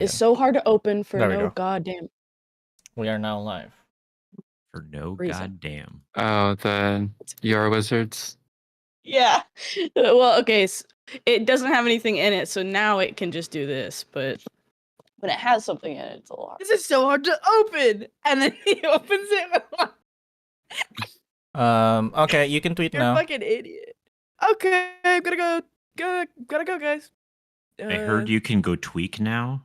is so hard to open for There we no go. goddamn We are now live. For no reason. goddamn. Oh, the Euro Wizards. Yeah. Well, okay. So it doesn't have anything in it, so now it can just do this. But when it has something in it, it's a lot. This is so hard to open, and then he opens it. Okay, you can tweet You're a now. fucking idiot. Okay, I'm gonna go. Gotta go, guys. I heard you can go tweak now.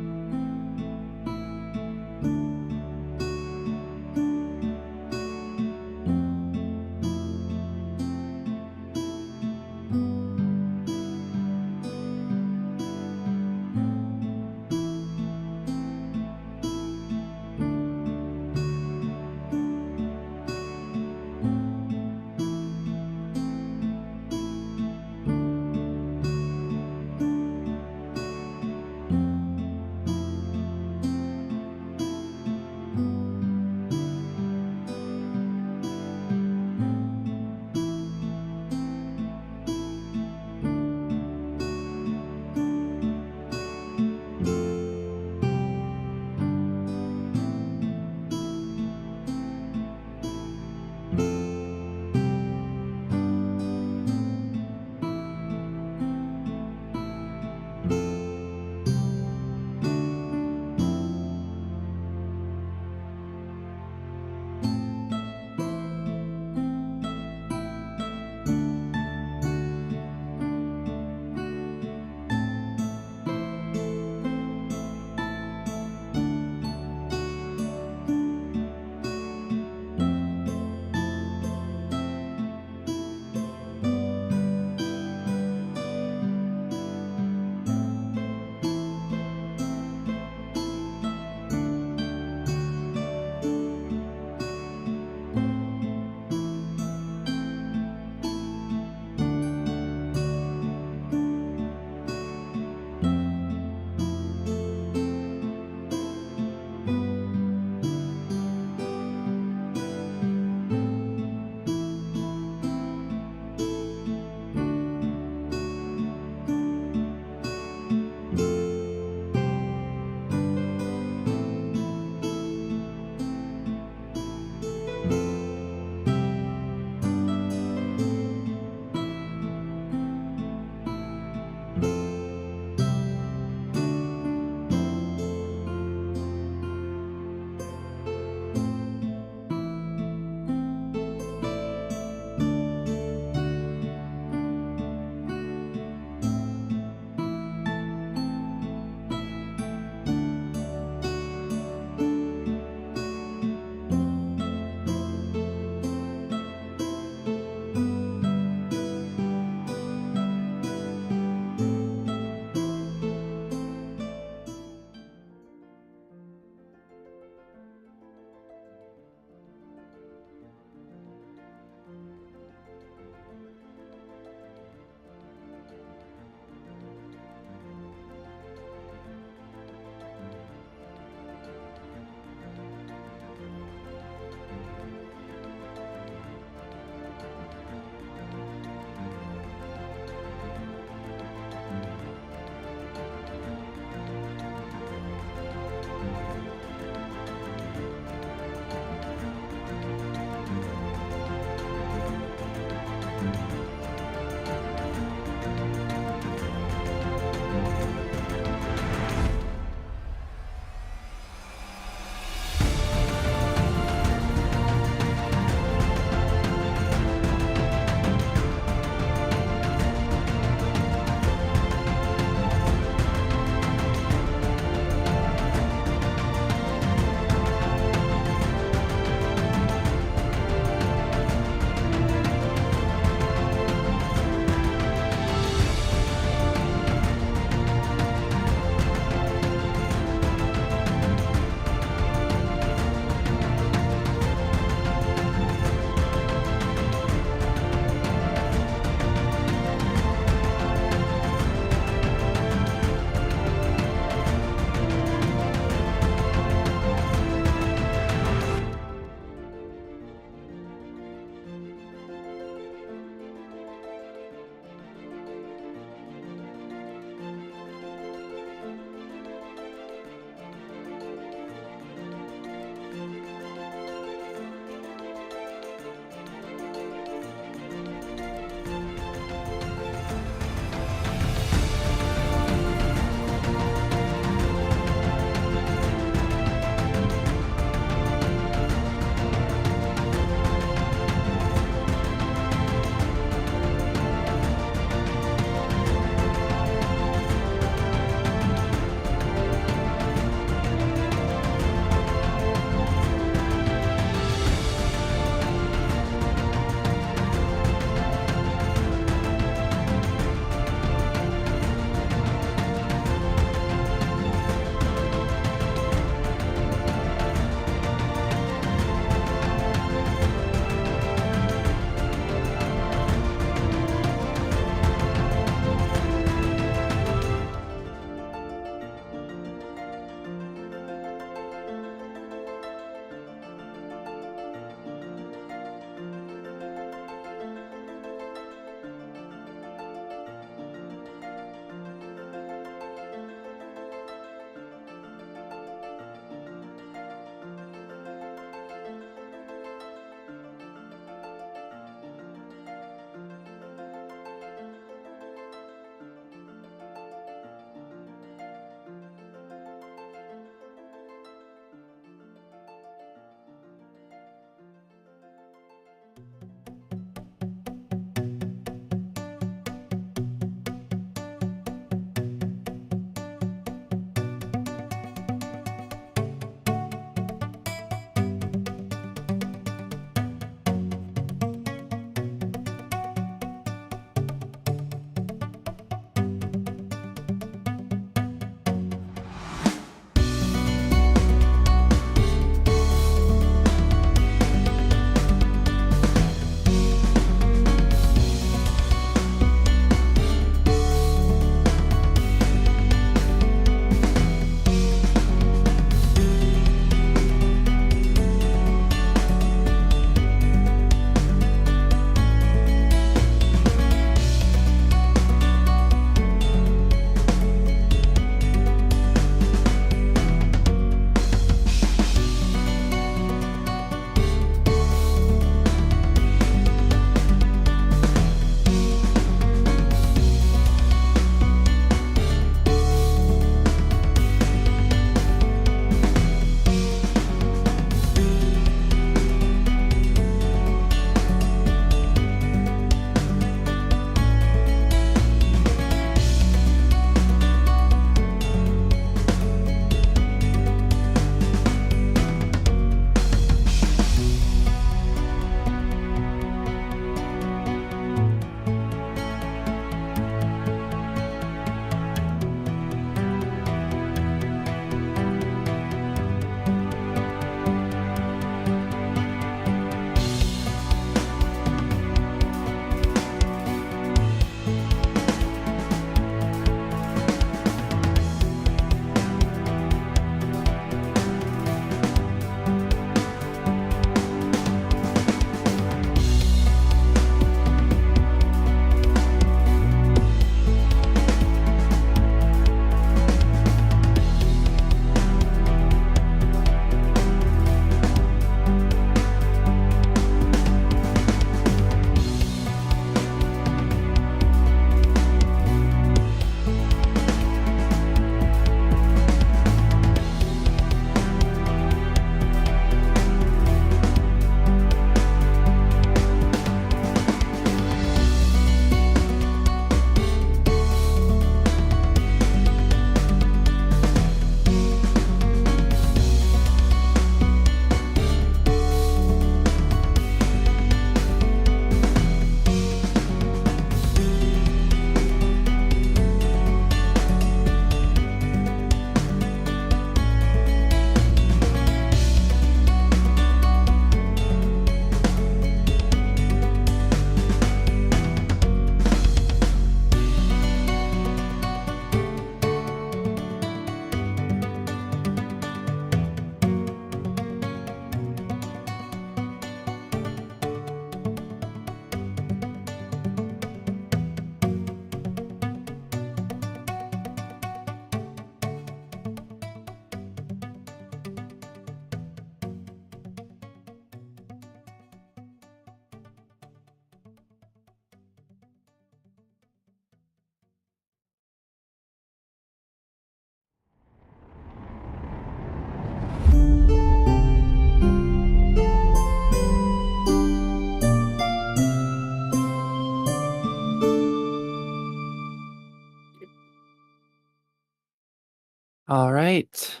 All right.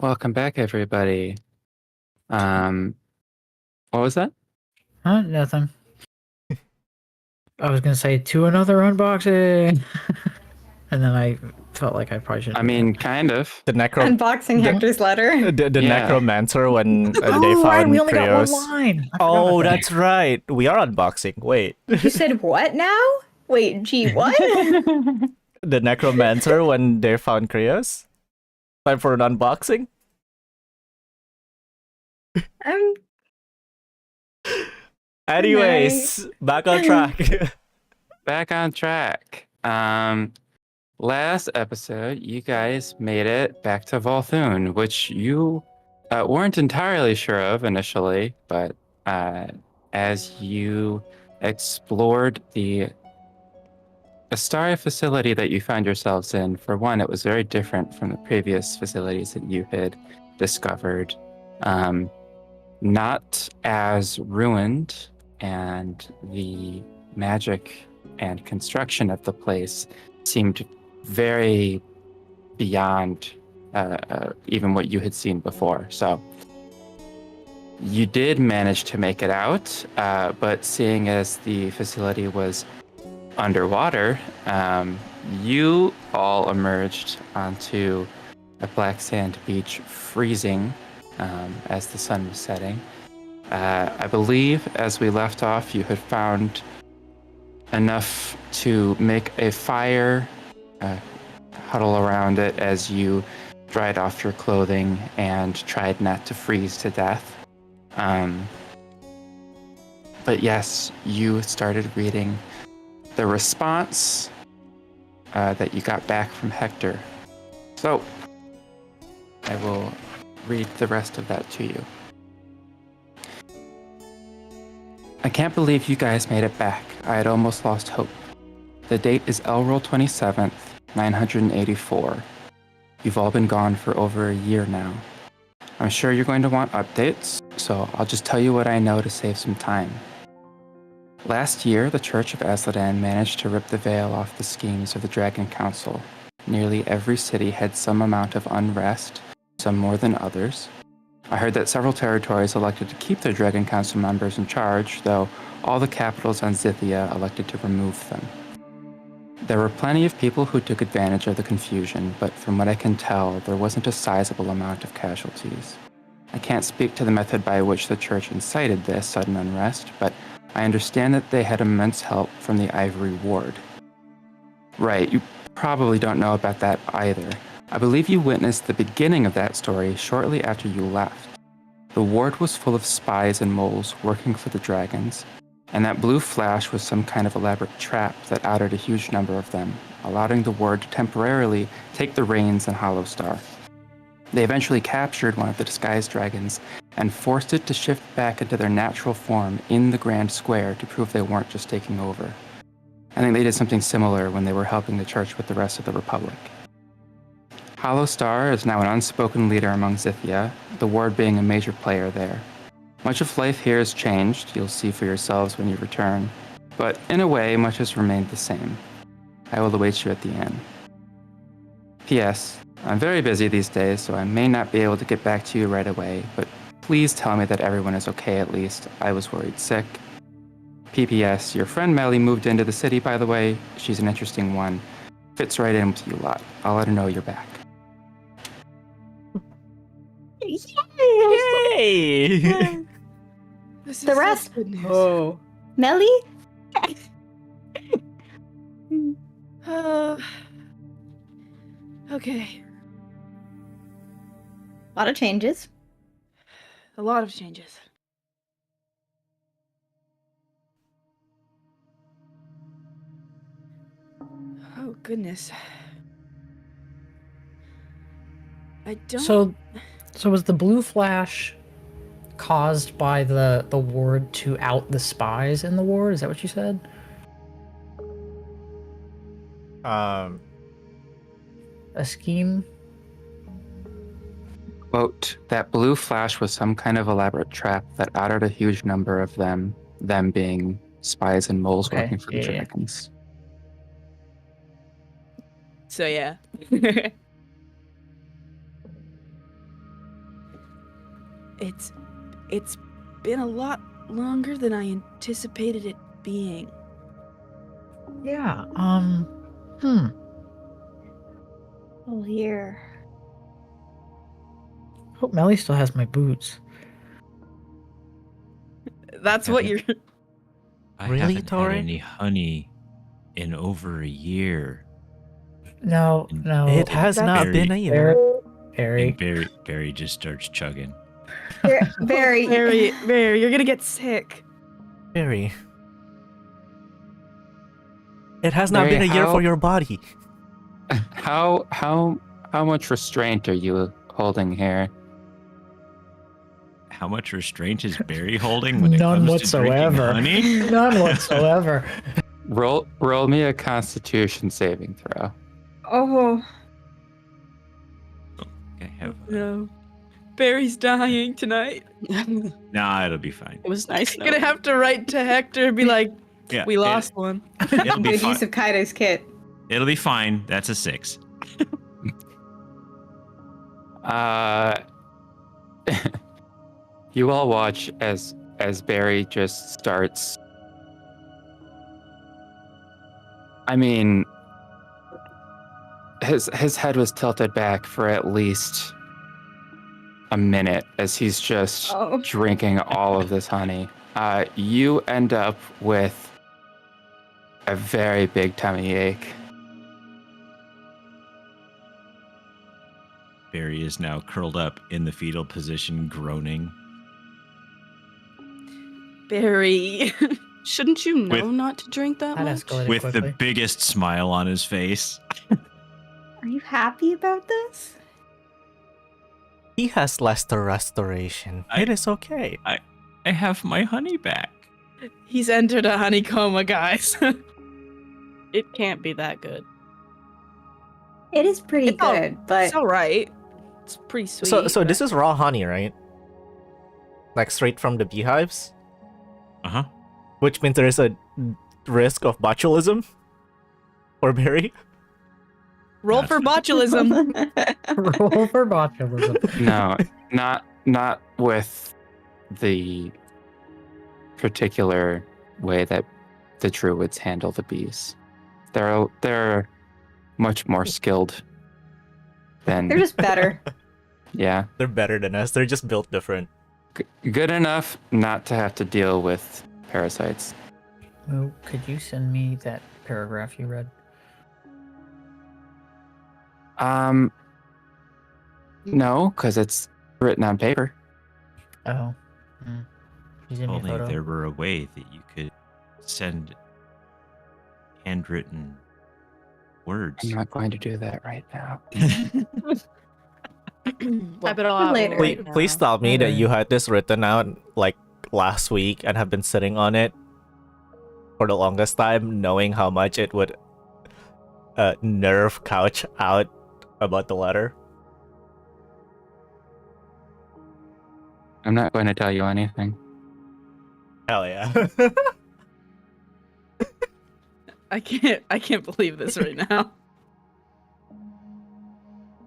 Welcome back, everybody. What was that? Huh? Nothing. I was gonna say to another unboxing, and then I felt like I probably shouldn't. I mean, kind of. The Unboxing Hector's letter. the Yeah. necromancer when they oh, found right, we only got one Krios. line. I forgot Oh, about that. that's right. We are unboxing. Wait. You said what now? Wait, gee, what? The necromancer when they found Krios. Time for an unboxing. I'm Anyways, back on track. Back on track. Last episode, you guys made it back to Volthune, which you weren't entirely sure of initially, but as you explored the Astaria facility that you found yourselves in, for one, it was very different from the previous facilities that you had discovered. Not as ruined, and the magic and construction of the place seemed very beyond even what you had seen before. So you did manage to make it out, but seeing as the facility was underwater, you all emerged onto a black sand beach, freezing as the sun was setting. I believe as we left off, you had found enough to make a fire, huddle around it as you dried off your clothing and tried not to freeze to death. But yes, you started reading the response that you got back from Hector. So I will read the rest of that to you. I can't believe you guys made it back. I had almost lost hope. The date is Elroll 27th, 984. You've all been gone for over a year now. I'm sure you're going to want updates, so I'll just tell you what I know to save some time. Last year, the Church of Azladan managed to rip the veil off the schemes of the Dragon Council. Nearly every city had some amount of unrest, some more than others. I heard that several territories elected to keep their Dragon Council members in charge, though all the capitals on Zithia elected to remove them. There were plenty of people who took advantage of the confusion, but from what I can tell, there wasn't a sizable amount of casualties. I can't speak to the method by which the Church incited this sudden unrest, but I understand that they had immense help from the Ivory Ward. Right, you probably don't know about that either. I believe you witnessed the beginning of that story shortly after you left. The ward was full of spies and moles working for the dragons, and that blue flash was some kind of elaborate trap that outed a huge number of them, allowing the ward to temporarily take the reins in Hollow Star. They eventually captured one of the disguised dragons and forced it to shift back into their natural form in the Grand Square to prove they weren't just taking over. I think they did something similar when they were helping the Church with the rest of the Republic. Hollow Star is now an unspoken leader among Zithia, the ward being a major player there. Much of life here has changed, you'll see for yourselves when you return, but in a way, much has remained the same. I will await you at the inn. P.S. I'm very busy these days, so I may not be able to get back to you right away, but please tell me that everyone is okay at least. I was worried sick. P.P.S. Your friend Melly moved into the city, by the way. She's an interesting one. Fits right in with you lot. I'll let her know you're back. Yay! The rest. Oh. Melly? Okay. A lot of changes. A lot of changes. Oh, goodness. I don't... So was the blue flash caused by the ward to out the spies in the ward? Is that what you said? Um, A scheme? Quote, that blue flash was some kind of elaborate trap that outed a huge number of them being spies and moles Okay, working for the yeah. So, yeah. It's been a lot longer than I anticipated it being. Yeah. Oh, here. Hope Melly still has my boots. That's what you're. I Really, haven't Tauré? had any honey in over a year. No, And no. It has That's not been a year. Barry. And Barry just starts chugging. Very. Very, you're gonna get sick. Barry. It has not been a year for your body. How much restraint are you holding here? How much restraint is Barry holding when it None comes to drinking whatsoever. honey? None whatsoever. Roll me a Constitution saving throw. Oh. I have. No. Barry's dying tonight. Nah, it'll be fine. It was nice. Gonna have to write to Hector and be like, Yeah, we lost one. It'll be Good fine. use of Kaede's kit. It'll be fine. That's a 6. You all watch as Barry just starts. I mean, his head was tilted back for at least a minute as he's just Oh. drinking all of this honey. You end up with a very big tummy ache. Barry is now curled up in the fetal position, groaning. Barry. Shouldn't you know With- not to drink that That much? escalated With quickly. the biggest smile on his face. Are you happy about this? He has Lester restoration. It is okay. I have my honey back. He's entered a honey coma, guys. It can't be that good. It is pretty It's all- good, but It's alright. It's pretty sweet. So this is raw honey, right? Like straight from the beehives? Uh-huh. Which means there is a risk of botulism for Barry. Roll for botulism. Roll for botulism. No, not with the particular way that the druids handle the bees. They're much more skilled than they're just better. yeah, They're better than us. They're just built different. good enough not to have to deal with parasites. Moo, could you send me that paragraph you read? No, because it's written on paper. Oh. Mm. You send me a Only photo? there were a way that you could send handwritten words. I'm not going to do that right now. Type it all out later. Please, right please now. tell me that Okay. you had this written out like last week and have been sitting on it for the longest time, knowing how much it would nerve Couch out about the letter. I'm not going to tell you anything. Hell yeah. I can't believe this right now.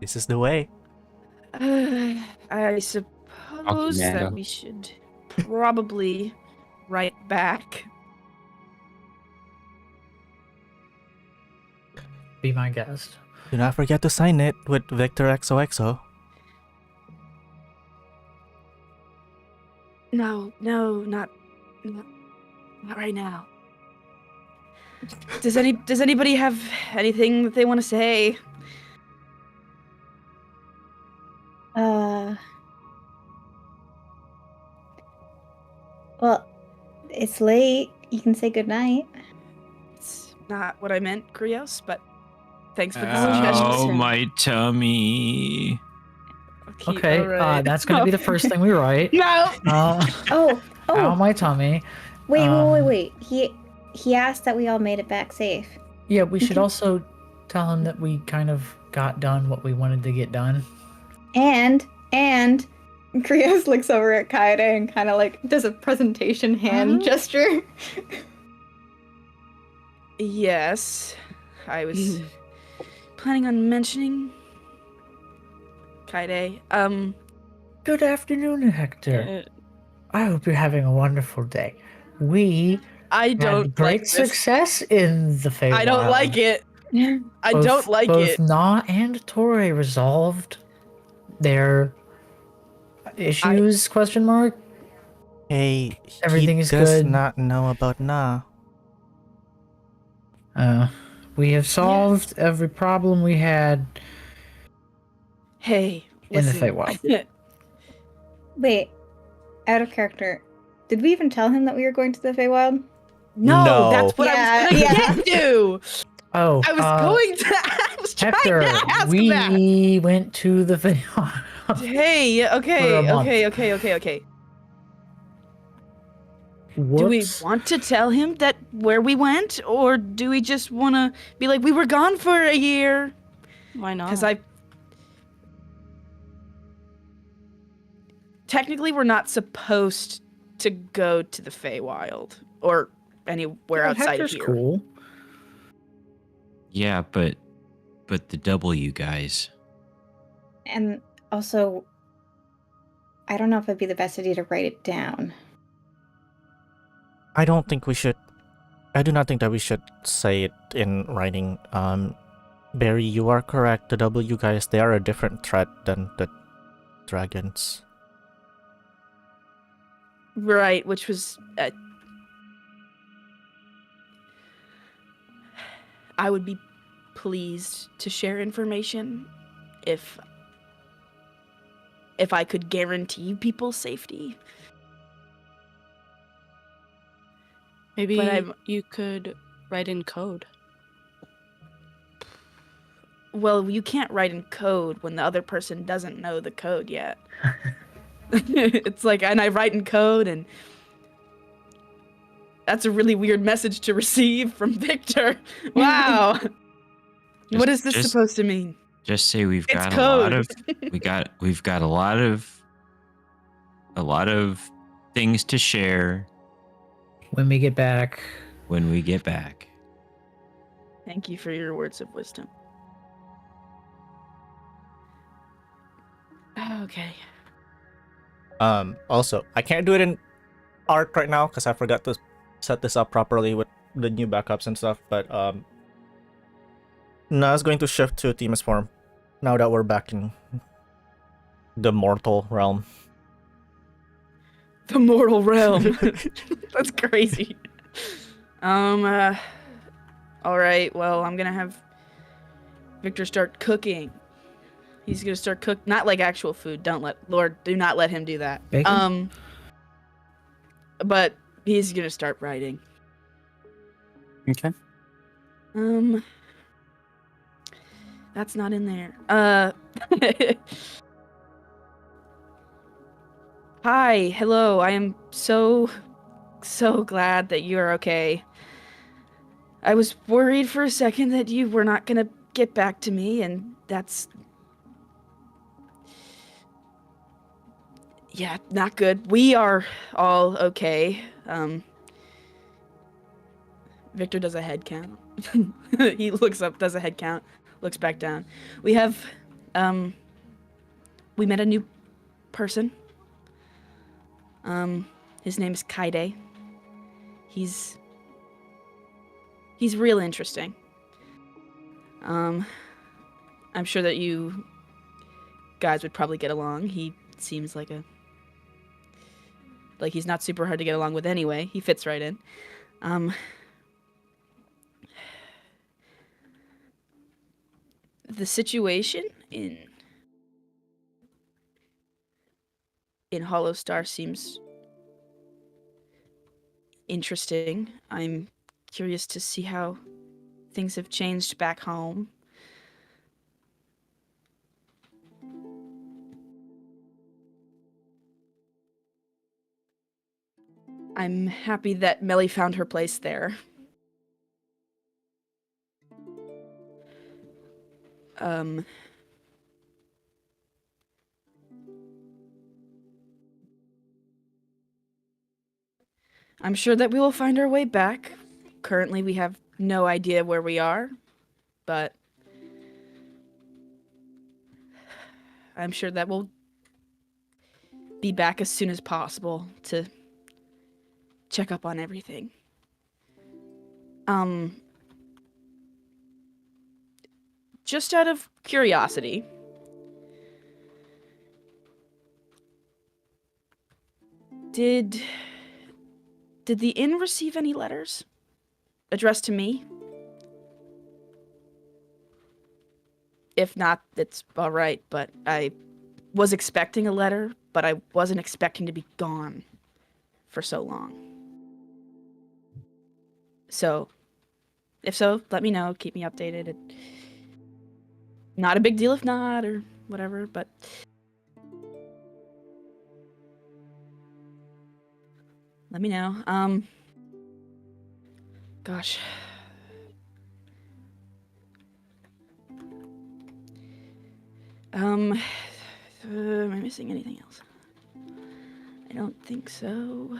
This is the way. I suppose Mando. that we should probably write back. Be my guest. Do not forget to sign it with Victor XOXO. No, not right now. Does anybody have anything that they want to say? Well, it's late. You can say goodnight. It's not what I meant, Krios, but thanks for the Oh, suggestion. my tummy. Okay, alright. that's gonna be the first thing we write. No. Oh, Ow, my tummy. wait. He asked that we all made it back safe. Yeah, we should Mhm. also tell him that we kind of got done what we wanted to get done. And Krios looks over at Kaede and kind of like does a presentation hand gesture. Yes, I was planning on mentioning Kaede. Good afternoon, Hector. Uh, I hope you're having a wonderful day. We I had don't great like this. success in the Feywild. I don't like it. I don't like both it. Na and Tauré resolved their issues? Question mark. Hey, Everything he is does good. not know about Na. We have solved every problem we had Hey, in the listen. Feywild. Wait, out of character. Did we even tell him that we were going to the Feywild? No, that's what I was gonna Yeah. get to. Oh, I was going to. I was Hector, trying to ask we that. went to the Feywild. Hey, For a okay, month. okay. Do we Whoops. want to tell him that where we went, or do we just want to be like, we were gone for a year? Why not? Because technically we're not supposed to go to the Feywild or anywhere outside Hector's of here. cool. Yeah, but the W guys. And also, I don't know if it'd be the best idea to write it down. I don't think we should. I do not think that we should say it in writing. Barry, you are correct. The W guys, they are a different threat than the dragons. Right, which was. I would be pleased to share information if I could guarantee people's safety. Maybe But you could write in code. Well, you can't write in code when the other person doesn't know the code yet. It's like, and I write in code, and that's a really weird message to receive from Victor. Wow. What is this Just- supposed to mean? Just say we've It's got code. we've got a lot of things to share When we get back. when we get back. Thank you for your words of wisdom. Okay. Also, I can't do it in art right now because I forgot to set this up properly with the new backups and stuff, but Na's going to shift to Themis form now that we're back in the mortal realm. The mortal realm. That's crazy. All right, well, I'm gonna have Victor start cooking. He's gonna start not like actual food. Do not let him do that. Bacon? But he's gonna start writing. Okay. That's not in there. Hi, hello. I am so glad that you are okay. I was worried for a second that you were not gonna get back to me, and that's... Yeah, not good. We are all okay. Victor does a head count. He looks up, does a head count, looks back down. We have, we met a new person. His name's Kaede. He's real interesting. I'm sure that you guys would probably get along. He seems like he's not super hard to get along with anyway. He fits right in. The situation in Hollow Star seems interesting. I'm curious to see how things have changed back home. I'm happy that Melly found her place there. I'm sure that we will find our way back. Currently, we have no idea where we are, but I'm sure that be back as soon as possible to check up on everything. Just out of curiosity, did the inn receive any letters addressed to me? If not, it's all right, but I was expecting a letter, but I wasn't expecting to be gone for so long. So, if so, let me know. Keep me updated. Not a big deal if not, or whatever, but... let me know. Gosh. Am I missing anything else? I don't think so.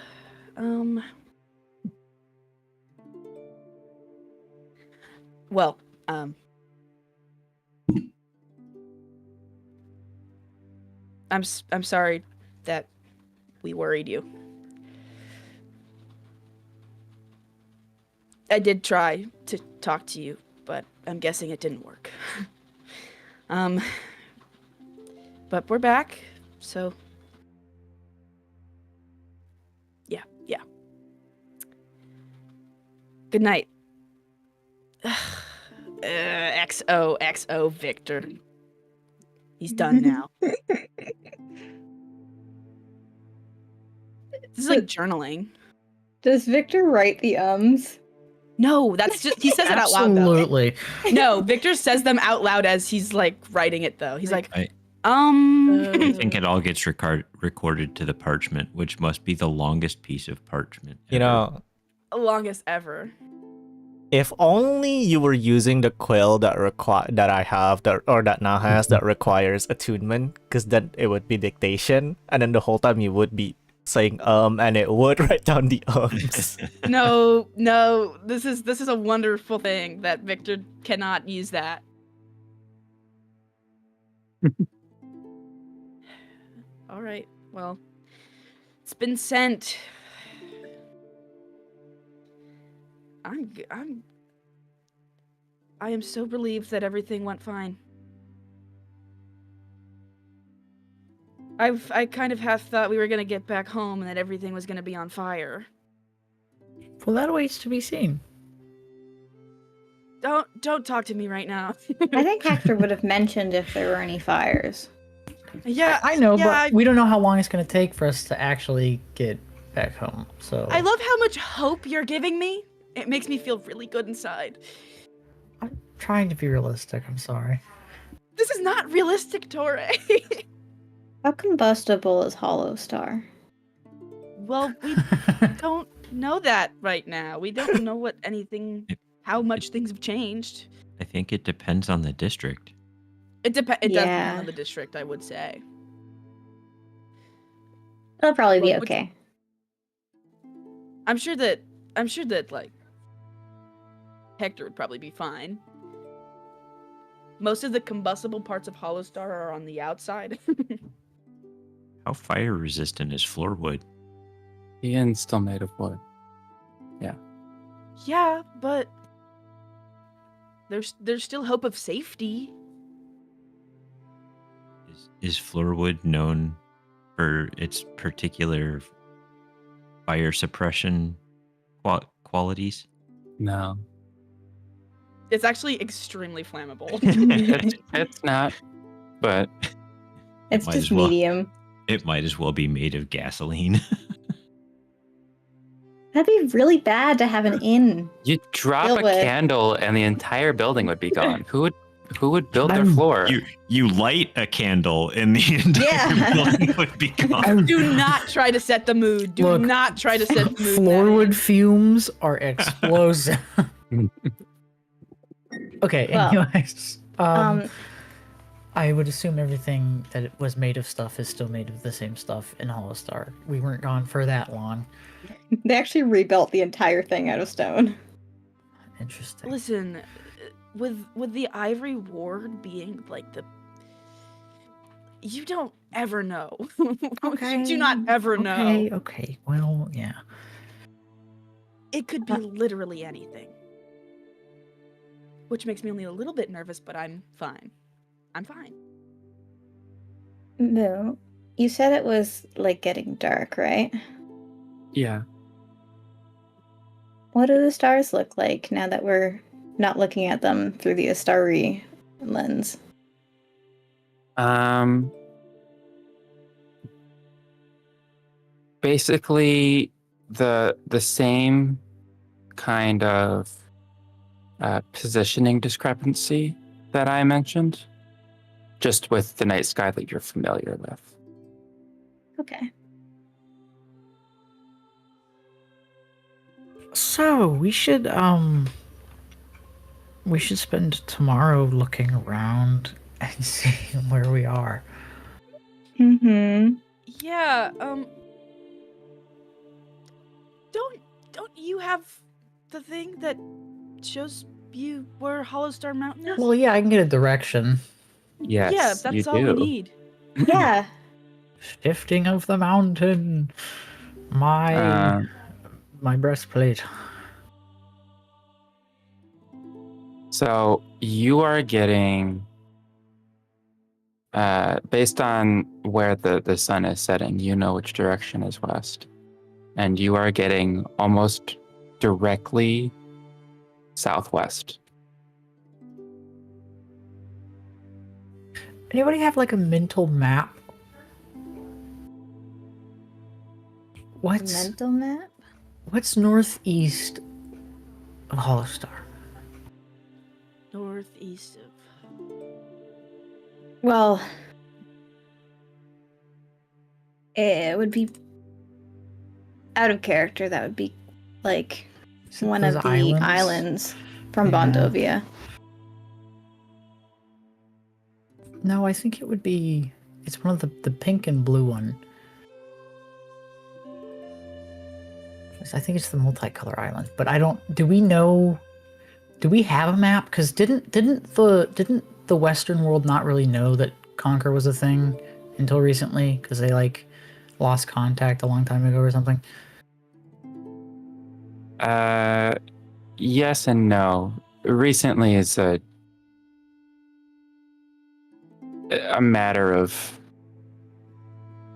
Well, I'm sorry that we worried you. I did try to talk to you, but I'm guessing it didn't work. But we're back, so... yeah. Good night. XO, Victor. He's done now. This is like journaling. Does Victor write the ums? No, that's just... he says it out loud, though. Absolutely. No, Victor says them out loud as he's, like, writing it, though. He's like, I think it all gets recorded to the parchment, which must be the longest piece of parchment You ever. know, longest ever. if only you were using the quill that I have that now has that requires attunement, because then it would be dictation, and then the whole time you would be saying and it would write down the ums. No, this is a wonderful thing that Victor cannot use that. All right, well, it's been sent. I am so relieved that everything went fine. I kind of half thought we were gonna get back home and that everything was gonna be on fire. Well, that waits to be seen. Don't talk to me right now. I think Hector would have mentioned if there were any fires. Yeah, I know, yeah, but we don't know how long it's going to take for us to actually get back home. So I love how much hope you're giving me. It makes me feel really good inside. I'm trying to be realistic. I'm sorry. This is not realistic, Tauré. How combustible is Hollow Star? Well, we don't know that right now. We don't know how much things have changed. I think it depends on the district. It does depend Yeah. on the district, I would say. It'll probably be Well, which- okay. I'm sure that like Hector would probably be fine. Most of the combustible parts of Hollow Star are on the outside. How fire resistant is floor wood? The inn's still made of wood. Yeah, but there's still hope of safety. Is floor wood known for its particular fire suppression qualities? No. It's actually extremely flammable. It's not, but It's might just as well. medium. It might as well be made of gasoline. That'd be really bad to have an inn. you drop Filled a with- candle and the entire building would be gone. Who would build their I'm- floor? you light a candle and the entire Yeah. building would be gone. Do not try to set the mood. Do Look, not try to set the mood. Floorwood fumes are explosive. Okay, Well, anyways. Um, I would assume everything that it was made of stuff is still made of the same stuff in Hollow Star. We weren't gone for that long. they actually rebuilt the entire thing out of stone. Interesting. Listen, with the Ivory Ward being like You don't ever know. Okay. You do not ever know. Okay. Well, yeah. It could be literally anything. Which makes me only a little bit nervous, but I'm fine. I'm fine. No. You said it was like getting dark, right? Yeah. What do the stars look like now that we're not looking at them through the Astari lens? Basically the same kind of positioning discrepancy that I mentioned, just with the night sky that you're familiar with. Okay. So we should spend tomorrow looking around and seeing where we are. Mm-hmm. Yeah, don't you have the thing that shows you where Hollow Star Mountain is? Well, yeah, I can get a direction. Yes, yeah, you that's all we do. need. Yeah. Shifting of the mountain. My breastplate. So you are getting, based on where the sun is setting, you know which direction is west. And you are getting almost directly southwest. Anybody have like a mental map? Mental map? What's northeast of Hollow Star? Northeast of... Well, it would be out of character. That would be like Is it one those of the islands from Yeah. Bondovia. No, I think it would be. It's one of the pink and blue one. I think it's the multicolor island, but I don't. Do we know? Do we have a map? Because didn't the Western world not really know that Conquer was a thing until recently? Because they like lost contact a long time ago or something. Yes and no. Recently is a matter of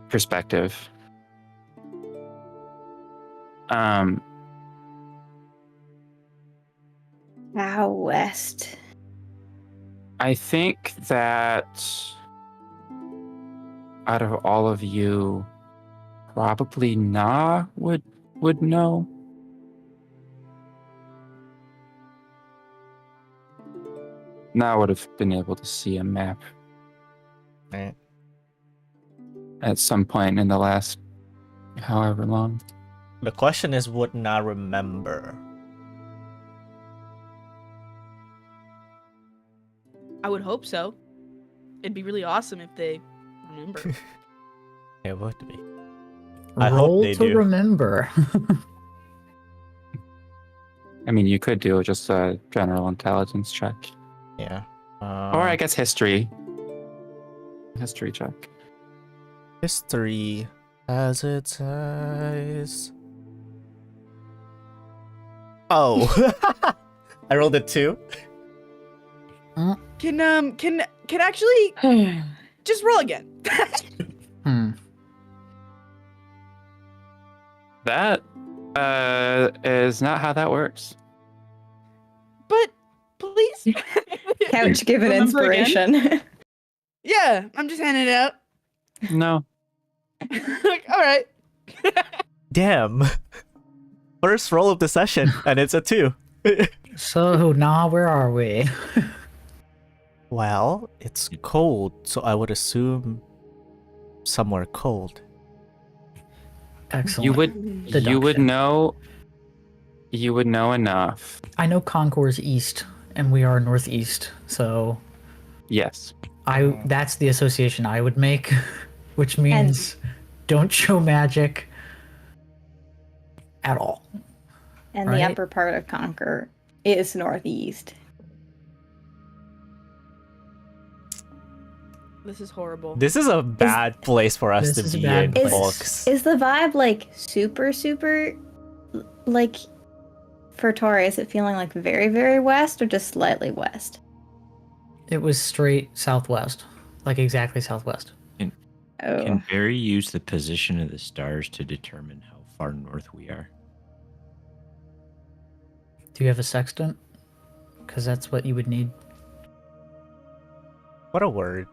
perspective. Out west. I think that out of all of you, probably Na would know. Na would have been able to see a map Right. at some point in the last however long. The question is, would not remember. I would hope so. It'd be really awesome if they remember. It would be. I hope Roll they to do. remember. I mean, you could do just a general intelligence check. Yeah. Or I guess history. History check. History has its eyes. Oh, I rolled a 2. Can actually just roll again. That is not how that works. But please. Couch give an Remember again? inspiration. Yeah, I'm just handing it out. No. Like, all right. Damn. First roll of the session, and it's a 2. So, nah, where are we? Well, it's cold, so I would assume somewhere cold. Excellent. You would Deduction. know enough. I know Concour's east, and we are northeast, so Yes. that's the association I would make, which means don't show magic at all. And Right. the upper part of Conquer is northeast. This is horrible. This is a bad place for us This to is a be bad in, place. folks. Is the vibe like super, like for Tauré? Is it feeling like very, very west or just slightly west? It was straight southwest, like exactly southwest. Oh, Can Barry use the position of the stars to determine how far north we are? Do you have a sextant? Because that's what you would need. What a word.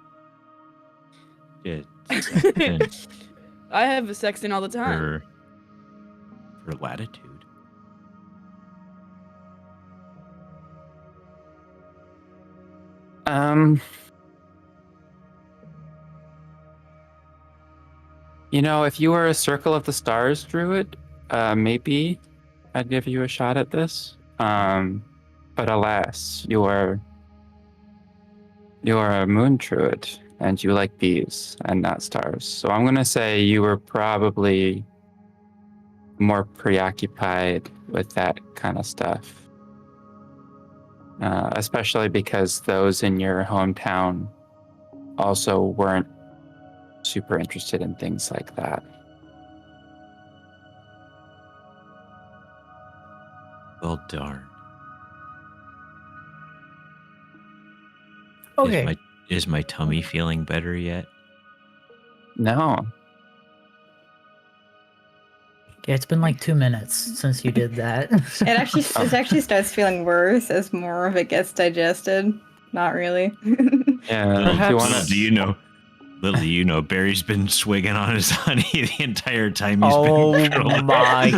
Yeah, sextant I have a sextant all the time. for latitude. You know, if you were a Circle of the Stars druid, maybe I'd give you a shot at this. But alas, you are a moon druid, and you like bees and not stars. So I'm gonna say you were probably more preoccupied with that kind of stuff. Especially because those in your hometown also weren't super interested in things like that. Well, darn. Okay. Is my tummy feeling better yet? No. Yeah, it's been like 2 minutes since you did that. it actually starts feeling worse as more of it gets digested. Not really. Yeah. Do you want to? Little do you know, Barry's been swigging on his honey the entire time he's Oh been curling. my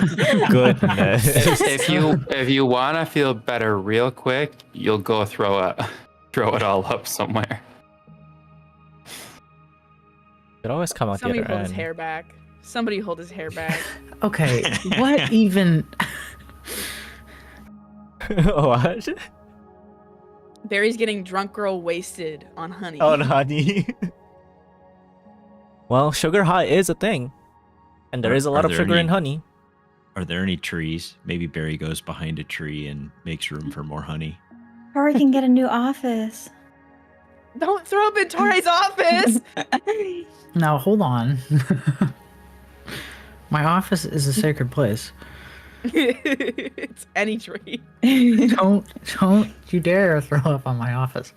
goodness. If you want to feel better real quick, you'll go throw it all up somewhere. It always come out the Somebody other hold his end. hair back. Somebody hold his hair back. Okay, what even? What? Barry's getting drunk girl wasted on honey. On honey. Well, sugar high is a thing. And there is a lot of sugar in honey. Are there any trees? Maybe Barry goes behind a tree and makes room for more honey. Or we can get a new office. Don't throw up in Torre's office! Now hold on. My office is a sacred place. It's any tree. Don't you dare throw up on my office.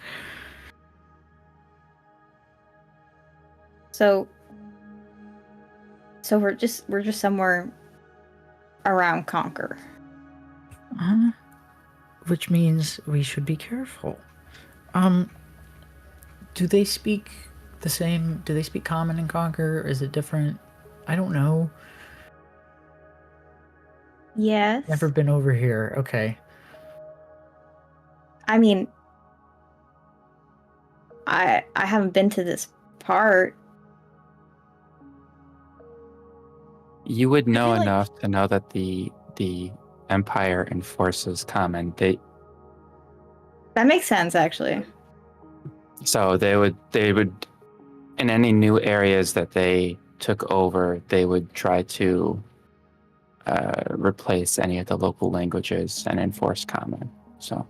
So we're just somewhere around Conquer. Which means we should be careful. Do they speak the same? Do they speak common in Conquer? Is it different? I don't know. Yes. Never been over here. Okay. I mean, I haven't been to this part. You would know like- enough to know that the Empire enforces common. That makes sense, actually. So they would in any new areas that they took over, they would try to replace any of the local languages and enforce common. So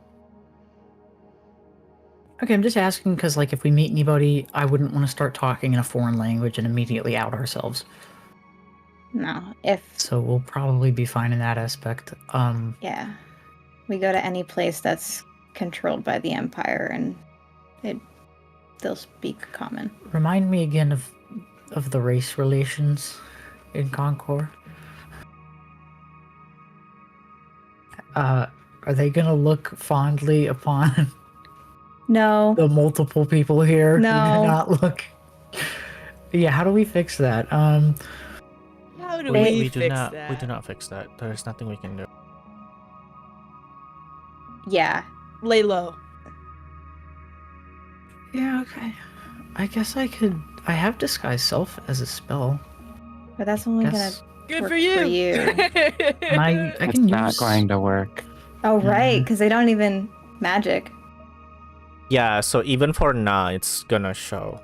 Okay, I'm just asking because, like, if we meet anybody, I wouldn't want to start talking in a foreign language and immediately out ourselves. No, if So we'll probably be fine in that aspect. yeah, we go to any place that's controlled by the Empire, and they'll speak common. Remind me again of the race relations in Concord. Are they gonna look fondly upon No, the multiple people here who do No. not look? Yeah, how do we fix that? How do we do fix not that? we do not fix that. There's nothing we can do. yeah, Lay low. Yeah, okay. I guess I could. I have disguise self as a spell. but that's only Guess- Good Work for you. for you. And I it's can not use. going to work. Oh, right, Mhm. because they don't even magic. Yeah, so even for now, it's gonna show.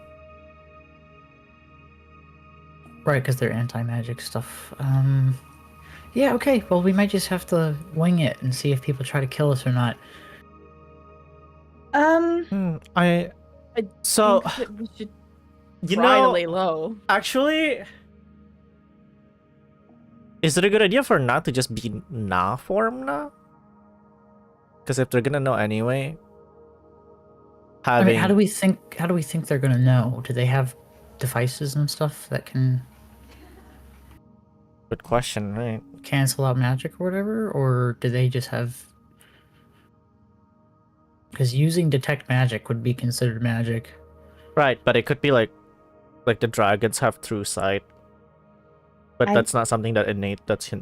Right, because they're anti-magic stuff. Yeah, okay. Well, we might just have to wing it and see if people try to kill us or not. I I so think that we should You Try to know, lay low. actually, is it a good idea for Na to just be Na form now? Because if they're gonna know anyway, I mean, having how do we think they're gonna know? Do they have devices and stuff that can good question, right? cancel out magic or whatever, or do they just have? Because using detect magic would be considered magic. Right, but it could be like the dragons have true sight, but I- that's not something that's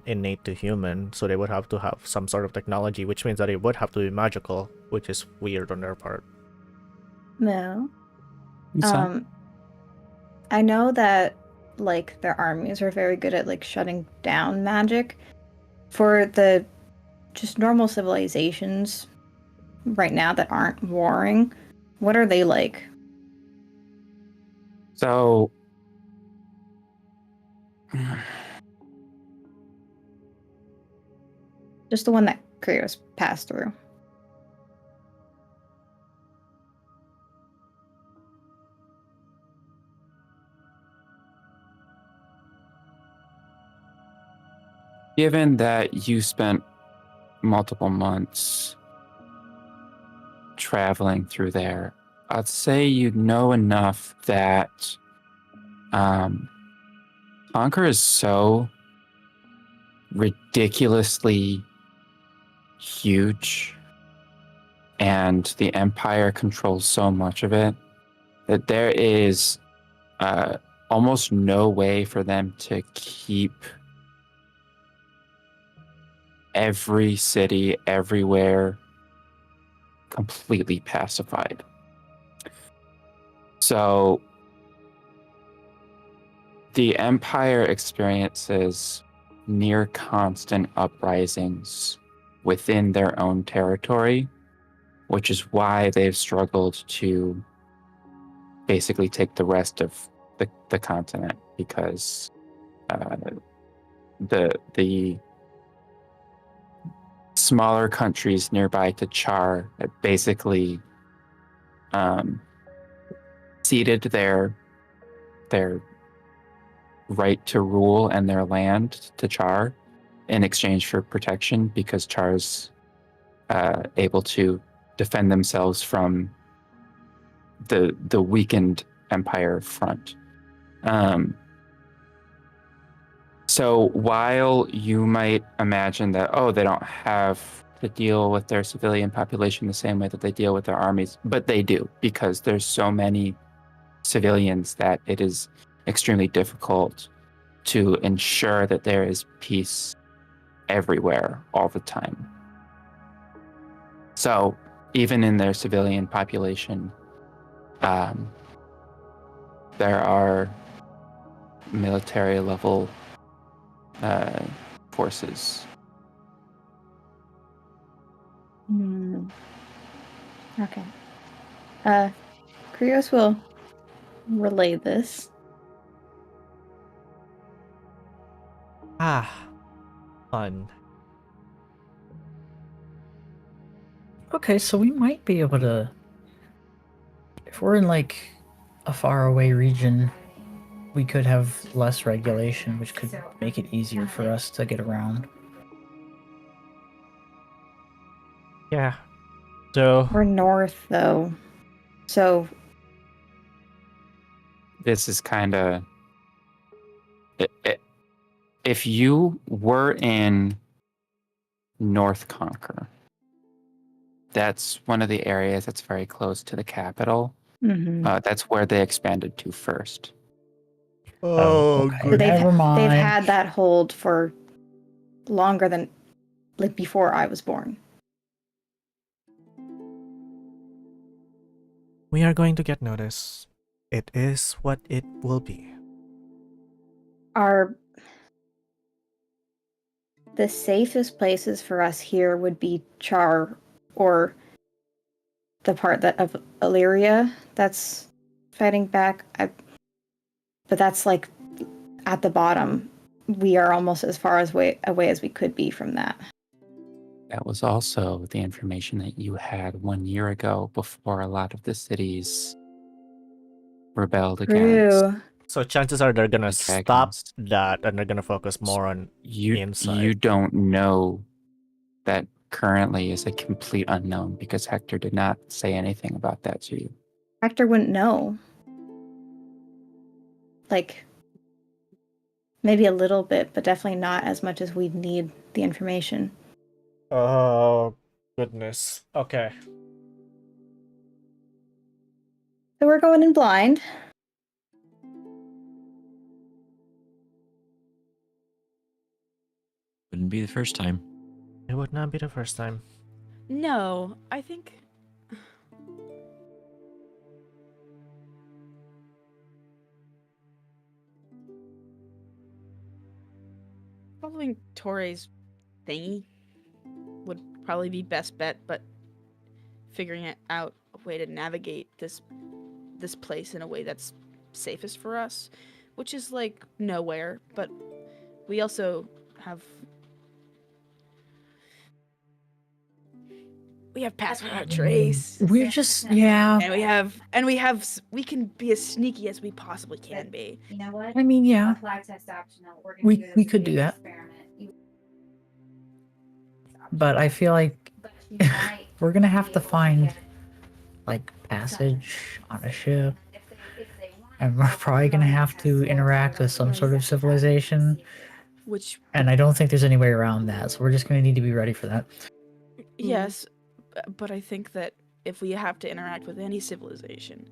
innate to human. So they would have to have some sort of technology, which means that it would have to be magical, which is weird on their part. No. So, I know that like their armies are very good at like shutting down magic. For the just normal civilizations right now that aren't warring, what are they like? so Just the one that Krios passed through. given that you spent multiple months traveling through there, I'd say you know enough that Conquer is so ridiculously huge and the Empire controls so much of it that there is almost no way for them to keep every city everywhere completely pacified. So the Empire experiences near constant uprisings within their own territory, which is why they've struggled to basically take the rest of the continent, because the smaller countries nearby to Char that basically ceded their right to rule and their land to Char in exchange for protection, because Char's able to defend themselves from the weakened Empire front. So while you might imagine that, oh, they don't have to deal with their civilian population the same way that they deal with their armies, but they do, because there's so many civilians that it is extremely difficult to ensure that there is peace everywhere all the time. So even in their civilian population, there are military level forces. Okay. Krios will relay this. Fun. Okay, so we might be able to, if we're in like a faraway region, we could have less regulation, which could make it easier for us to get around. Yeah. So We're north though. So This is kind of... If you were in North Conquer, that's one of the areas that's very close to the capital. That's where they expanded to first. Okay, So never mind. they've had that hold for longer than like before I was born. we are going to get notice. It is what it will be. The safest places for us here would be Char or the part of Illyria that's fighting back. But that's like at the bottom. We are almost as far away as we could be from that. That was also the information that you had 1 year ago, before a lot of the cities rebelled against. True. So chances are they're gonna stop Dragons. that and they're gonna focus more on You inside. don't know that currently is a complete unknown because Hector did not say anything about that to you. Hector wouldn't know. Like, maybe a little bit, but definitely not as much as we'd need the information. Oh goodness. Okay. So we're going in blind. Wouldn't be the first time. It would not be the first time. No, I think. Following Tauré's thingy would probably be best bet, but figuring out a way to navigate this place in a way that's safest for us, which is like nowhere, but we also have pass without trace. We're just yeah. And we can be as sneaky as we possibly can be. You know what? I mean, yeah. Flag test optional. We're gonna We- do this we as could a do that. experiment. But I feel like But you might we're gonna have be to able find get like passage on a ship, if they want and we're probably gonna have to interact with some sort of civilization. Which, And I don't think there's any way around that, so we're just gonna need to be ready for that. yes, but I think that if we have to interact with any civilization,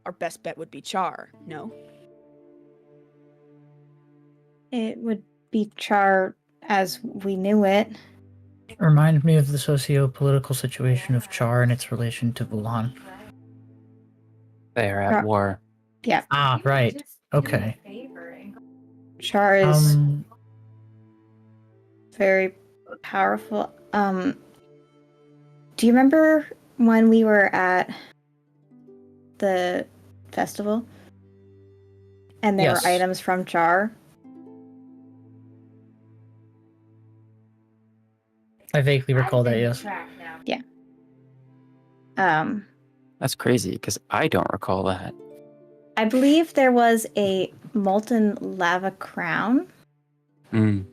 our best bet would be Char, no? It would be Char as we knew it. It reminded me of the socio-political situation of Char and its relation to Wuhan. They are at Right. war. Yeah. Ah, right. Okay. Char is Um, very powerful. Do you remember when we were at the festival and there Yes. were items from Char? I vaguely recall that, yes. That's crazy because I don't recall that. I believe there was a molten lava crown. Mm.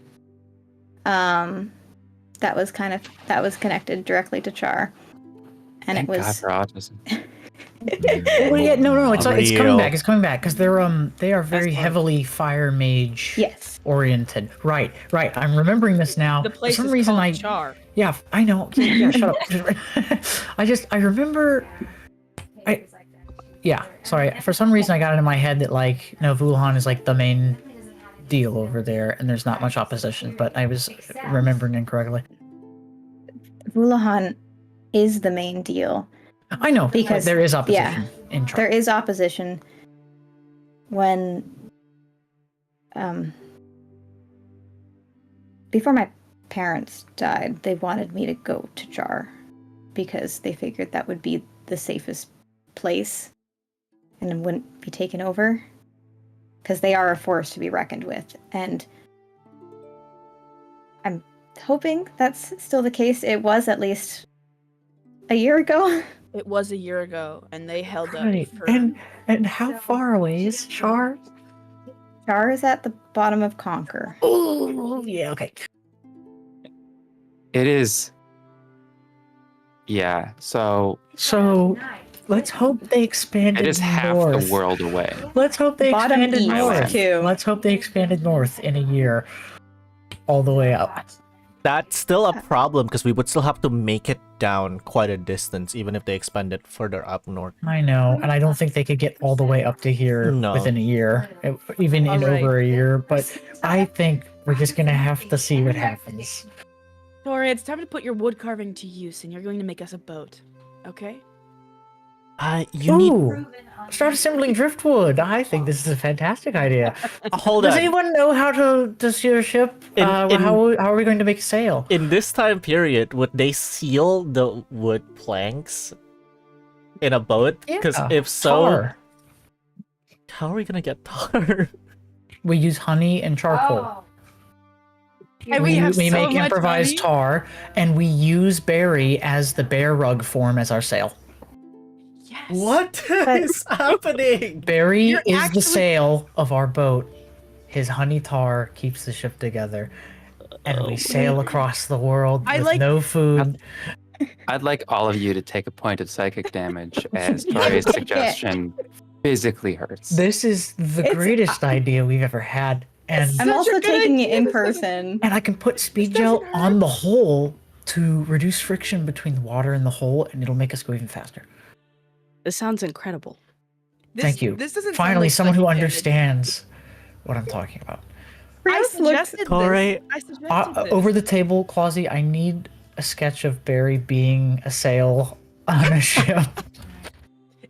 That was connected directly to Char, and Thank it God was. for autism. Well, yeah, no, it's coming Real. back. It's coming back because they are very That's fine. heavily fire mage Yes. oriented. Right. I'm remembering this now. The place For some is reason, called Char. yeah, I know. Yeah, shut up. I remember. Yeah, sorry. For some reason, I got it in my head that like, Wuhan is like the main deal over there, and there's not much opposition. But I was remembering incorrectly. Wuhan is the main deal. I know Because- there is opposition yeah, in Char. There is opposition when before my parents died, they wanted me to go to Char because they figured that would be the safest place and it wouldn't be taken over because they are a force to be reckoned with, and I'm hoping that's still the case. It was at least a year ago. It was a year ago, and they held up Right. for. And how far away is Char? Char is at the bottom of Conquer. Oh, yeah, okay. It is. Yeah, so So let's hope they expanded it is half north. the world away. Let's hope they Bottom expanded east, north. too. Let's hope they expanded north in a year, all the way up. That's still a problem because we would still have to make it down quite a distance, even if they expanded further up north. I know, and I don't think they could get all the way up to here No. within a year, even in Alright. over a year. But I think we're just gonna have to see what happens. Tauré, it's time to put your wood carving to use, and you're going to make us a boat. Okay? You need. Ooh, start assembling driftwood. I think this is a fantastic idea. Hold Does on. anyone know how to steer a ship? How are we going to make a sail? In this time period, would they seal the wood planks in a boat? Because Yeah, if so, tar. how are we gonna get tar? We use honey and charcoal. Oh. And we have so make much improvised honey. tar, and we use berry as the bear rug form as our sail. Yes. What But- is happening? Barry You're is actually- the sail of our boat. His honey tar keeps the ship together. And we sail across the world I with like- no food. I'd like all of you to take a point of psychic damage as Tauré's suggestion physically hurts. This is the It's- greatest idea we've ever had. And Such I'm a also good taking it idea, in this doesn't- person. I can put speed This gel doesn't on hurt. the hull to reduce friction between the water and the hull, and it'll make us go even faster. This sounds incredible. Thank you. This doesn't sound Finally, like someone who psychic damage. understands what I'm talking about. I Krios looks- suggested Tauré, this. I suggested this. Over the table, Clausie, I need a sketch of Barry being a sail on a ship.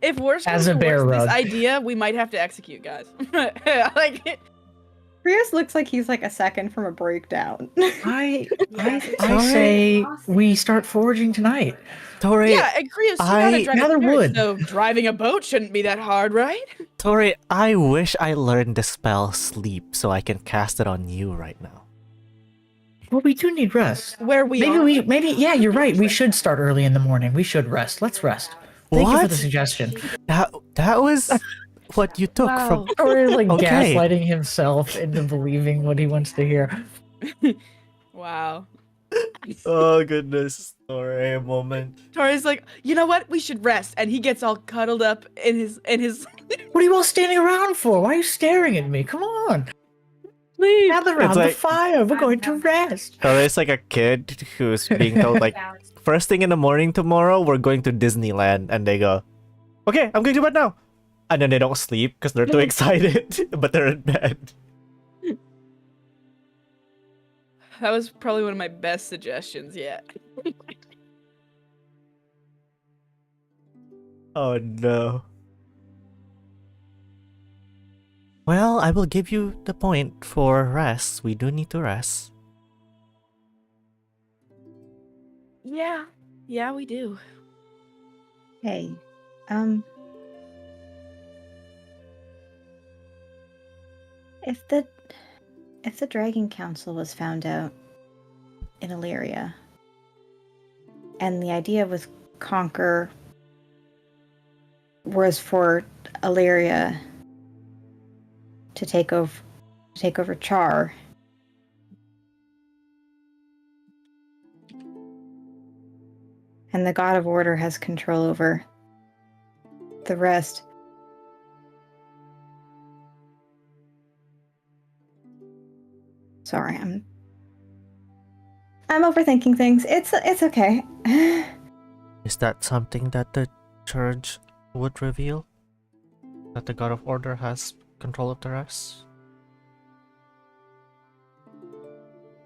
If worse as comes a to bear worse, rug. this idea we might have to execute, guys. Like, Krios looks like he's like a second from a breakdown. I Tauré- say we start foraging tonight. Tauré, yeah, and Krios, you know how to drive Another a carriage, wood. so driving a boat shouldn't be that hard, right? Tauré, I wish I learned the spell sleep so I can cast it on you right now. Well, we do need rest. Where we are. Maybe yeah, you're right. We should start early in the morning. We should rest. Let's rest. Thank you for What? the suggestion. That was what you took from. Or like Okay. gaslighting himself into believing what he wants to hear. Wow. Oh goodness, Tauré moment. Tori's like, you know what? We should rest, and he gets all cuddled up in his. What are you all standing around for? Why are you staring at me? Come on. Please. Gather around It's the like- fire. We're going to rest. Tauré like a kid who's being told like, first thing in the morning tomorrow we're going to Disneyland, and they go, okay, I'm going to bed now, and then they don't sleep because they're too excited, but they're in bed. That was probably one of my best suggestions yet. Oh no. Well, I will give you the point for rest. We do need to rest. Yeah. Yeah, we do. Hey, if the Dragon Council was found out in Illyria, and the idea with Conquer was for Illyria to take over Char, and the God of Order has control over the rest. Sorry, I'm overthinking things. It's okay. Is that something that the church would reveal? That the God of Order has control of the rest?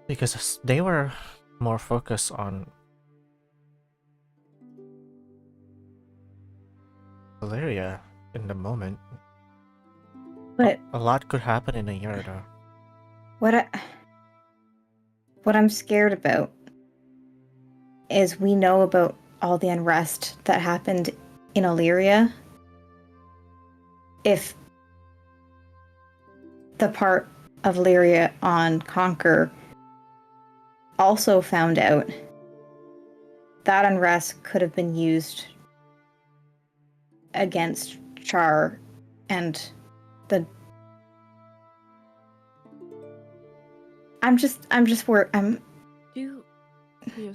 Because they were more focused on Valeria in the moment. But A lot could happen in a year though. what I'm scared about is we know about all the unrest that happened in Illyria. If the part of Illyria on Conquer also found out, that unrest could have been used against Char and the I'm just worried.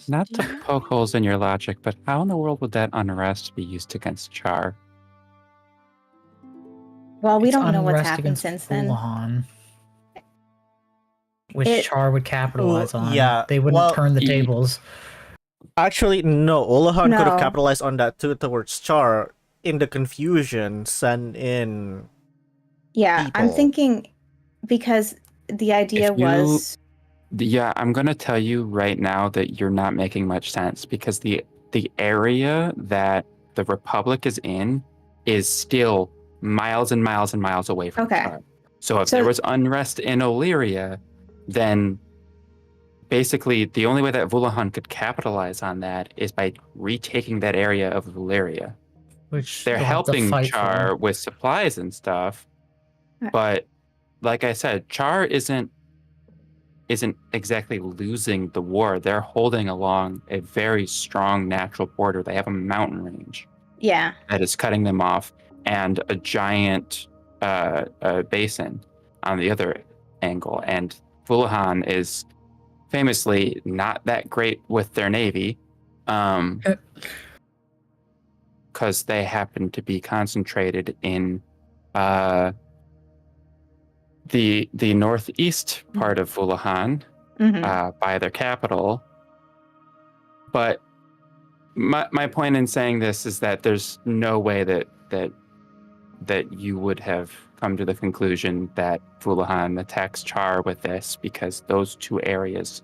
Not to poke holes in your logic, but how in the world would that unrest be used against Char? Well, we It's don't know what's unrest happened against since then. Wuhan, which It- Char would capitalize Well, on. yeah, They wouldn't well, turn the y- tables. Actually, no. Olahan could have No. capitalized on that too towards Char in the confusion sent in. Yeah, I'm people. thinking because the idea If you- was Yeah, I'm gonna tell you right now that you're not making much sense because the area that the Republic is in is still miles and miles and miles away from Okay. Char. So if So- there was unrest in Illyria, then basically the only way that Vulahan could capitalize on that is by retaking that area of Illyria. Which They're they'll have to helping fight for. Char with supplies and stuff, Right. but like I said, Char isn't exactly losing the war. They're holding along a very strong natural border. They have a mountain range. Yeah. that is cutting them off, and a giant basin on the other angle. And Volthune is famously not that great with their navy, because they happen to be concentrated in the northeast part of Volthune, by their capital. But my point in saying this is that there's no way that you would have come to the conclusion that Volthune attacks Char with this, because those two areas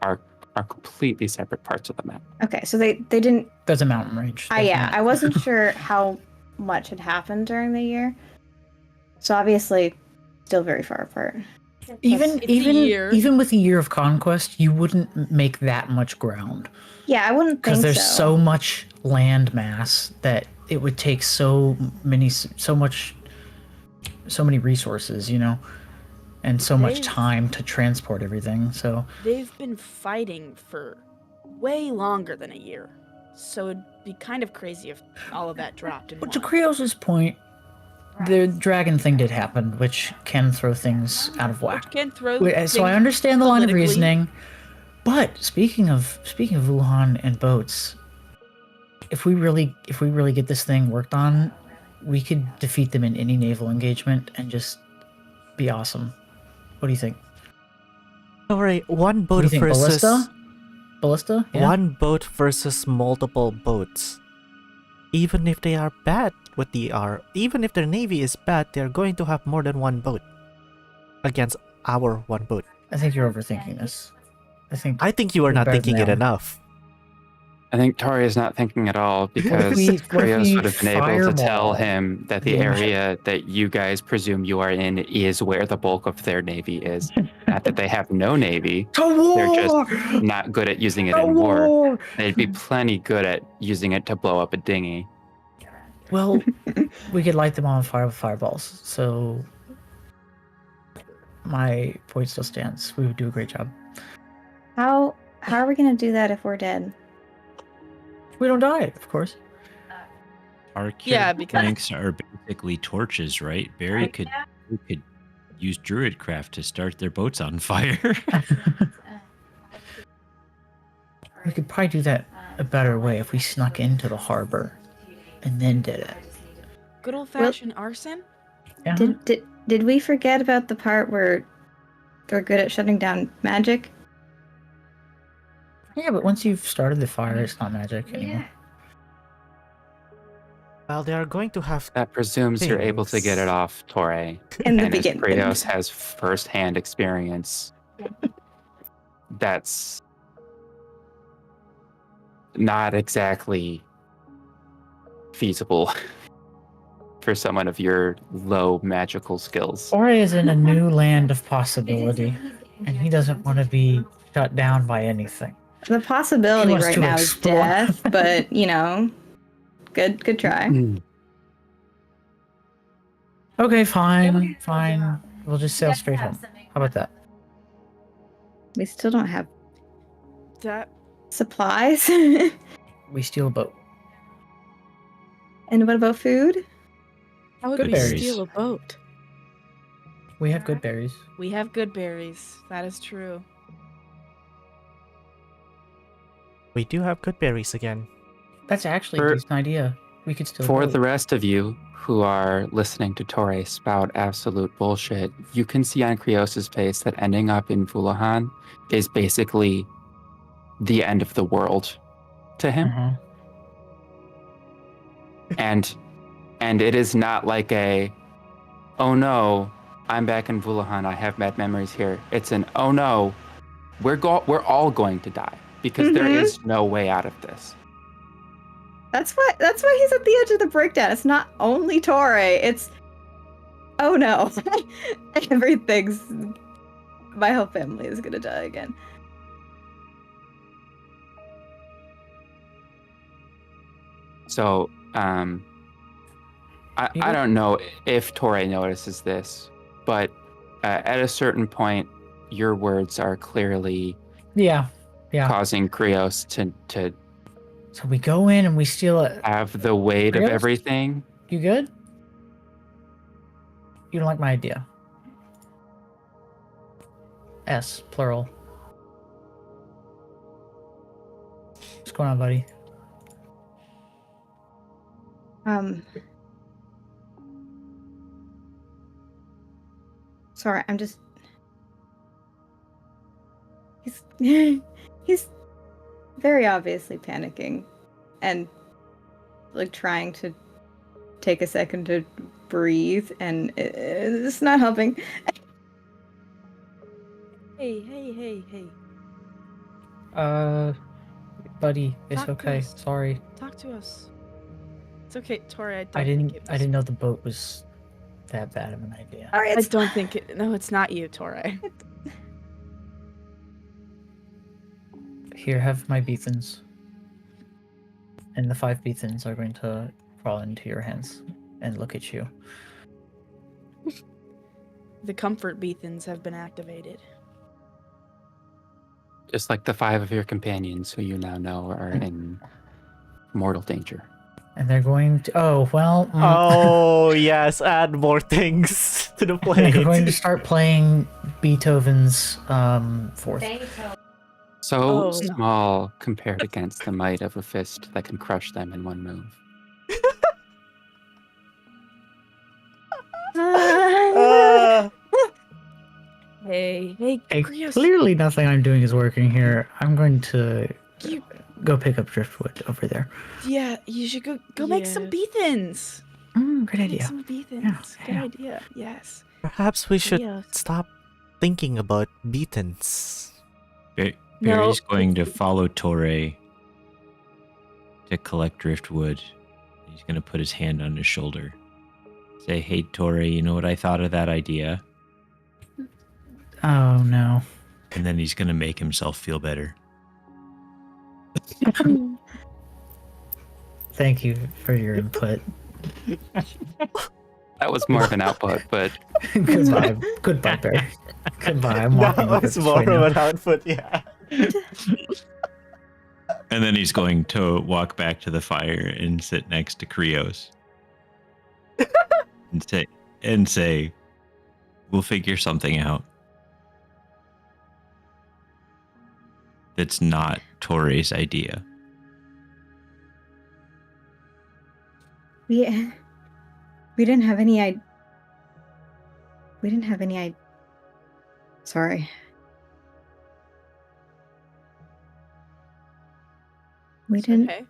are completely separate parts of the map. Okay, so they didn't. There's a mountain range. I wasn't sure how much had happened during the year. So obviously, still very far apart. Even It's a year. even with a year of conquest, you wouldn't make that much ground. Yeah, I wouldn't think Because there's so. so much land mass that it would take so many resources, and so much They've- time to transport everything. So They've been fighting for way longer than a year. So it'd be kind of crazy if all of that dropped in but to one. Krios' point, the dragon thing did happen, which can throw things out of whack. Can throw So I things understand the line of politically. reasoning, but speaking of Wuhan and boats, if we really get this thing worked on, we could defeat them in any naval engagement and just be awesome. What do you think? Alright, one What do boat you think? versus Ballista? Yeah? one boat versus multiple boats. Even if they are bad with even if their navy is bad, they're going to have more than one boat against our one boat. I think you're overthinking this. I think you are We're not better thinking than it them. enough. I think Tauré is not thinking at all, because we Krios would have been able to tell fireball him that the them? area that you guys presume you are in is where the bulk of their navy is. Not that they have no navy, they're just not good at using it in war. They'd be plenty good at using it to blow up a dinghy. Well, we could light them on fire with fireballs. So my point still stands. We would do a great job. How are we gonna do that if we're dead? We don't die, of course. Our Yeah, because- planks are basically torches, right? Barry could use druidcraft to start their boats on fire. We could probably do that a better way if we snuck into the harbor and then did it. Good old fashioned arson? Yeah. Did we forget about the part where they're good at shutting down magic? Yeah, but once you've started the fire, it's not magic anymore. Well, they are going to have That presumes you're able to get it off Tauré. In the And as beginning. Krios has first-hand experience, that's not exactly feasible for someone of your low magical skills. Ori is in a new land of possibility, and he doesn't want to be shut down by anything. The possibility He wants right to now is explore. death, but good try. Okay, fine. We'll just sail straight home. How about that? We still don't have That supplies. We steal a boat. And what about food? how would Good we berries. steal a boat? We have good berries. We have good berries. That is true. we do have good berries again. That's actually For- a decent idea. We could steal a For boat. the rest of you who are listening to Tauré spout absolute bullshit, you can see on Krios' face that ending up in Volthune is basically the end of the world to him. Mhm. And it is not like oh no, I'm back in Volthune, I have bad memories here. It's an, oh no, we're all going to die, because there Mhm. is no way out of this. That's why he's at the edge of the breakdown. It's not only Tauré, it's oh no. My whole family is gonna die again. So, I don't know if Tauré notices this, but at a certain point, your words are clearly Yeah. causing Krios to So we go in and we steal it. Have the weight of Krios? everything. You good? You don't like my idea. S, plural. What's going on, buddy? Sorry, I'm just. He's very obviously panicking, and like trying to take a second to breathe, and it's not helping. Hey. Buddy, it's Talk to okay. us. Sorry. Talk to us. It's okay, Tauré. I didn't know the boat was that bad of an idea. All right, I don't think it. No, it's not you, Tauré. Here, have my beathans. And the 5 beathans are going to crawl into your hands and look at you. The comfort beathans have been activated. Just like the 5 of your companions who you now know are in mortal danger. And they're going to. Oh, well. Oh, yes, add more things to the plate. They're going to start playing Beethoven's Fourth. Beethoven. So Oh, no. small compared against the might of a fist that can crush them in one move. Hey, Hey, Krios. clearly nothing I'm doing is working here. I'm going to You- go pick up driftwood over there. Yeah, you should go make some Yes. beathans. Good Make idea. some beathans. Yeah, Good yeah. idea. Yes. Perhaps we should Yes. stop thinking about beatons. Barry's going to it's- follow Tauré to collect driftwood. He's going to put his hand on his shoulder. Say, hey, Tauré, you know what I thought of that idea? Oh, no. And then he's going to make himself feel better. Thank you for your input. That was more of an output, but Goodbye. Goodbye, Barry. Goodbye. I'm walking That was more of an output, yeah. And then he's going to walk back to the fire and sit next to Krios. and say, we'll figure something out. That's not Torre's idea. We didn't have any sorry. We It's didn't okay.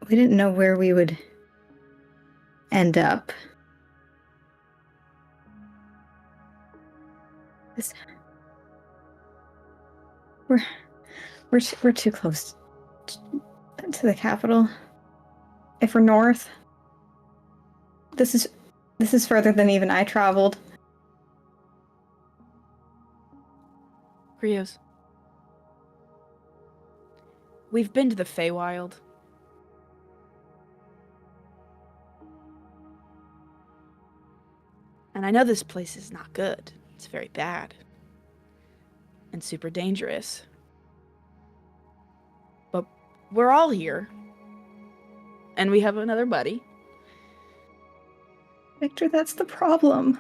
we didn't know where we would end up. This- We're too close to the capital. If we're north, this is further than even I traveled. Krios. We've been to the Feywild. And I know this place is not good. It's very bad. And super dangerous. But we're all here. And we have another buddy. Victor, that's the problem.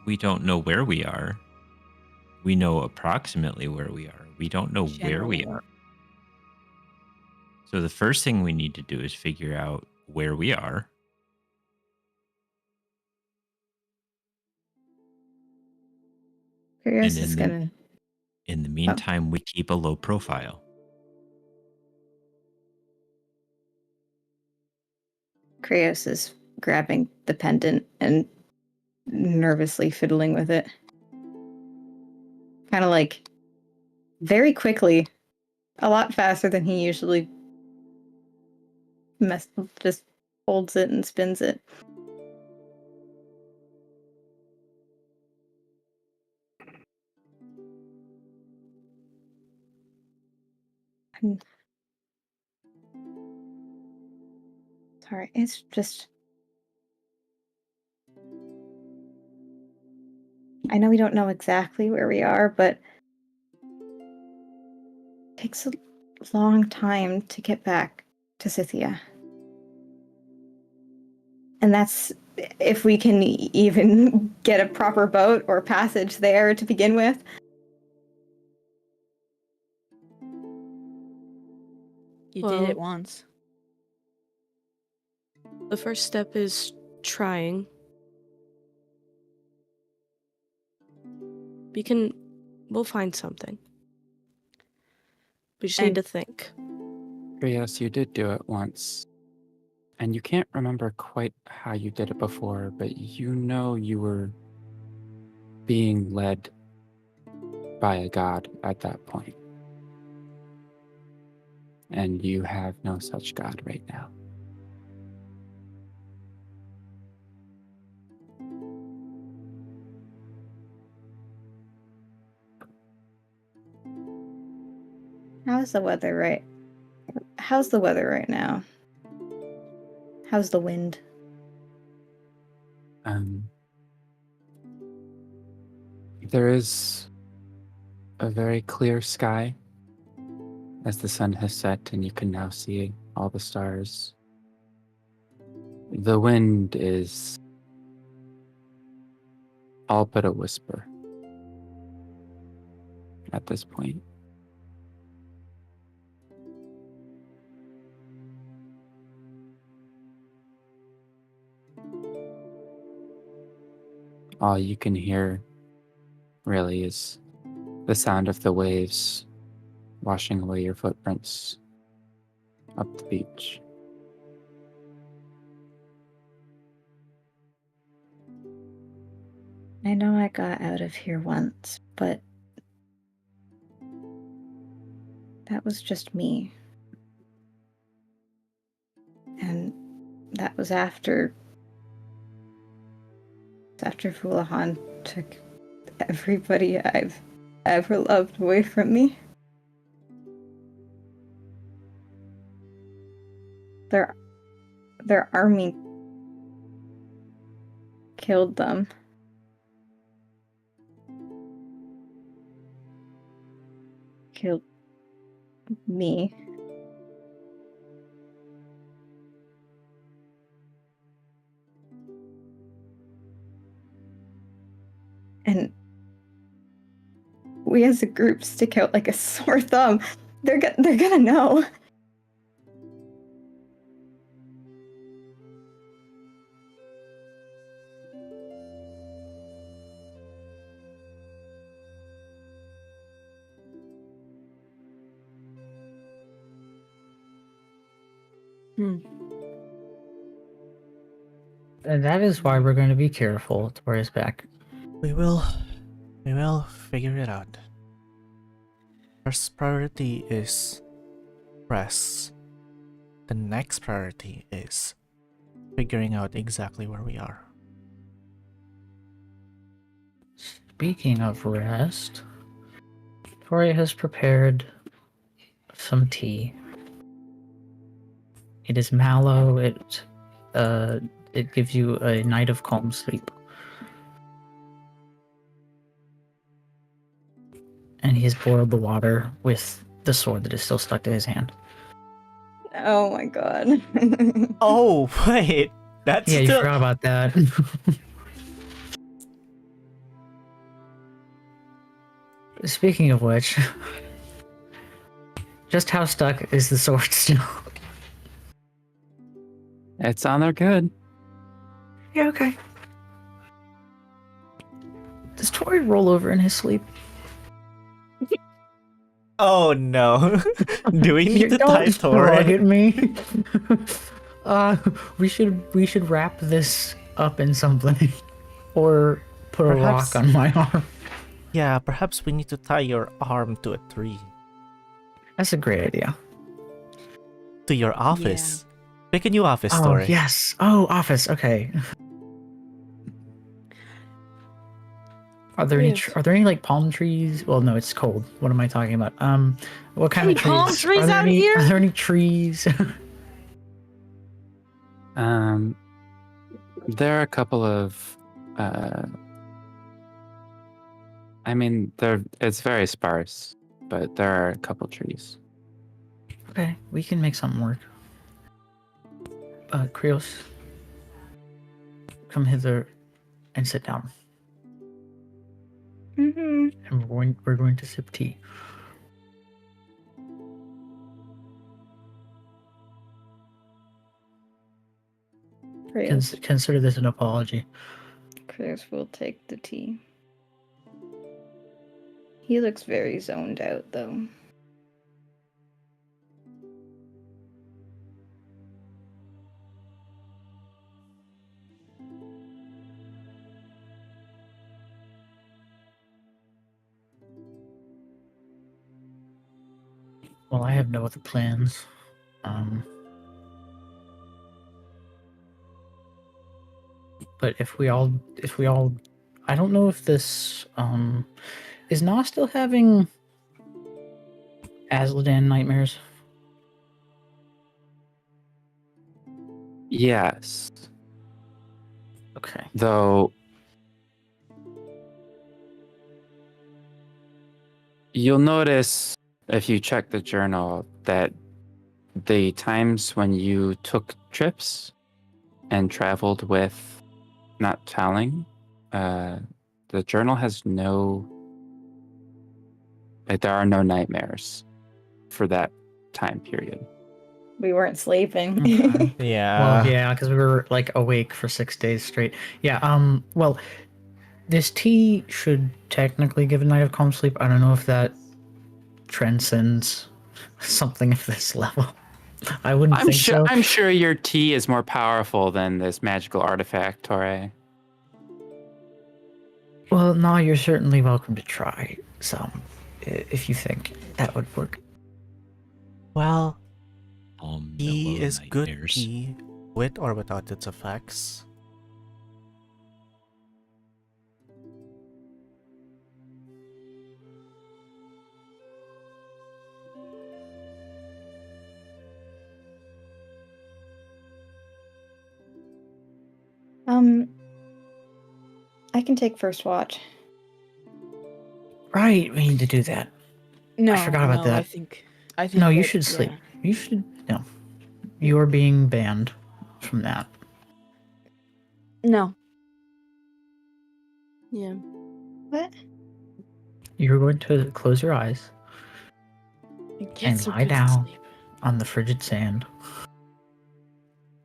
We don't know where we are. We know approximately where we are. We don't know where we Generally. are. So the first thing we need to do is figure out where we are. Krios And is then- gonna. In the meantime, we keep a low profile. Krios is grabbing the pendant and nervously fiddling with it. Kind of like very quickly, a lot faster than he usually just holds it and spins it. Sorry, it's just. I know we don't know exactly where we are, but it takes a long time to get back to Scythia. And that's if we can even get a proper boat or passage there to begin with. You Well, did it once. The first step is trying. We'll find something. We just need And- to think. Krios, you did do it once. And you can't remember quite how you did it before, but you know you were being led by a god at that point. And you have no such god right now. How's the weather right now? How's the wind? There is a very clear sky as the sun has set and you can now see all the stars. The wind is all but a whisper at this point. All you can hear really is the sound of the waves washing away your footprints up the beach. I know I got out of here once, but that was just me. And that was after Fulahan took everybody I've ever loved away from me. Their army killed them. Killed me. And we as a group stick out like a sore thumb. They're gonna know. And that is why we're going to be careful. Tauré's back. We will figure it out. First priority is rest. The next priority is figuring out exactly where we are. Speaking of rest, Tauré has prepared some tea. It is mallow. It gives you a night of calm sleep. And he has boiled the water with the sword that is still stuck to his hand. Oh my god. Oh wait, that's Yeah, you still. forgot about that. Speaking of which, just how stuck is the sword still? It's on there good. Yeah, okay. Does Tauré roll over in his sleep? Oh no. Do we need to tie Don't shrug Tauré? at me. We should wrap this up in something, or put Perhaps- a rock on my arm. Yeah, perhaps we need to tie your arm to a tree. That's a great idea. To your office. Pick a new office, Oh Tauré. yes. Oh, office. Okay. Are there Yes. are there any like palm trees? Well, no, it's cold. What am I talking about? What kind Any of trees? palm trees are there out any, here? Are there any trees? There are a couple of I mean, it's very sparse, but there are a couple trees. Okay, we can make something work. Krios, come hither and sit down. Mm-hmm. And we're going to sip tea. Consider this an apology. Krios will take the tea. He looks very zoned out, though. Well, I have no other plans. But if we all, I don't know if this, is Na still having Azladan nightmares? Yes. Okay. Though you'll notice if you check the journal that the times when you took trips and traveled with not telling, the journal has no, like, there are no nightmares for that time period. We weren't sleeping. Okay. Yeah. Well, yeah, because we were like awake for 6 days straight. Yeah. Well, this tea should technically give a night of calm sleep. I don't know if that transcends something of this level. I wouldn't think so. I'm sure your tea is more powerful than this magical artifact, Tauré. Well, no, you're certainly welcome to try some if you think that would work. Well, Mellow tea is good nightmares. tea, with or without its effects. I can take first watch. Right, we need to do that. No, I forgot about no, that. I think. No, you that- should sleep. yeah. You should. No. You are being banned from that. No. Yeah. What? You're going to close your eyes Get and some lie good down sleep. on the frigid sand.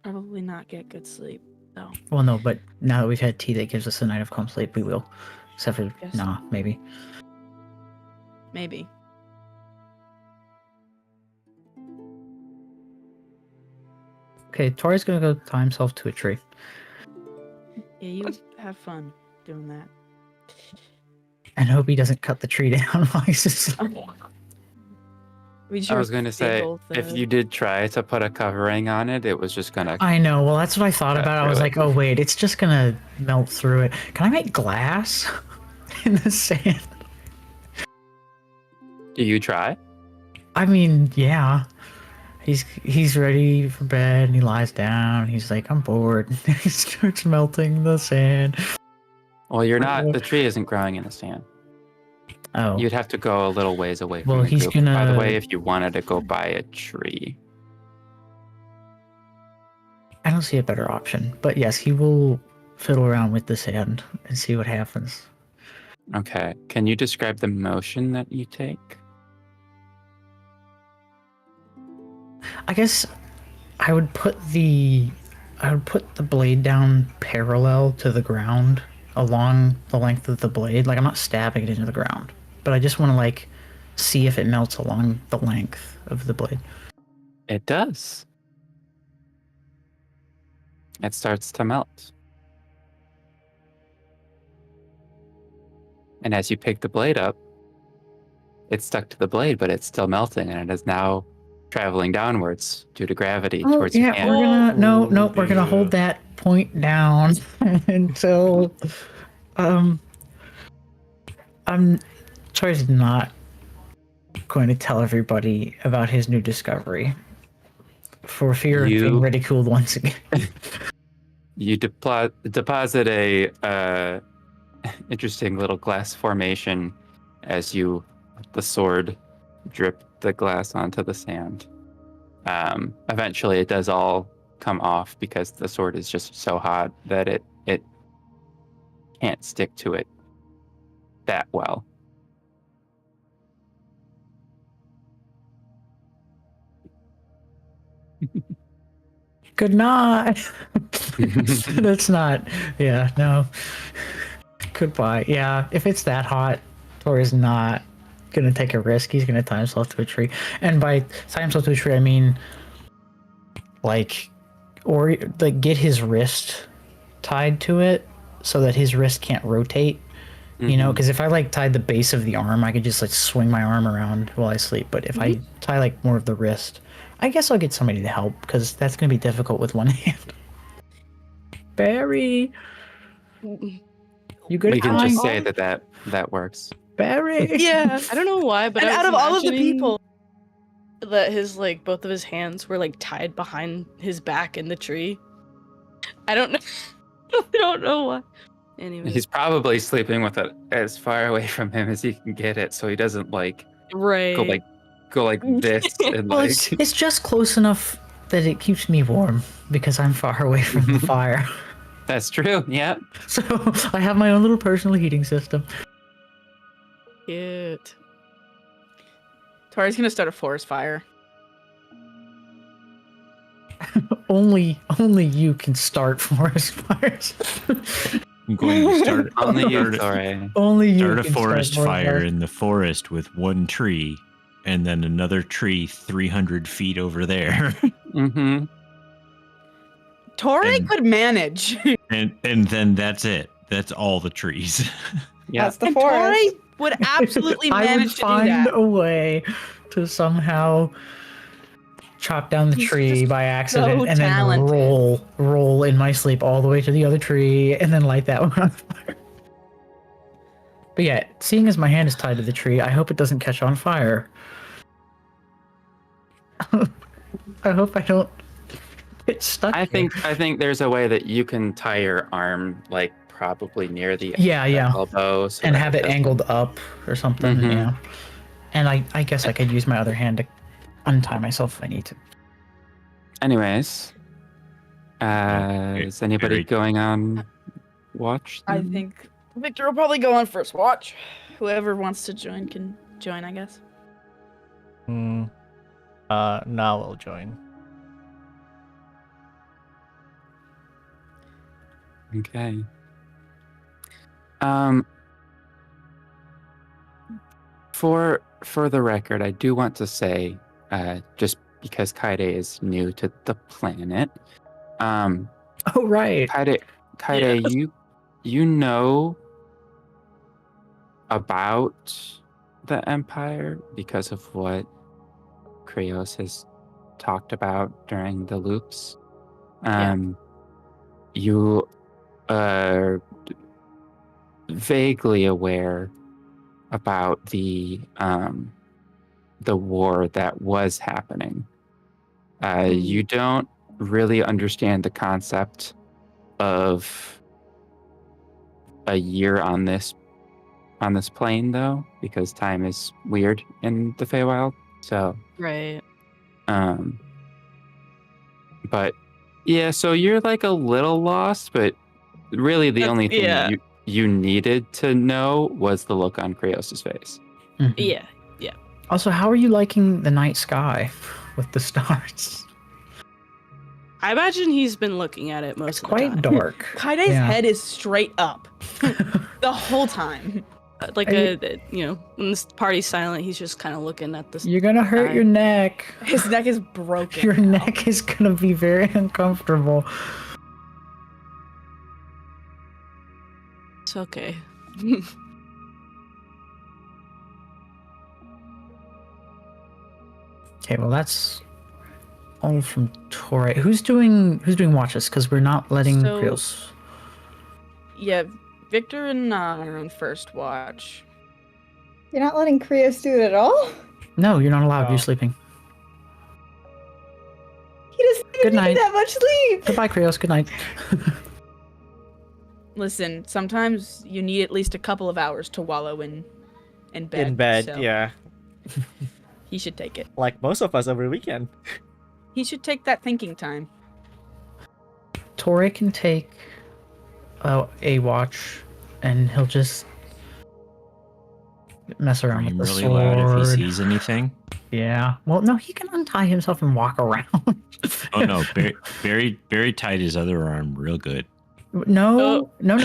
Probably not get good sleep though. Well, no, but now that we've had tea that gives us a night of calm sleep, we will. Except for, Yes. nah, maybe. Maybe. Okay, Tori's gonna go tie himself to a tree. Yeah, you have fun doing that. And hope he doesn't cut the tree down while he's asleep. I was going to say, if you did try to put a covering on it, it was just going to... I know, well, that's what I thought about. I was like, oh, wait, it's just gonna melt through it. Can I make glass in the sand? Do you try? I mean, yeah. He's ready for bed and he lies down. He's like, I'm bored. He starts melting the sand. Well, you're not... The tree isn't growing in the sand. Oh. You'd have to go a little ways away from Well, the he's group. By the gonna- way, if you wanted to go by a tree. I don't see a better option. But yes, he will fiddle around with the sand and see what happens. Okay. Can you describe the motion that you take? I guess I would put the blade down parallel to the ground along the length of the blade. Like, I'm not stabbing it into the ground, but I just want to like see if it melts along the length of the blade. It does. It starts to melt. And as you pick the blade up, it's stuck to the blade, but it's still melting, and it is now traveling downwards due to gravity towards your hand. We're gonna we're gonna hold that point down until I'm Troy's not going to tell everybody about his new discovery for fear of being ridiculed once again. You deposit a interesting little glass formation as you, with the sword, drip the glass onto the sand. Eventually, it does all come off because the sword is just so hot that it can't stick to it that well. Good night. That's not. Yeah, no. Goodbye. Yeah, if it's that hot, Tori's not gonna take a risk. He's gonna tie himself to a tree. And by tie himself to a tree, I mean like get his wrist tied to it so that his wrist can't rotate. You know, because if I like tied the base of the arm, I could just like swing my arm around while I sleep. But if I tie like more of the wrist, I guess I'll get somebody to help because that's gonna be difficult with one hand. Barry, you good? We can time? just say that works. Barry. Yeah, I don't know why, but And I was out of all of the imagining people, that his like both of his hands were like tied behind his back in the tree. I don't know. I don't know why. Anyway, He's probably sleeping with it as far away from him as he can get it, so he doesn't like right. go like this and Well, like. it's just close enough that it keeps me warm because I'm far away from the fire. That's true. Yep. So I have my own little personal heating system. Cute. Tori's gonna start a forest fire. Only you can start forest fires. I'm going to start Only you, start, Tauré. Only you start a can forest start fire in the forest with one tree, and then another tree 300 feet over there, Mm-hmm. Tauré And- could manage. and then that's it. That's all the trees. Yeah. That's the And forest. Tauré would absolutely I would manage to do find that. a way to somehow chop down the He's tree just by accident so and then talented. roll in my sleep all the way to the other tree and then light that one on fire. But yeah, seeing as my hand is tied to the tree, I hope it doesn't catch on fire. I hope I don't get stuck. I think there's a way that you can tie your arm like probably near the Yeah. elbow so And that have it doesn't- angled up or something. Mhm. Yeah. And I guess I could use my other hand to untie myself if I need to. Anyways, is anybody Very- going on watch? I then? think Victor will probably go on first watch. Whoever wants to join can join, I guess. Now I'll join. Okay. For the record, I do want to say, just because Kaede is new to the planet, Oh right. Kaede, you know about the Empire because of what Krios has talked about during the loops. You are vaguely aware about the war that was happening. You don't really understand the concept of a year on this plane, though, because time is weird in the Feywild. So, Right. but yeah, so you're like a little lost, but really the only thing that you needed to know was the look on Krios' face. Mhm. Yeah. Also, how are you liking the night sky with the stars? I imagine he's been looking at it most It's of the quite time. dark. Kaide's Yeah. head is straight up the whole time. Like Are when this party's silent, he's just kind of looking at the You're gonna hurt sky. your neck. His neck is broken. Your now. neck is gonna be very uncomfortable. It's okay. Okay, well that's all from Tauré. Who's doing watches? Because we're not letting So- Krios. Yeah, Victor and are on first watch. You're not letting Krios do it at all? No, you're not allowed. Oh. You're sleeping. He doesn't even Good need night. that much sleep. Goodbye, Krios. Good night. Listen, sometimes you need at least a couple of hours to wallow in bed. In bed, so yeah. He should take it. Like most of us every weekend. He should take that thinking time. Tauré can take a watch, and he'll just mess around with Scream the really sword. loud if he sees anything. Yeah. Well, no, he can untie himself and walk around. Oh no, very tight his other arm real good. No, no.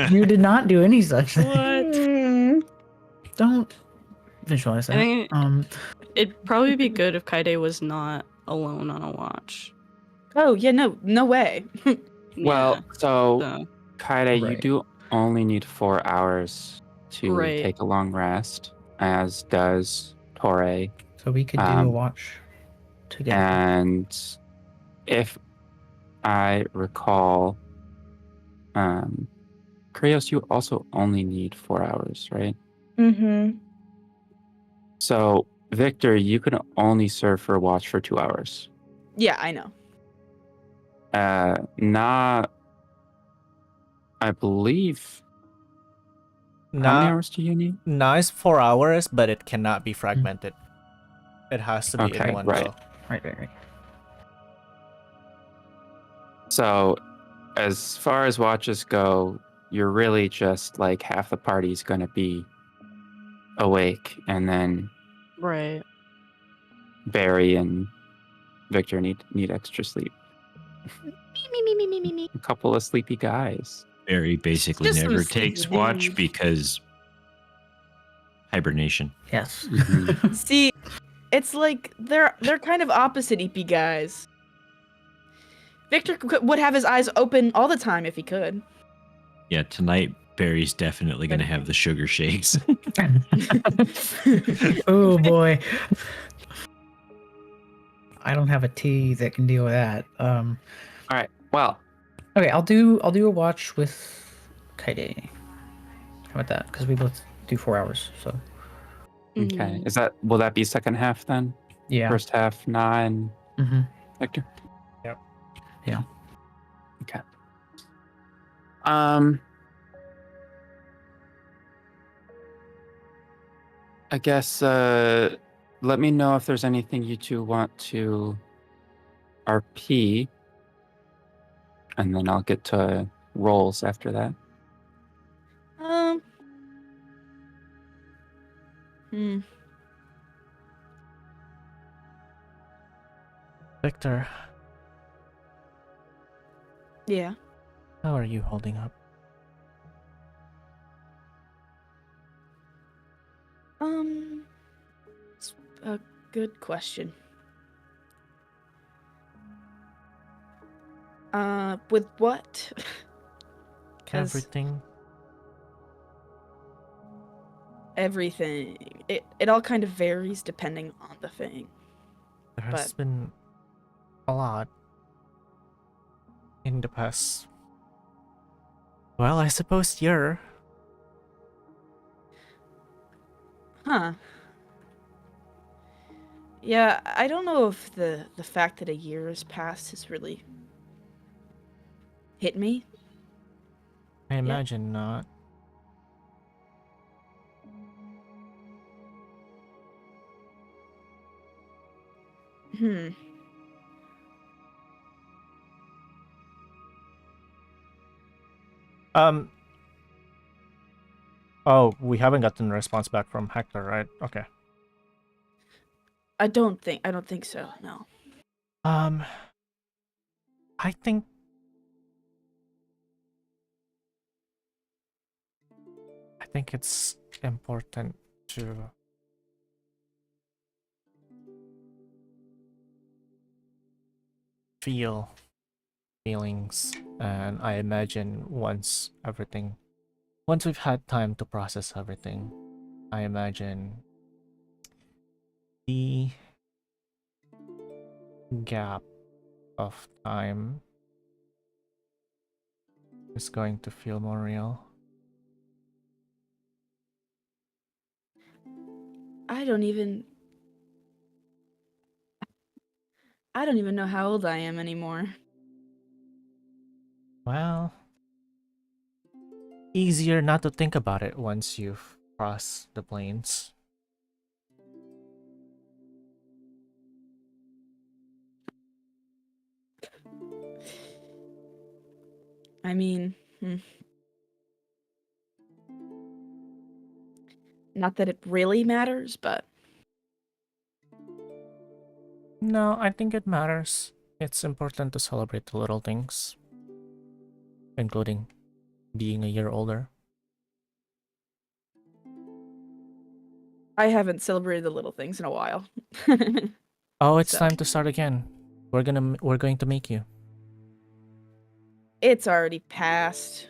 You did not do any such thing. What? Don't visualize that. I think it'd probably be good if Kaede was not alone on a watch. Oh yeah, no way. Well, Yeah, so Kaede, you Right. do only need 4 hours to Right. take a long rest, as does Tauré. So we could do a watch together. And if I recall, Krios, you also only need 4 hours, right? Mm-hmm. So, Victor, you can only serve for a watch for 2 hours. Yeah, I know. Not, I believe. How many hours do you need? Nice 4 hours, but it cannot be fragmented. It has to be Okay, in one right. go. Right. So, as far as watches go, you're really just like half the party's going to be awake, and then right. Barry and Victor need extra sleep. Me. A couple of sleepy guys. Barry basically Just some never sleepy takes watch dudes. because hibernation. Yes. See, it's like they're kind of opposite EP guys. Victor would have his eyes open all the time if he could. Yeah, tonight Barry's definitely going to have the sugar shakes. Oh boy. I don't have a tea that can deal with that. All right. Well, Okay, I'll do a watch with Kaede. How about that? Because we both do 4 hours, so okay. Will that be second half then? yeah. First half 9. Mm-hmm. Victor. Yep. Yeah. Okay. I guess let me know if there's anything you two want to RP, and then I'll get to rolls after that. Victor, Yeah. how are you holding up? It's a good question. With what? 'Cause everything. It all kind of varies depending on the thing. There has been a lot in the past. Well, I suppose year. Huh. Yeah, I don't know if the fact that a year has passed has really hit me. I imagine not. Oh, we haven't gotten a response back from Hector, right? Okay. I don't think so. No. I think it's important to feel feelings, and I imagine once we've had time to process everything, I imagine the gap of time is going to feel more real. I don't even know how old I am anymore. Well, easier not to think about it once you've crossed the plains. I mean, not that it really matters, but No, I think it matters. It's important to celebrate the little things, including being a year older. I haven't celebrated the little things in a while. Oh, it's So. time to start again. We're going to make you. It's already passed.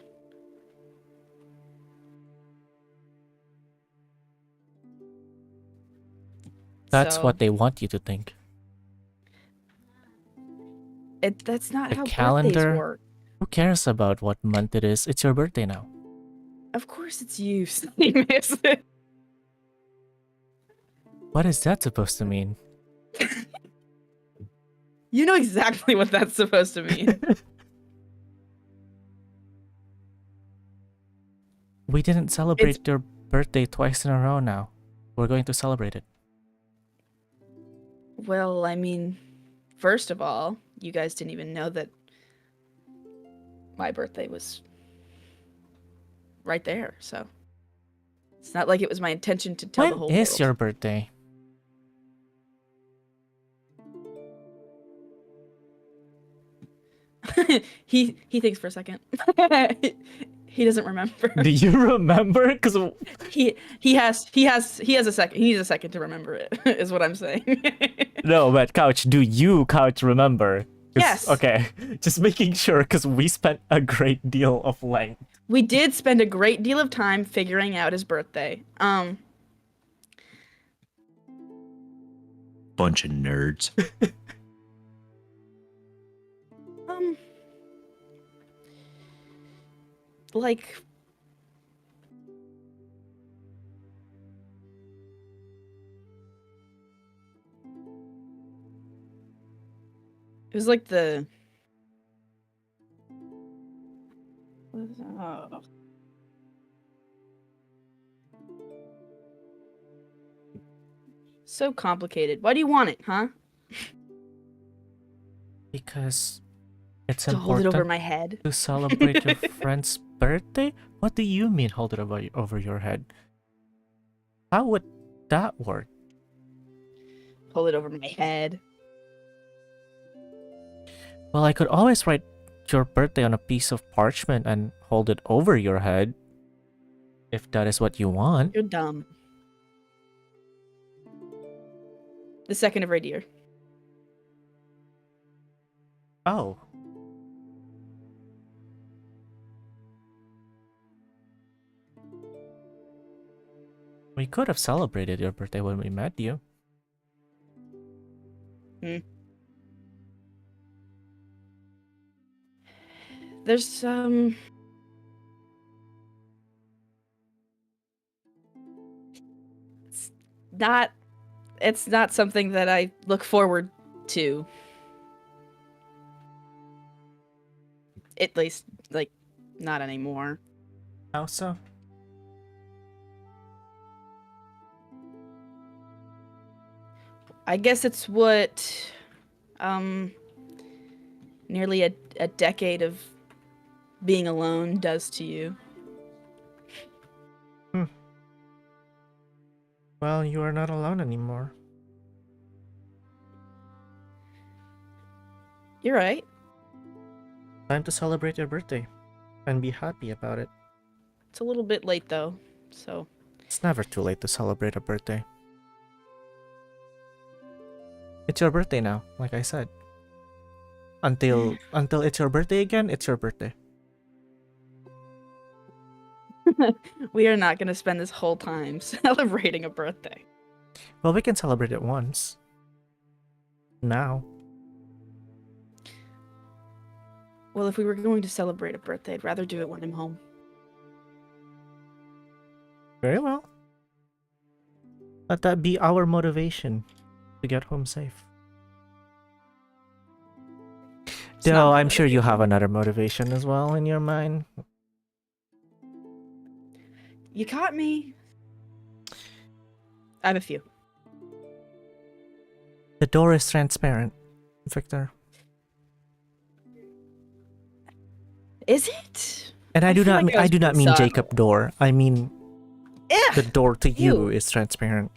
That's So, what they want you to think. that's not The how calendar. birthdays work. Who cares about what month it is? It's your birthday now. Of course it's you, Themis. What is that supposed to mean? You know exactly what that's supposed to mean. We didn't celebrate your birthday twice in a row now. We're going to celebrate it. Well, I mean, first of all, you guys didn't even know that my birthday was right there, so it's not like it was my intention to tell the whole When is world. your birthday? he thinks for a second. He doesn't remember. Do you remember? Because He has a second. He needs a second to remember it. Is what I'm saying. no, but Couch, do you, Couch, remember? 'Cause- Yes. Okay, just making sure because we spent a great deal of length. We did spend a great deal of time figuring out his birthday. Bunch of nerds. Like it was like the so complicated. Why do you want it, huh? Because it's To hold it important over my head. to celebrate your friend's birthday? What do you mean hold it over your head? How would that work? Hold it over my head. Well, I could always write your birthday on a piece of parchment and hold it over your head. If that is what you want. You're dumb. The 2nd of Radier. Oh. We could have celebrated your birthday when we met you. There's it's not something that I look forward to. At least, like, not anymore. How so? I guess it's what nearly a decade of being alone does to you. Well, you are not alone anymore. You're right. Time to celebrate your birthday and be happy about it. It's a little bit late though, so It's never too late to celebrate a birthday. It's your birthday now, like I said. Until it's your birthday again, it's your birthday. we are not going to spend this whole time celebrating a birthday. Well, we can celebrate it once. Now. Well, if we were going to celebrate a birthday, I'd rather do it when I'm home. Very well. Let that be our motivation to get home safe. not Though my I'm sure you have another motivation as well in your mind. You caught me. I have a few. The door is transparent, Victor. Is it? And I do feel not like I I was do not being mean subtle. Jacob door. I mean the Ugh, door to you ew. is transparent.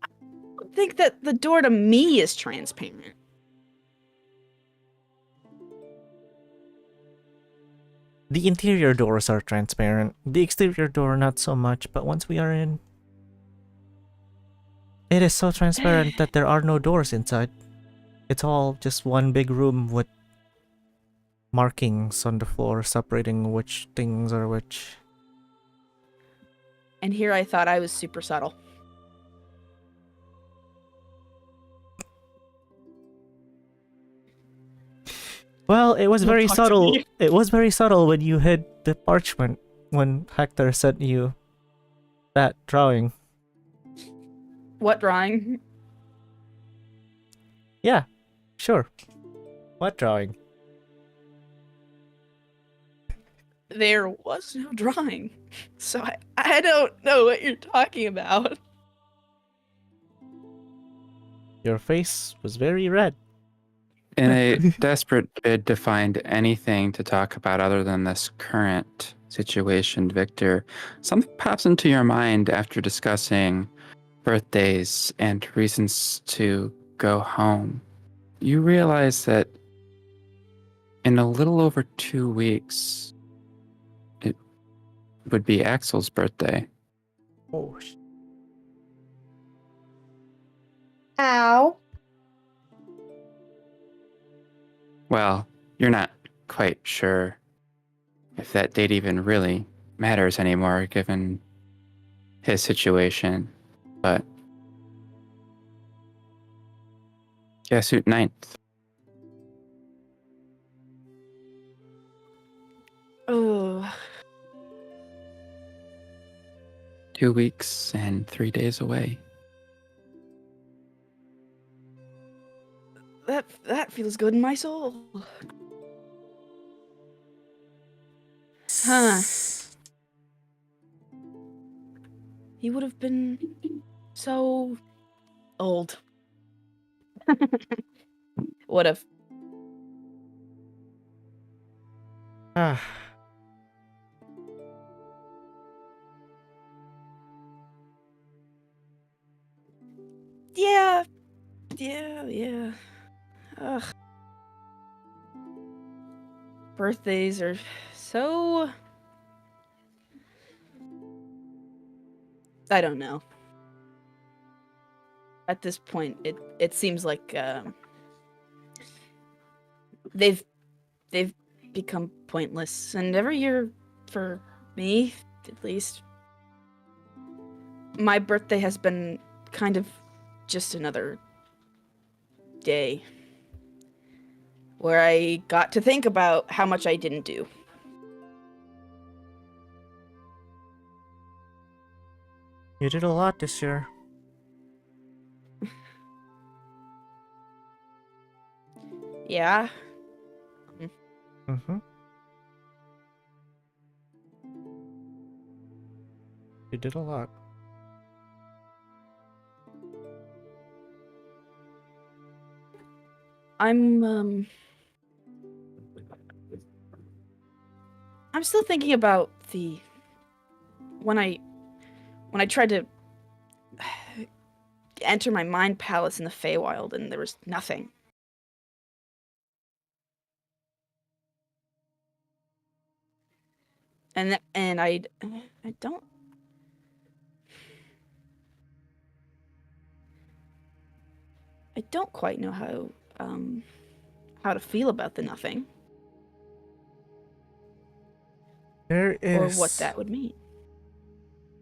I think that the door to me is transparent. The interior doors are transparent. The exterior door not so much, but once we are in, it is so transparent that there are no doors inside. It's all just one big room with markings on the floor separating which things are which. And here I thought I was super subtle. Well, it was Don't very talk to subtle. me. It was very subtle when you hid the parchment when Hector sent you that drawing. What drawing? Yeah, sure. What drawing? There was no drawing. So I don't know what you're talking about. Your face was very red. In a desperate bid to find anything to talk about other than this current situation, Victor, something pops into your mind after discussing birthdays and reasons to go home. You realize that in a little over 2 weeks, it would be Axel's birthday. Oh, Ow. Well, you're not quite sure if that date even really matters anymore given his situation, but yeah, suit 9th. Oh, 2 weeks and 3 days away. that feels good in my soul. Huh. He would have been so old. Would have. Ah. Yeah. Ugh. Birthdays are so... I don't know. At this point, it seems like they've become pointless, and every year, for me at least, my birthday has been kind of just another day where I got to think about how much I didn't do. You did a lot this year. Yeah. Mm-hmm. You did a lot. I'm still thinking about the when I tried to enter my mind palace in the Feywild and there was nothing. And I don't quite know how to feel about the nothing There or is what that would mean.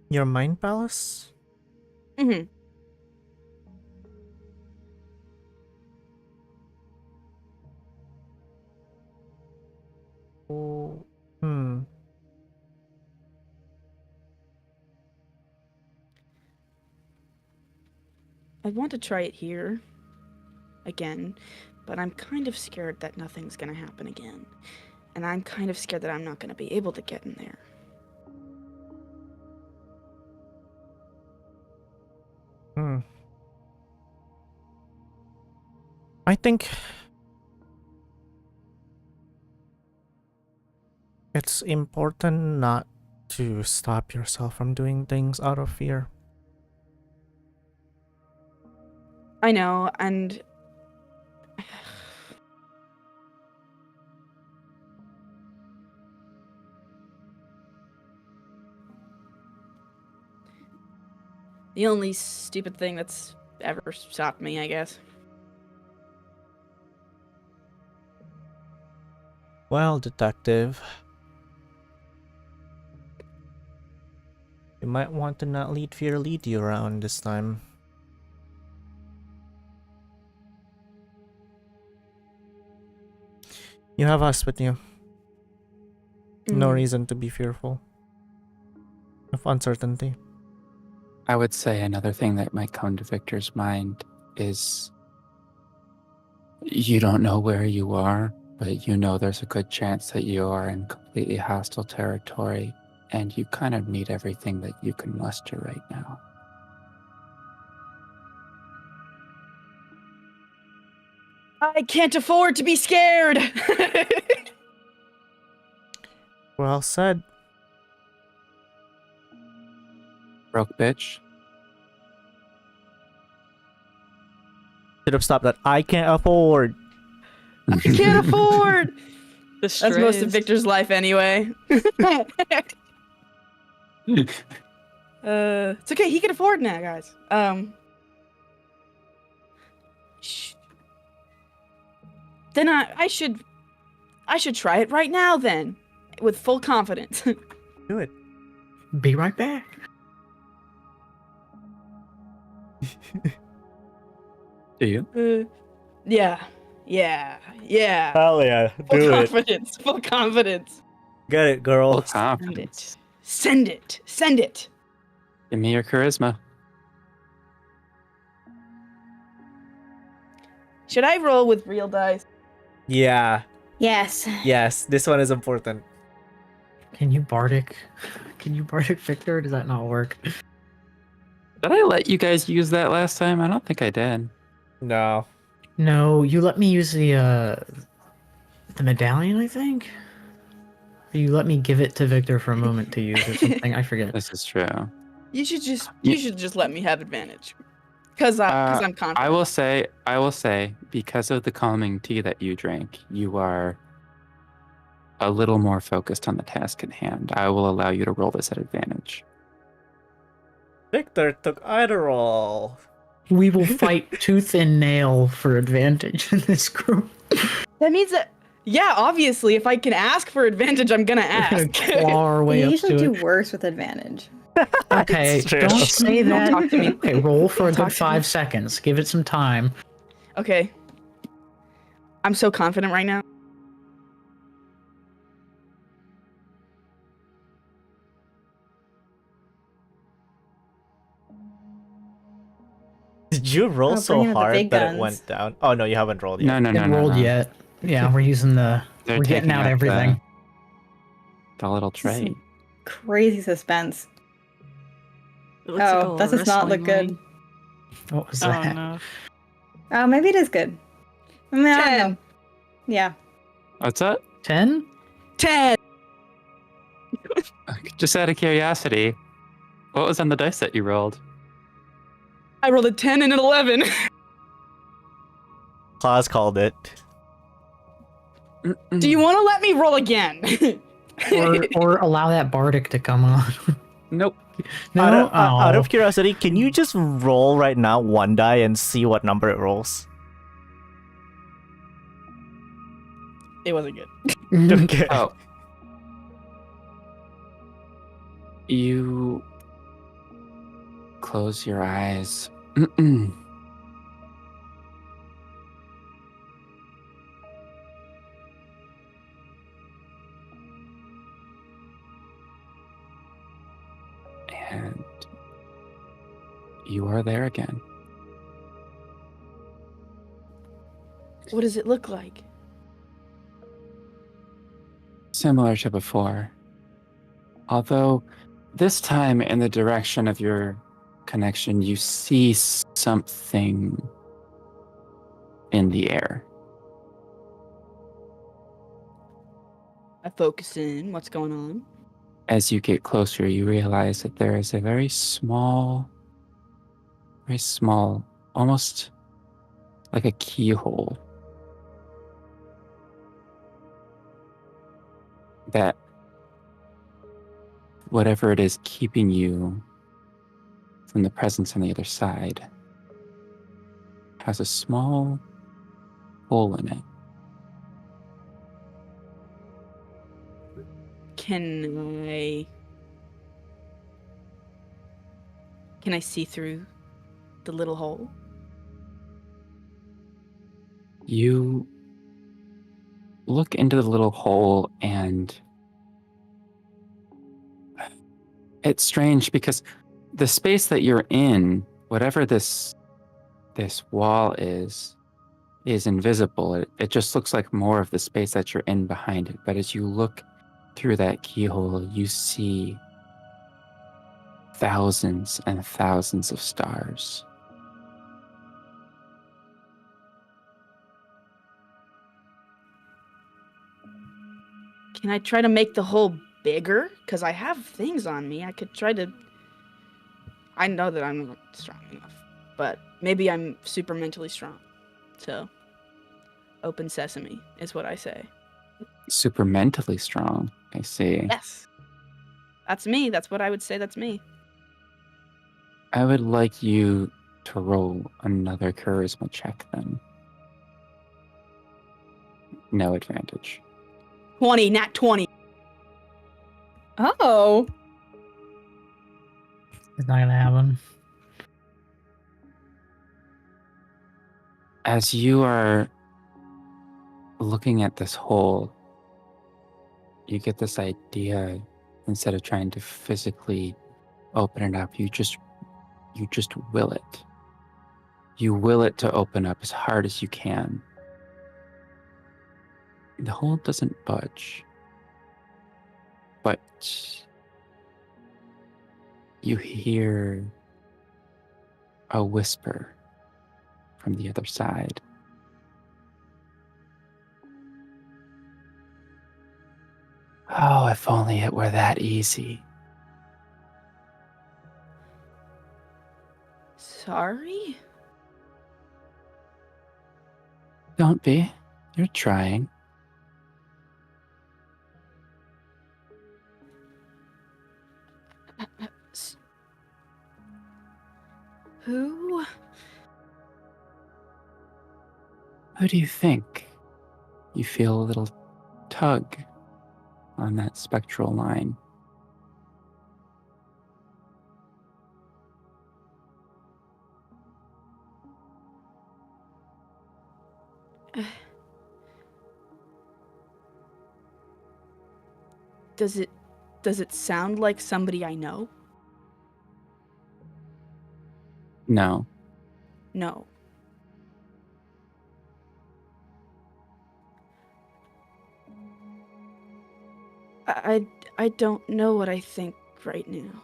your mind palace. Mm-hmm. Oh, I want to try it here again, but I'm kind of scared that nothing's gonna happen again. And I'm kind of scared that I'm not gonna be able to get in there. I think It's important not to stop yourself from doing things out of fear. I know, and the only stupid thing that's ever stopped me, I guess. Well, detective, you might want to not lead fear lead you around this time. You have us with you. No reason to be fearful of uncertainty. I would say another thing that might come to Victor's mind is you don't know where you are, but you know there's a good chance that you are in completely hostile territory, and you kind of need everything that you can muster right now. I can't afford to be scared. Well said. Broke bitch. Should have stopped that. I can't afford. I can't afford. The That's most of strays. Victor's life anyway. It's okay. He can afford now, guys. Shh. Then I should try it right now then, with full confidence. Do it. Be right back. Do you? Yeah. Hell yeah. Full confidence. Full confidence. Get it, girl. Full confidence. Send it. Give me your charisma. Should I roll with real dice? Yeah. Yes. Yes. This one is important. Can you bardic Victor? Does that not work? Did I let you guys use that last time? I don't think I did. No. No, you let me use the medallion, I think. Or you let me give it to Victor for a moment to use or something. I forget. This is true. You should just let me have advantage, because I'm confident. I will say, because of the calming tea that you drank, you are a little more focused on the task at hand. I will allow you to roll this at advantage. Victor took Adderall. We will fight tooth and nail for advantage in this group. That means that, yeah, obviously, if I can ask for advantage, I'm gonna ask. Claw our way You up usually to do it. worse with advantage. Okay, It's true. don't say that. Don't talk to me. Okay, roll for a Don't talk good to 5 me. seconds. Give it some time. Okay. I'm so confident right now. Did you roll Oh, so bring in the hard big that it guns. went down? Oh no, you haven't rolled yet. No. It rolled yet. Yeah, we're using They're we're getting taking out out everything. The little tray. Crazy suspense. It looks like a Oh, that does not look wrestling good. ring. What was Oh that? no. Oh, maybe it is good. I mean, I don't 10. know. Yeah. What's that? 10? 10. Just out of curiosity, what was on the dice that you rolled? I rolled a 10 and an 11. Claus called it. Do you want to let me roll again? Or allow that bardic to come on. Nope. No? Out Oh. of curiosity, can you just roll right now one die and see what number it rolls? It wasn't good. Okay. Oh. You close your eyes. And you are there again. What does it look like? Similar to before. Although this time in the direction of your connection, you see something in the air. I focus in. What's going on? As you get closer, you realize that there is a very small, almost like a keyhole that whatever it is keeping you from the presence on the other side has a small hole in it. Can I see through the little hole? You look into the little hole, and it's strange because the space that you're in, whatever this wall is invisible. It just looks like more of the space that you're in behind it. But as you look through that keyhole, you see thousands and thousands of stars. Can I try to make the hole bigger? Because I have things on me. I could try to... I know that I'm not strong enough, but maybe I'm super mentally strong. So, open sesame is what I say. Super mentally strong, I see. Yes. That's me. That's what I would say. That's me. I would like you to roll another charisma check then. No advantage. 20, nat 20. Oh. It's not gonna happen. As you are looking at this hole, you get this idea, instead of trying to physically open it up, you just will it. You will it to open up as hard as you can. The hole doesn't budge, but you hear a whisper from the other side. Oh, if only it were that easy. Sorry? Don't be. You're trying. Who? Who do you think? You feel a little tug on that spectral line. Does it sound like somebody I know? No. No. I don't know what I think right now.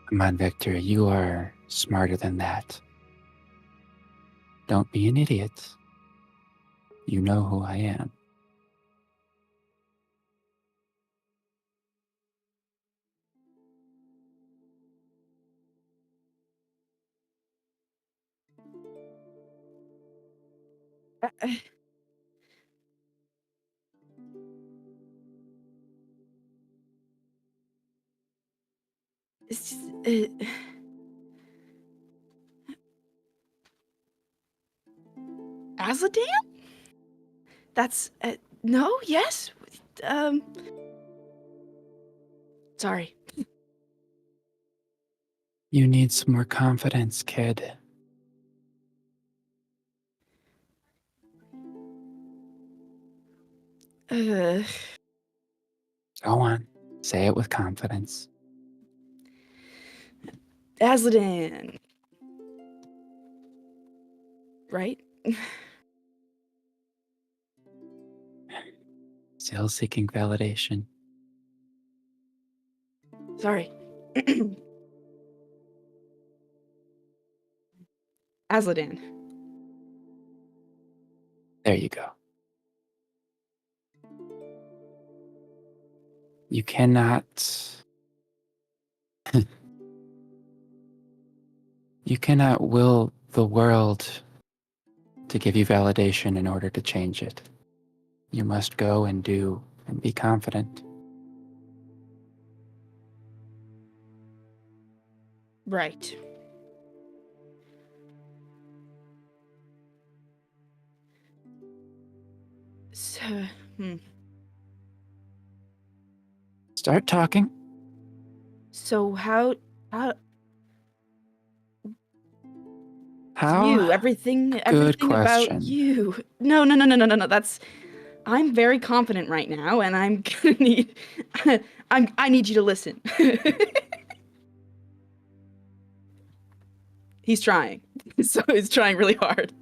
Come on, Victor, you are smarter than that. Don't be an idiot. You know who I am. It's just, Azladan? That's no, yes. Sorry. You need some more confidence, kid. Uh, Go on. Say it with confidence. Azladan. Right? Still seeking validation. Sorry. Azladan. There you go. You cannot... you cannot will the world to give you validation in order to change it. You must go and do and be confident. Right. So, Start talking. So how How? you everything Good about question. you. No. That's I'm very confident right now, and I'm gonna need I need you to listen. He's trying. So he's trying really hard.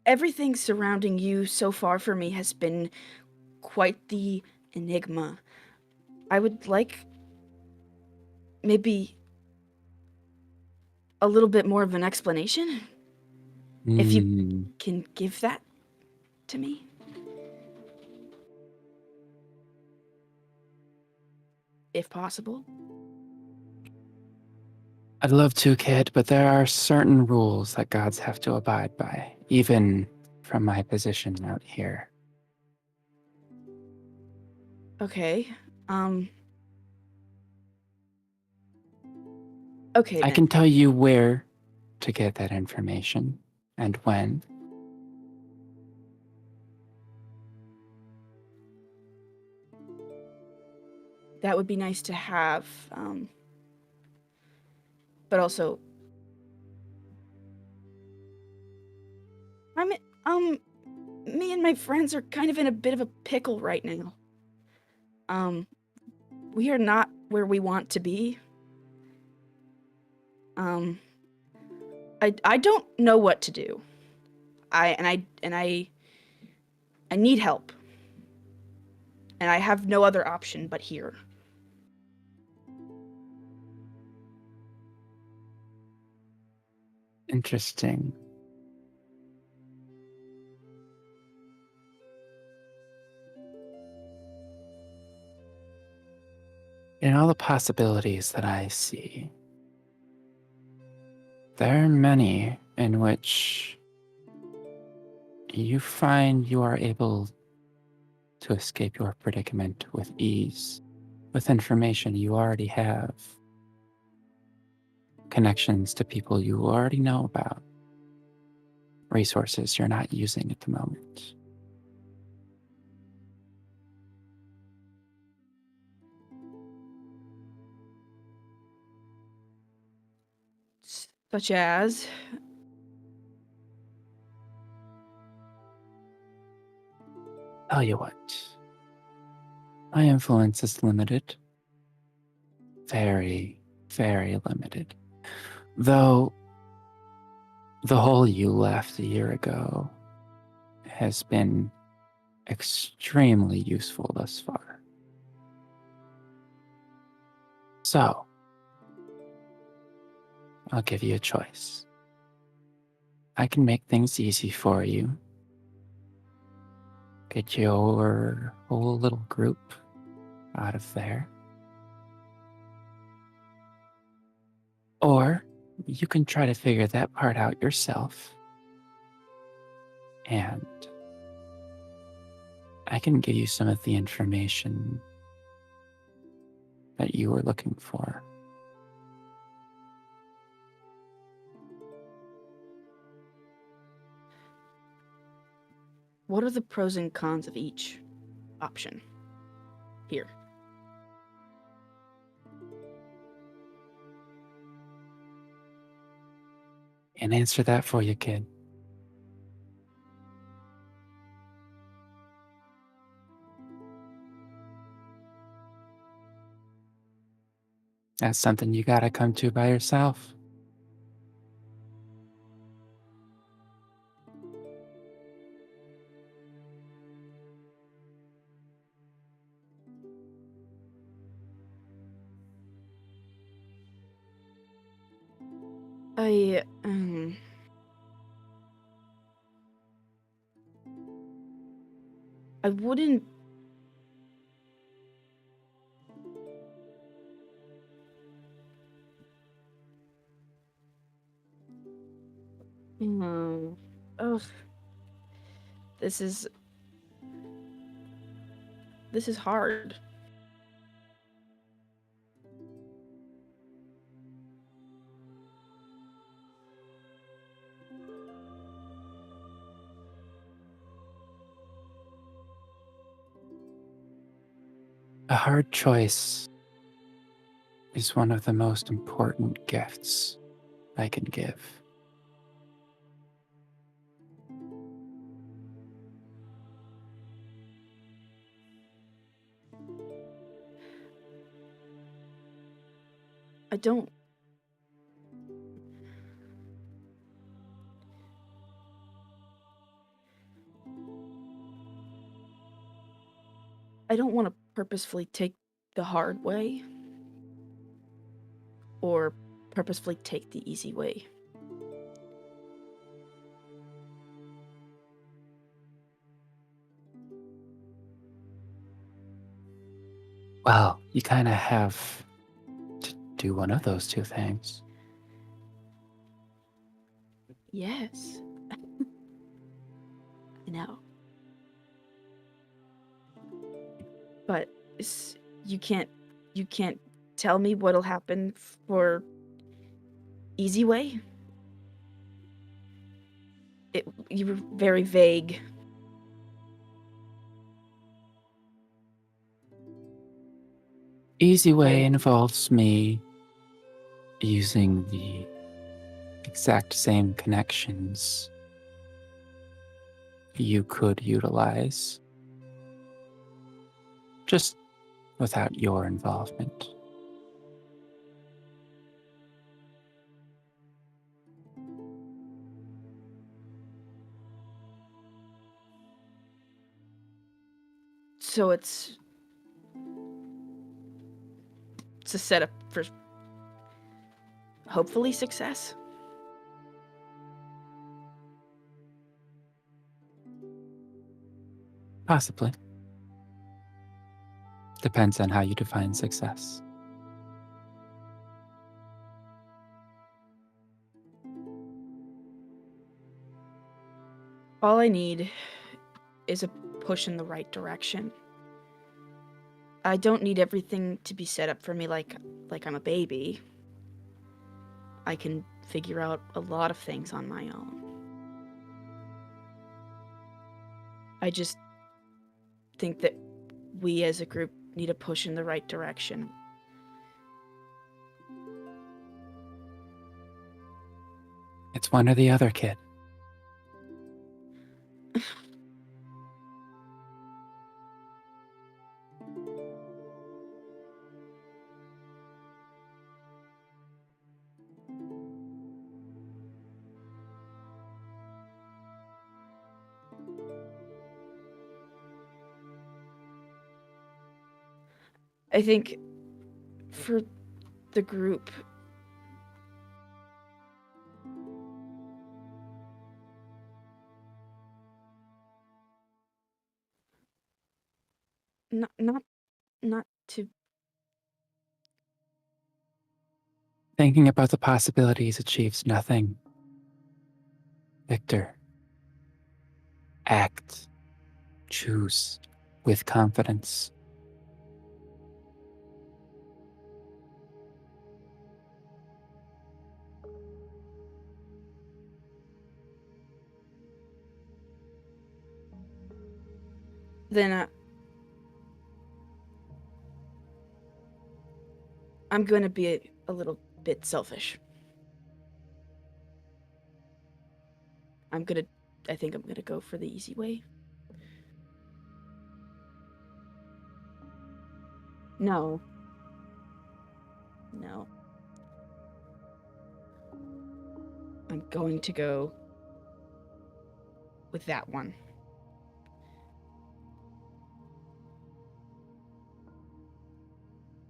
Everything surrounding you so far for me has been quite the enigma. I would like maybe a little bit more of an explanation. If you can give that to me. If possible. I'd love to, kid, but there are certain rules that gods have to abide by, even from my position out here. Okay. Okay, I then. can tell you where to get that information and when. That would be nice to have, but also... me and my friends are kind of in a bit of a pickle right now. We are not where we want to be. I don't know what to do. I need help. And I have no other option but here. Interesting. In all the possibilities that I see, there are many in which you find you are able to escape your predicament with ease, with information you already have, connections to people you already know about, resources you're not using at the moment. Such as... Tell you what, my influence is limited. Very, very limited. Though the hole you left a year ago has been extremely useful thus far. So, I'll give you a choice. I can make things easy for you. Get your whole little group out of there. Or you can try to figure that part out yourself. And I can give you some of the information that you were looking for. What are the pros and cons of each option here? And answer that for you, kid. That's something you gotta come to by yourself. I, I wouldn't. Ugh. This is hard. A hard choice is one of the most important gifts I can give. I don't. I don't want to purposefully take the hard way or purposefully take the easy way. Well, you kind of have to do one of those two things. Yes. I know. But you can't tell me what'll happen for easy way? You were very vague. Easy way involves me using the exact same connections you could utilize, just without your involvement. So it's a setup for hopefully success. Possibly. Depends on how you define success. All I need is a push in the right direction. I don't need everything to be set up for me like I'm a baby. I can figure out a lot of things on my own. I just think that we as a group need a push in the right direction. It's one or the other, kid. I think for the group, not to. Thinking about the possibilities achieves nothing. Victor, act, choose with confidence. Then I'm going to be a little bit selfish. I think I'm going to go for the easy way. No. I'm going to go with that one.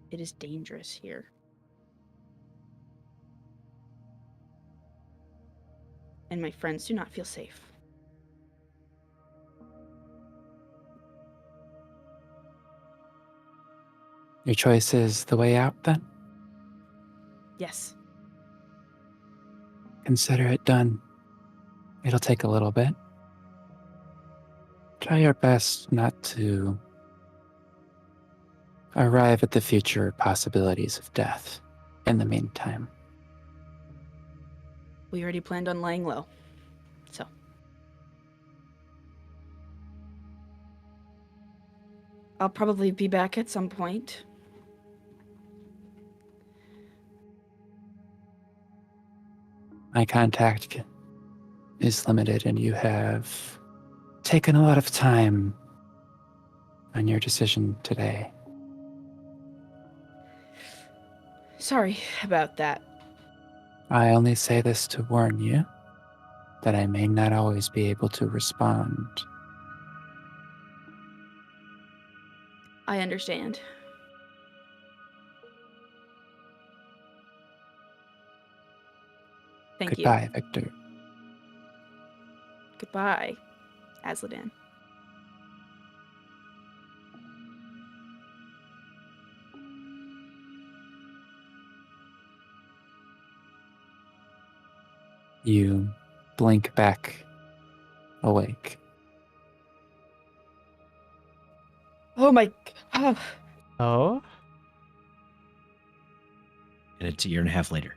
It is dangerous here. And my friends do not feel safe. Your choice is the way out, then? Yes. Consider it done. It'll take a little bit. Try your best not to arrive at the future possibilities of death in the meantime. We already planned on laying low. So. I'll probably be back at some point. My contact is limited, and you have taken a lot of time on your decision today. Sorry about that. I only say this to warn you that I may not always be able to respond. I understand. Thank Goodbye, you. Victor. Goodbye, Azladan. You blink back awake. Oh my god. Oh? And it's a year and a half later.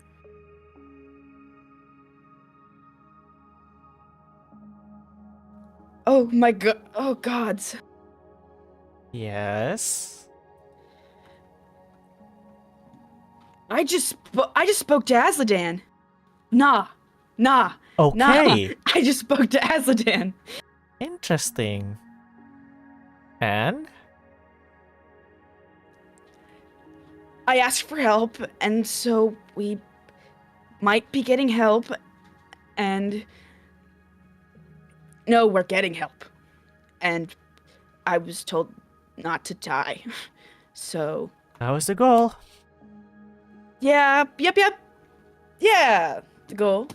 Oh my god. Oh gods. Yes. I just spoke to Azladan. Nah. Okay. I just spoke to Azladan. Interesting. And? I asked for help, and so we might be getting help, and no, we're getting help. And I was told not to die. So, That was the goal. yeah, yep. Yeah, the goal.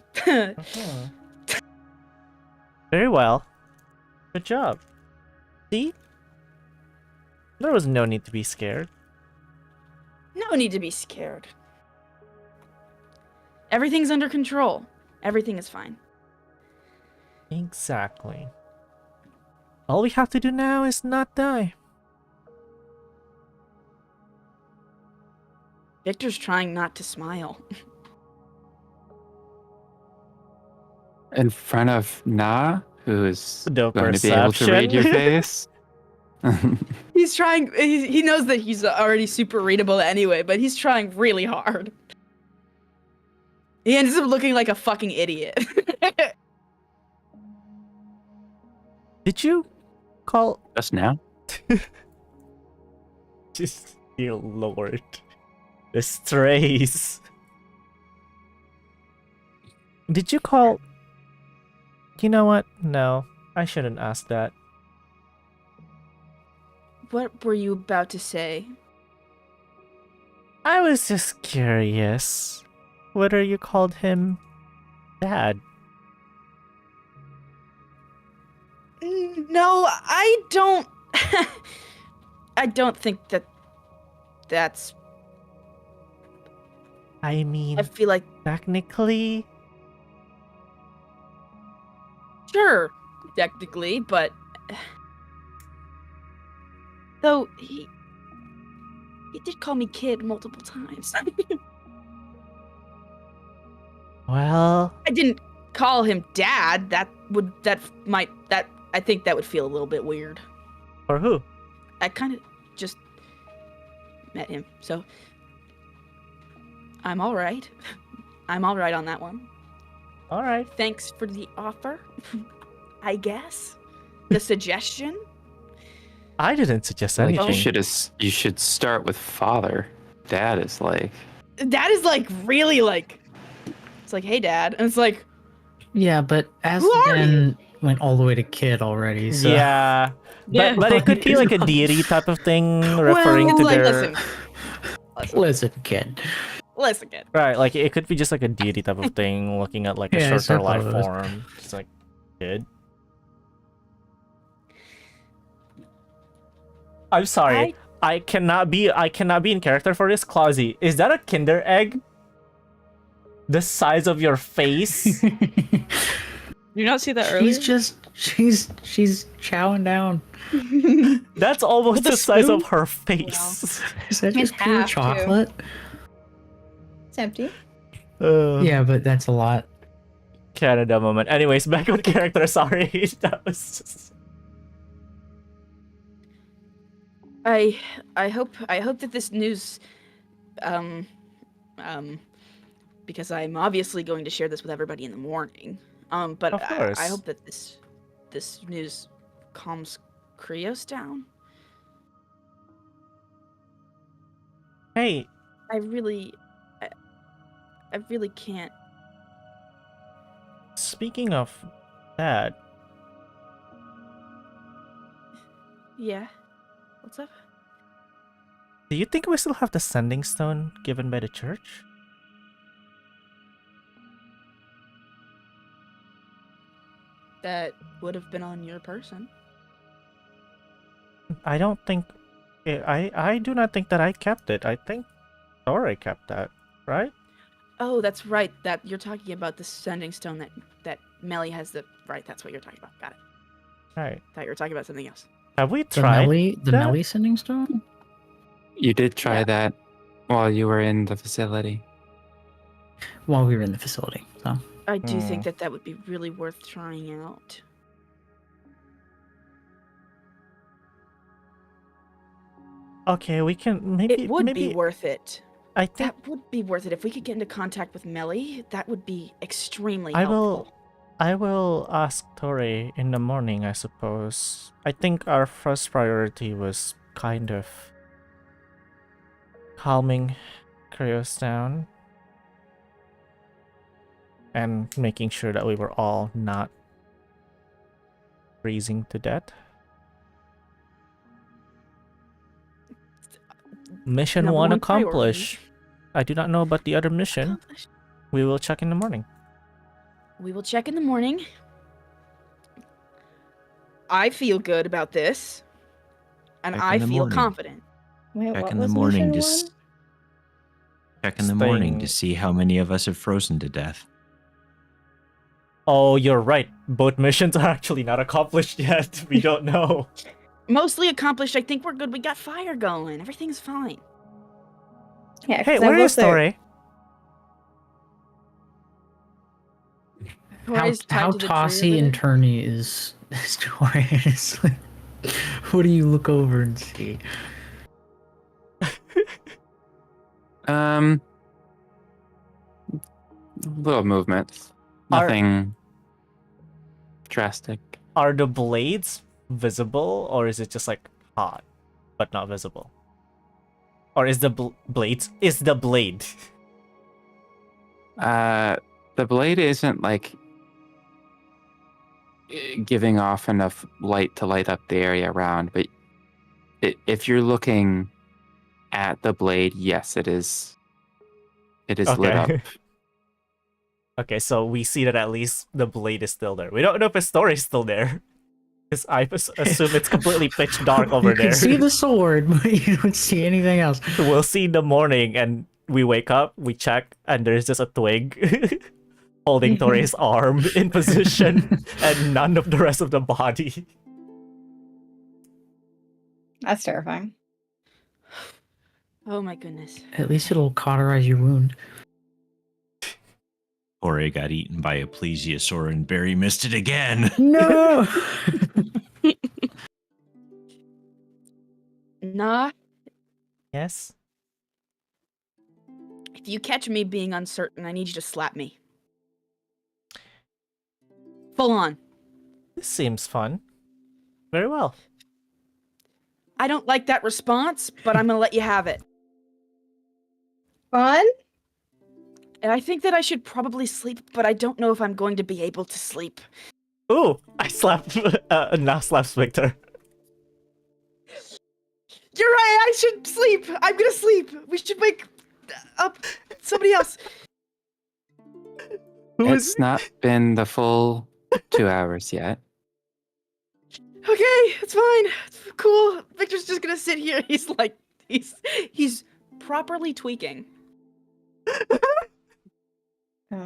Very well. Good job. See? There was no need to be scared. No need to be scared. Everything's under control. Everything is fine. Exactly. All we have to do now is not die. Victor's trying not to smile. In front of Na, who is No going to be able to read your face. He's trying. He knows that he's already super readable anyway, but he's trying really hard. He ends up looking like a fucking idiot. Did you call... Just now? Just, dear lord. The strays. Did you call... You know what? No, I shouldn't ask that. What were you about to say? I was just curious whether you called him Dad. No, I don't. I don't think that's. I mean, I feel like technically... sure, technically, but though he did call me kid multiple times. Well... I didn't call him dad. I think that would feel a little bit weird. For who? I kind of just met him, so I'm all right. I'm all right on that one. Alright. Thanks for the offer, I guess. The suggestion. I didn't suggest Like anything. you should start with father. Dad is like... Dad is like really like. It's like, hey, Dad, and it's like, Yeah, but Azladan went all the way to kid already. So. Yeah. Yeah. But it could be like a deity type of thing referring it's to like, their... Listen, kid. listen, kid. Right, like it could be just like a deity type of thing, looking at like a Yeah, I shorter life suppose. form. Just like, kid. I'm sorry. I cannot be in character for this. Clausy, is that a Kinder egg? The size of your face? Did you not see that earlier? She's chowing down. That's almost With a the size of spoon? her face. Is that In just pure half, too. chocolate? It's empty. Yeah, but that's a lot. Canada moment. Anyways, back on character. Sorry, that was just... I hope that this news, because I'm obviously going to share this with everybody in the morning. But Of course. I hope that this news calms Krios down. Hey, I really can't. speaking of that, Yeah. What's up? do you think we still have the sending stone given by the church? That would have been on your person. I don't think... I do not think that I kept it. I think Tauré kept that, right? Oh, that's right. That you're talking about the sending stone that Melly has the right. That's what you're talking about. Got it. Right. Thought you were talking about something else. Have we The tried the that? Melly sending stone? You did try Yeah. that while you were in the facility. While we were in the facility, so. I do Hmm. think that would be really worth trying out. Okay, we can maybe... It would maybe, be worth it. I think That would be worth it if we could get into contact with Melly. That would be extremely I helpful. I will ask Tauré in the morning, I suppose. I think our first priority was kind of calming Krios down and making sure that we were all not freezing to death. Mission Number 1 one priority. accomplished. I do not know about the other mission. Accomplished. We will check in the morning. We will check in the morning. I feel good about this, and Check in I the feel morning. confident. Wait, Check what in the was morning mission to one? check in the morning to Staying- see how many of us have frozen to death. Oh, you're right. Both missions are actually not accomplished yet. We don't know. Mostly accomplished. I think we're good. We got fire going. Everything's fine. Yeah, Hey, 'cause I where was is there. Tauré? Tori's tied How to the tree tossy over and there. turny is Tori? It's like, what do you look over and see? Little movements. Nothing drastic. Are the blades visible, or is it just like hot but not visible? Or is the blades is the blade? The blade isn't like giving off enough light to light up the area around, but if you're looking at the blade, yes, it is. It is lit up. Okay, so we see that at least the blade is still there. We don't know if his story is still there, because I assume it's completely pitch dark over You there. can see the sword, but you don't see anything else. We'll see in the morning, and we wake up, we check, and there's just a twig holding Tori's arm in position, and none of the rest of the body. That's terrifying. Oh my goodness. At least it'll cauterize your wound. Tauré got eaten by a plesiosaur and Barry missed it again. No! Nah. Yes. If you catch me being uncertain, I need you to slap me. Full on. This seems fun. Very well. I don't like that response, but I'm gonna let you have it. Fun? And I think that I should probably sleep, but I don't know if I'm going to be able to sleep. Ooh, I slapped, now slaps Victor. You're right, I should sleep. I'm gonna sleep. We should wake up somebody else. Who is It's not been the full 2 hours yet. Okay, it's fine. It's cool. Victor's just gonna sit here. He's like, he's properly tweaking.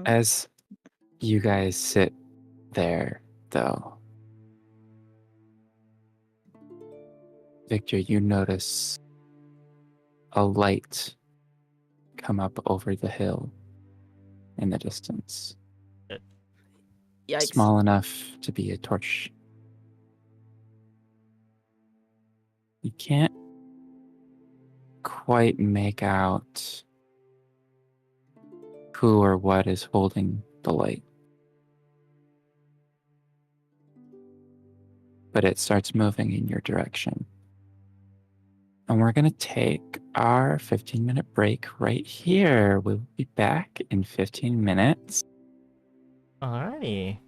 As you guys sit there, though, Victor, you notice a light come up over the hill in the distance. Yikes. Small enough to be a torch. You can't quite make out who or what is holding the light. But it starts moving in your direction. And we're going to take our 15-minute break right here. We'll be back in 15 minutes. Alrighty.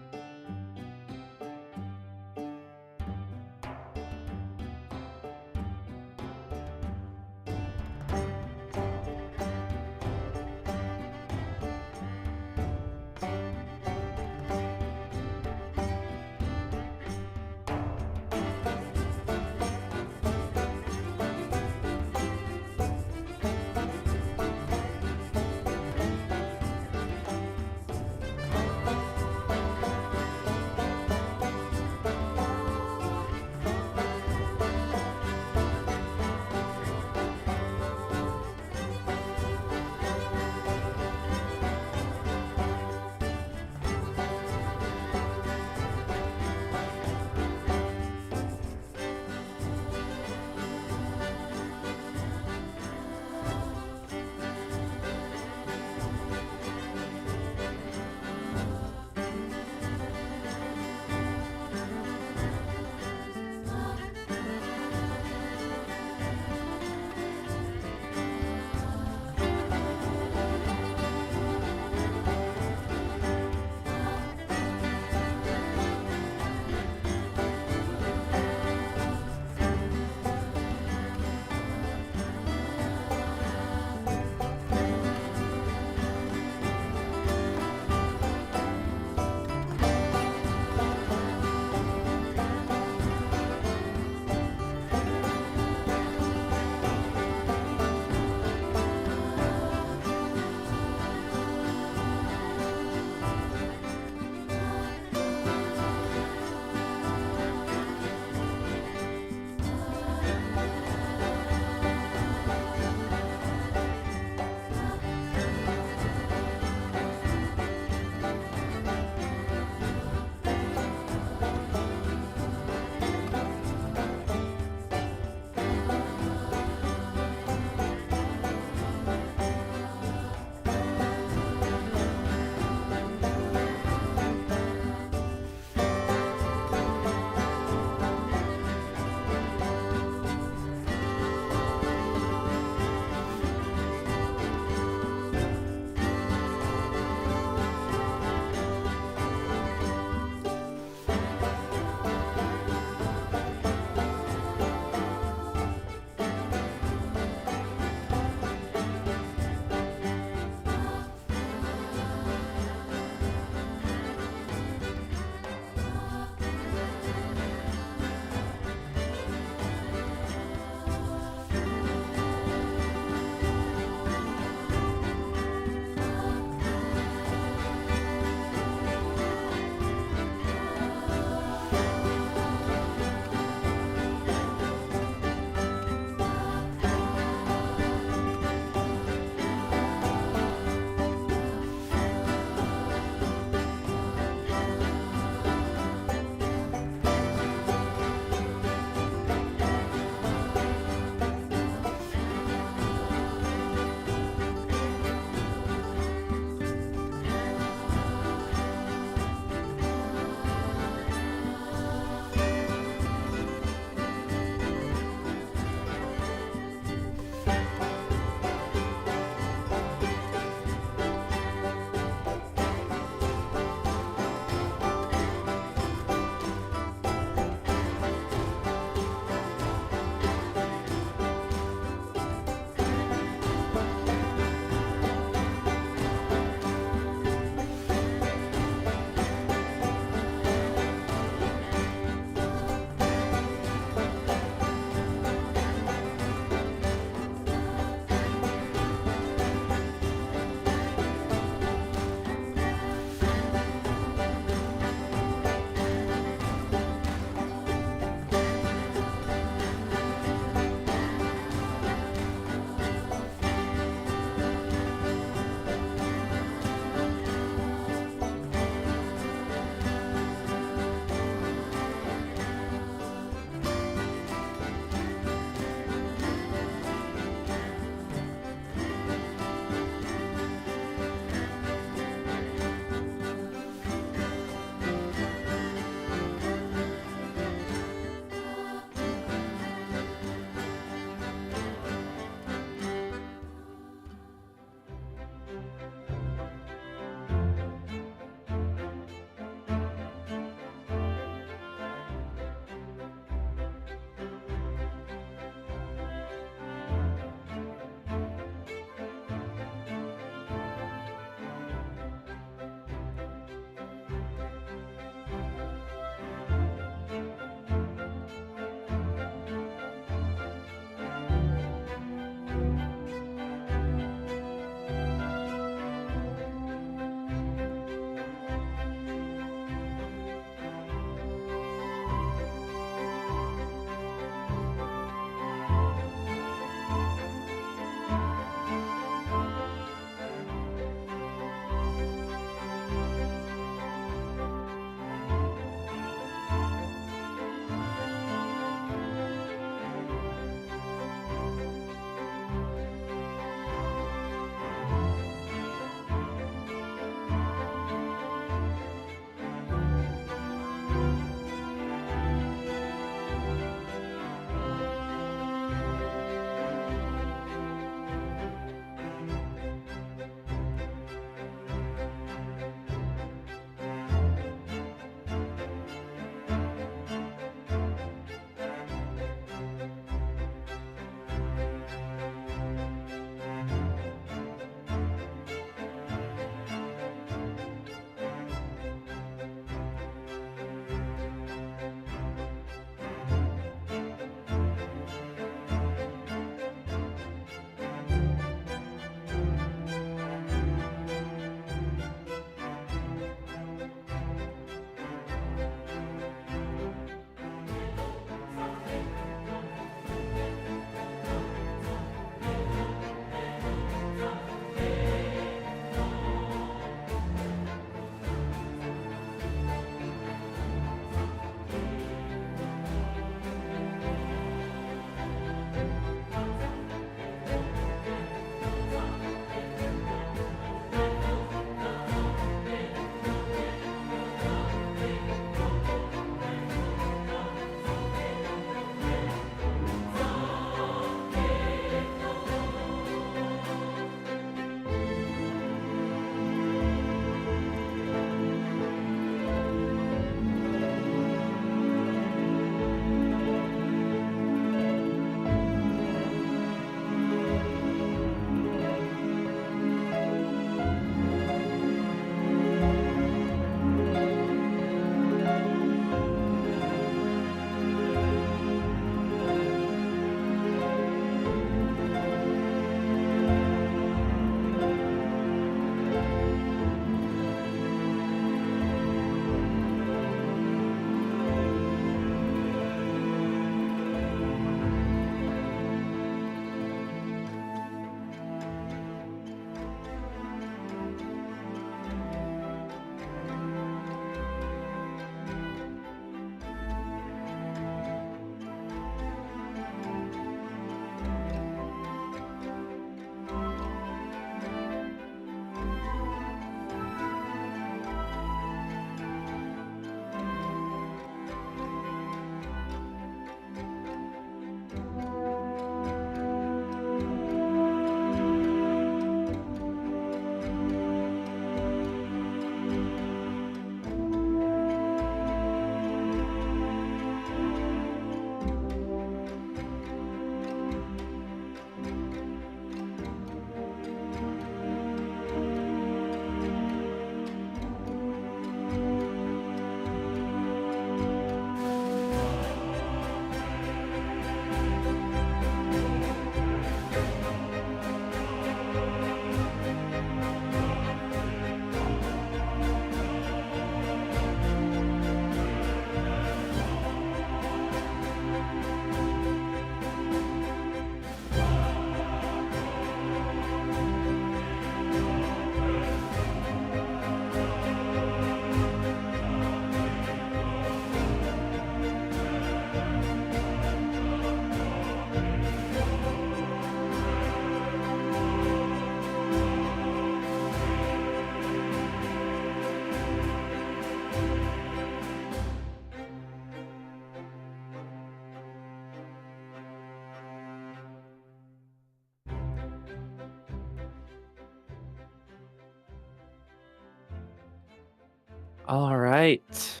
All right.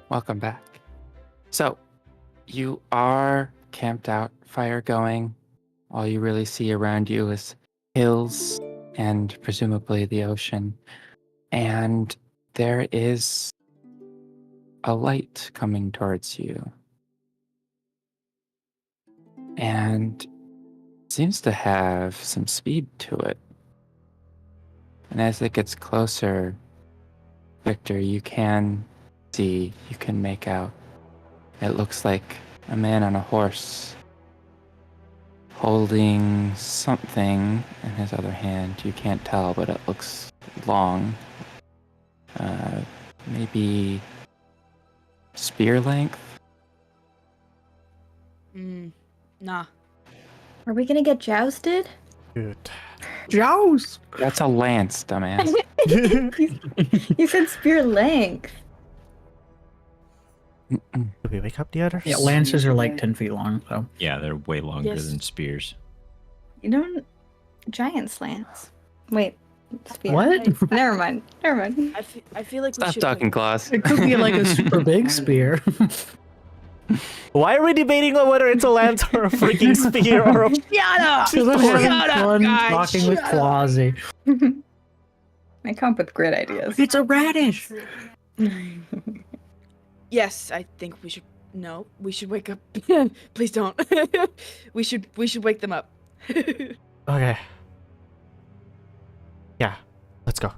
Welcome back. So, you are camped out, fire going. All you really see around you is hills and presumably the ocean. And there is a light coming towards you. And seems to have some speed to it. And as it gets closer, Victor, you can see, you can make out. It looks like a man on a horse holding something in his other hand. You can't tell, but it looks long. Maybe spear length? Nah. Are we gonna get jousted? Dude. Joust! That's a lance, dumbass. You said spear length. Mm-mm. Did we wake up the others? Yeah, lances are like 10 feet long, so. Yeah, they're way longer Yes. than spears. You don't. Giant slants. Wait. Spear. What? Never mind. Never mind. I feel like we Stop should talking, Claus. It could be like a super big spear. Why are we debating on whether it's a lance or a freaking spear or a... Shut up! Because I'm having Shut up, fun guys, talking with shut up. ClawsieG. I come up with great ideas. It's a radish! Yes, I think we should. No, we should wake up. Please don't. We should wake them up. Okay. Yeah, let's go.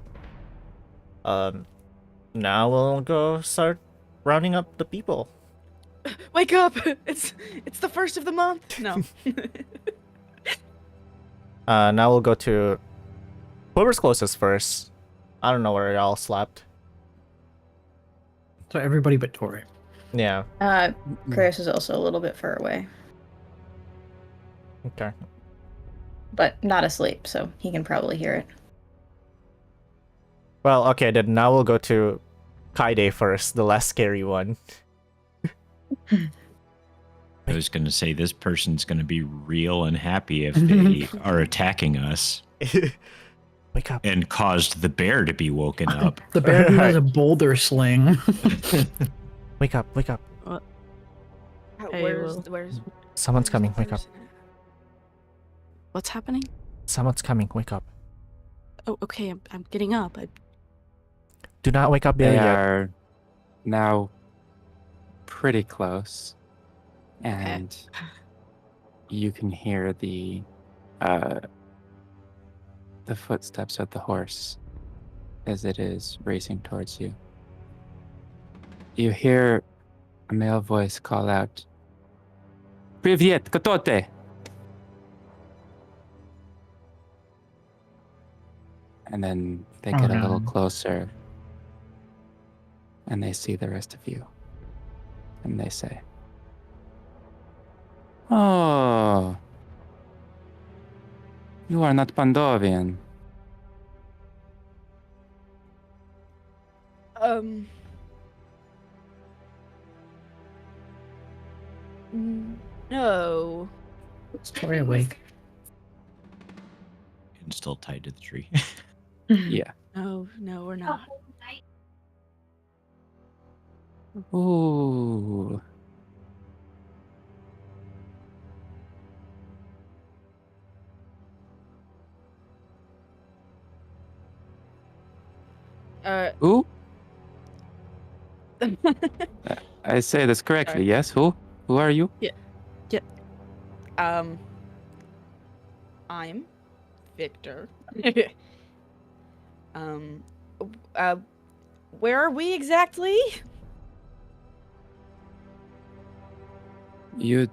Now we'll go start rounding up the people. Wake up! It's the first of the month. No. Now we'll go to whoever's closest first. I don't know where y'all slept. So everybody but Tauré. Yeah. Krios is also a little bit far away, Okay. but not asleep, so he can probably hear it. Well, okay, then now we'll go to Kaede first, the less scary one. I was going to say this person's going to be real unhappy if they are attacking us Wake up. and caused the bear to be woken up. The bear who has a boulder sling. Wake up, wake up. Hey, Will. Where's Someone's coming, wake up. What's happening? Someone's coming, wake up. Oh, okay. I'm getting up. Do not wake up They yet. are now pretty close, and you can hear the footsteps of the horse as it is racing towards you. You hear a male voice call out, "Привет, кто ты?" And then they get a little closer, and they see the rest of you. And they say, "Oh, you are not Pandovian." No. Is Tauré awake? And still tied to the tree. Yeah. No, we're not. Ooh. Who? I say this correctly, Sorry. yes? Who? Who are you? I'm Victor. Where are we exactly? You.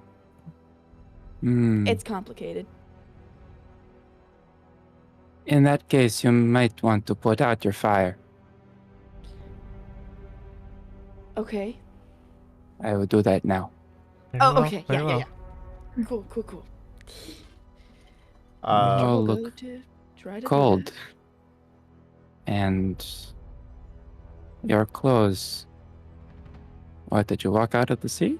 It's complicated. In that case, you might want to put out your fire. Okay. I will do that now. Very Oh, well, okay. very Yeah. well. Cool. Oh, We'll look go to try to do cold. that. And your clothes. What, did you walk out of the sea?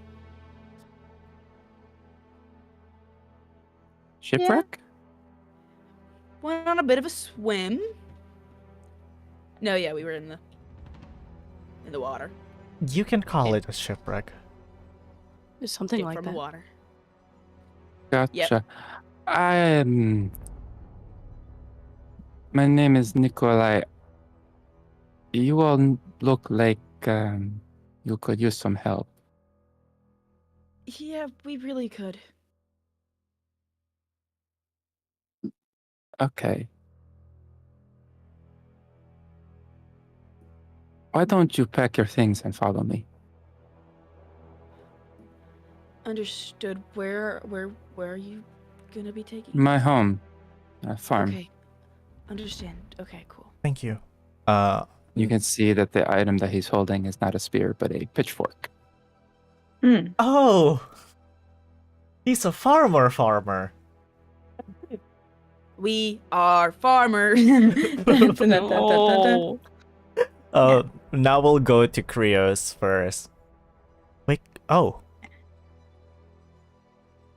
Shipwreck? Went on a bit of a swim. No, yeah, we were in the in the water. You can call it a shipwreck. There's something Came like from that. the water. Gotcha. My name is Nikolai. You all look like you could use some help. Yeah, we really could. Okay. Why don't you pack your things and follow me? Understood. Where are you gonna be taking? My home, a farm. Okay. Understand. Okay, cool. Thank you. You can see that the item that he's holding is not a spear, but a pitchfork. Oh! He's a farmer. We are farmers. No. Now we'll go to Krios first. Wait, oh.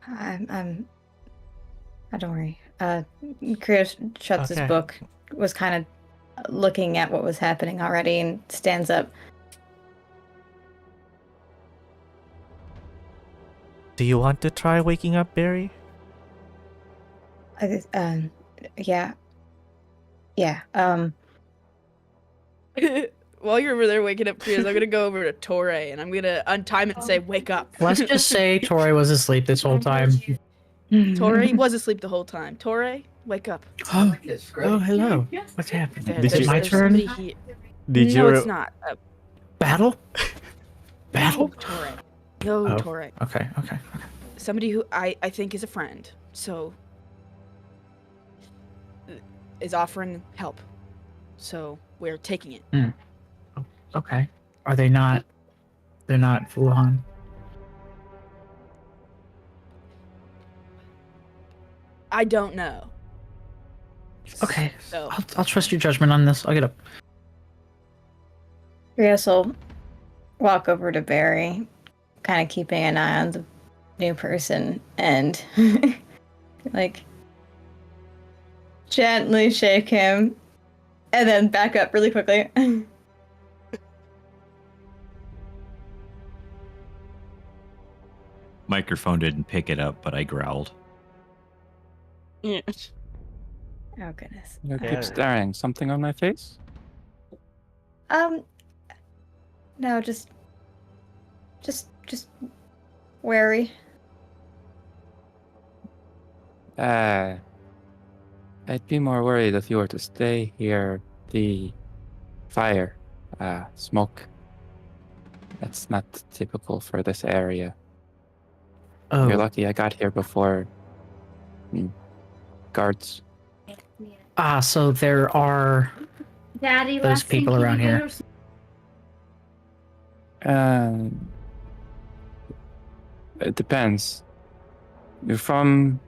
Don't worry. Krios shuts his Okay. book, was kind of looking at what was happening already, and stands up. Do you want to try waking up Barry? Yeah. While you're over there waking up Krios, I'm gonna go over to Tauré and I'm gonna untime it and say, "Wake up." Let's just say Tori was asleep this whole time. Tauré was asleep the whole time. Tauré, wake up. Oh, hello. What's happening? There- Did Is it you- my there's turn? somebody here. Did No, you? it's not. Battle? No, Battle? Tauré. No, Oh. Tauré. Okay. Somebody who I think is a friend. So is offering help. So we're taking it. Okay. Are they not? They're not Volthune. I don't know. Okay. So I'll trust your judgment on this. I'll get up. Krios will walk over to Barry, kind of keeping an eye on the new person, and like gently shake him, and then back up really quickly. Microphone didn't pick it up, but I growled. Yeah. Oh goodness. You Yeah. keep staring. Something on my face? No, just wary. I'd be more worried if you were to stay here. The fire, smoke. That's not typical for this area. You're Oh. lucky I got here before guards. So there are Daddy, those last thing, people can around you get here. It depends. You're from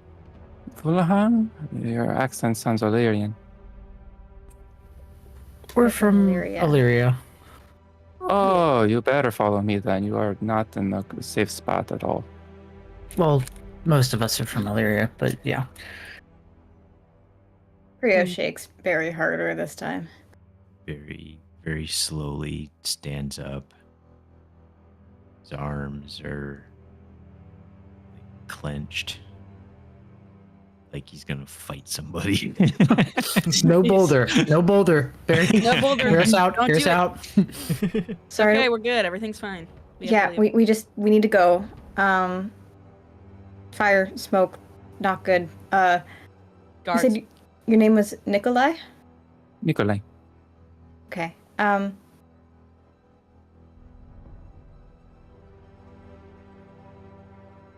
Volthune? Your accent sounds Illyrian. We're from Illyria. Illyria. Oh, you better follow me then. You are not in a safe spot at all. Well, most of us are from Illyria, but yeah. Krios shakes Barry harder this time. Very, very slowly stands up. His arms are clenched. Like he's gonna fight somebody. No boulder. No boulder. Barry. No boulder. Hear us out. Don't Hear do us it. out. Sorry. Okay, we're good. Everything's fine. We have Yeah, to leave. we need to go. Fire, smoke, not good. You Guards. said your name was Nikolai? Nikolai. Okay.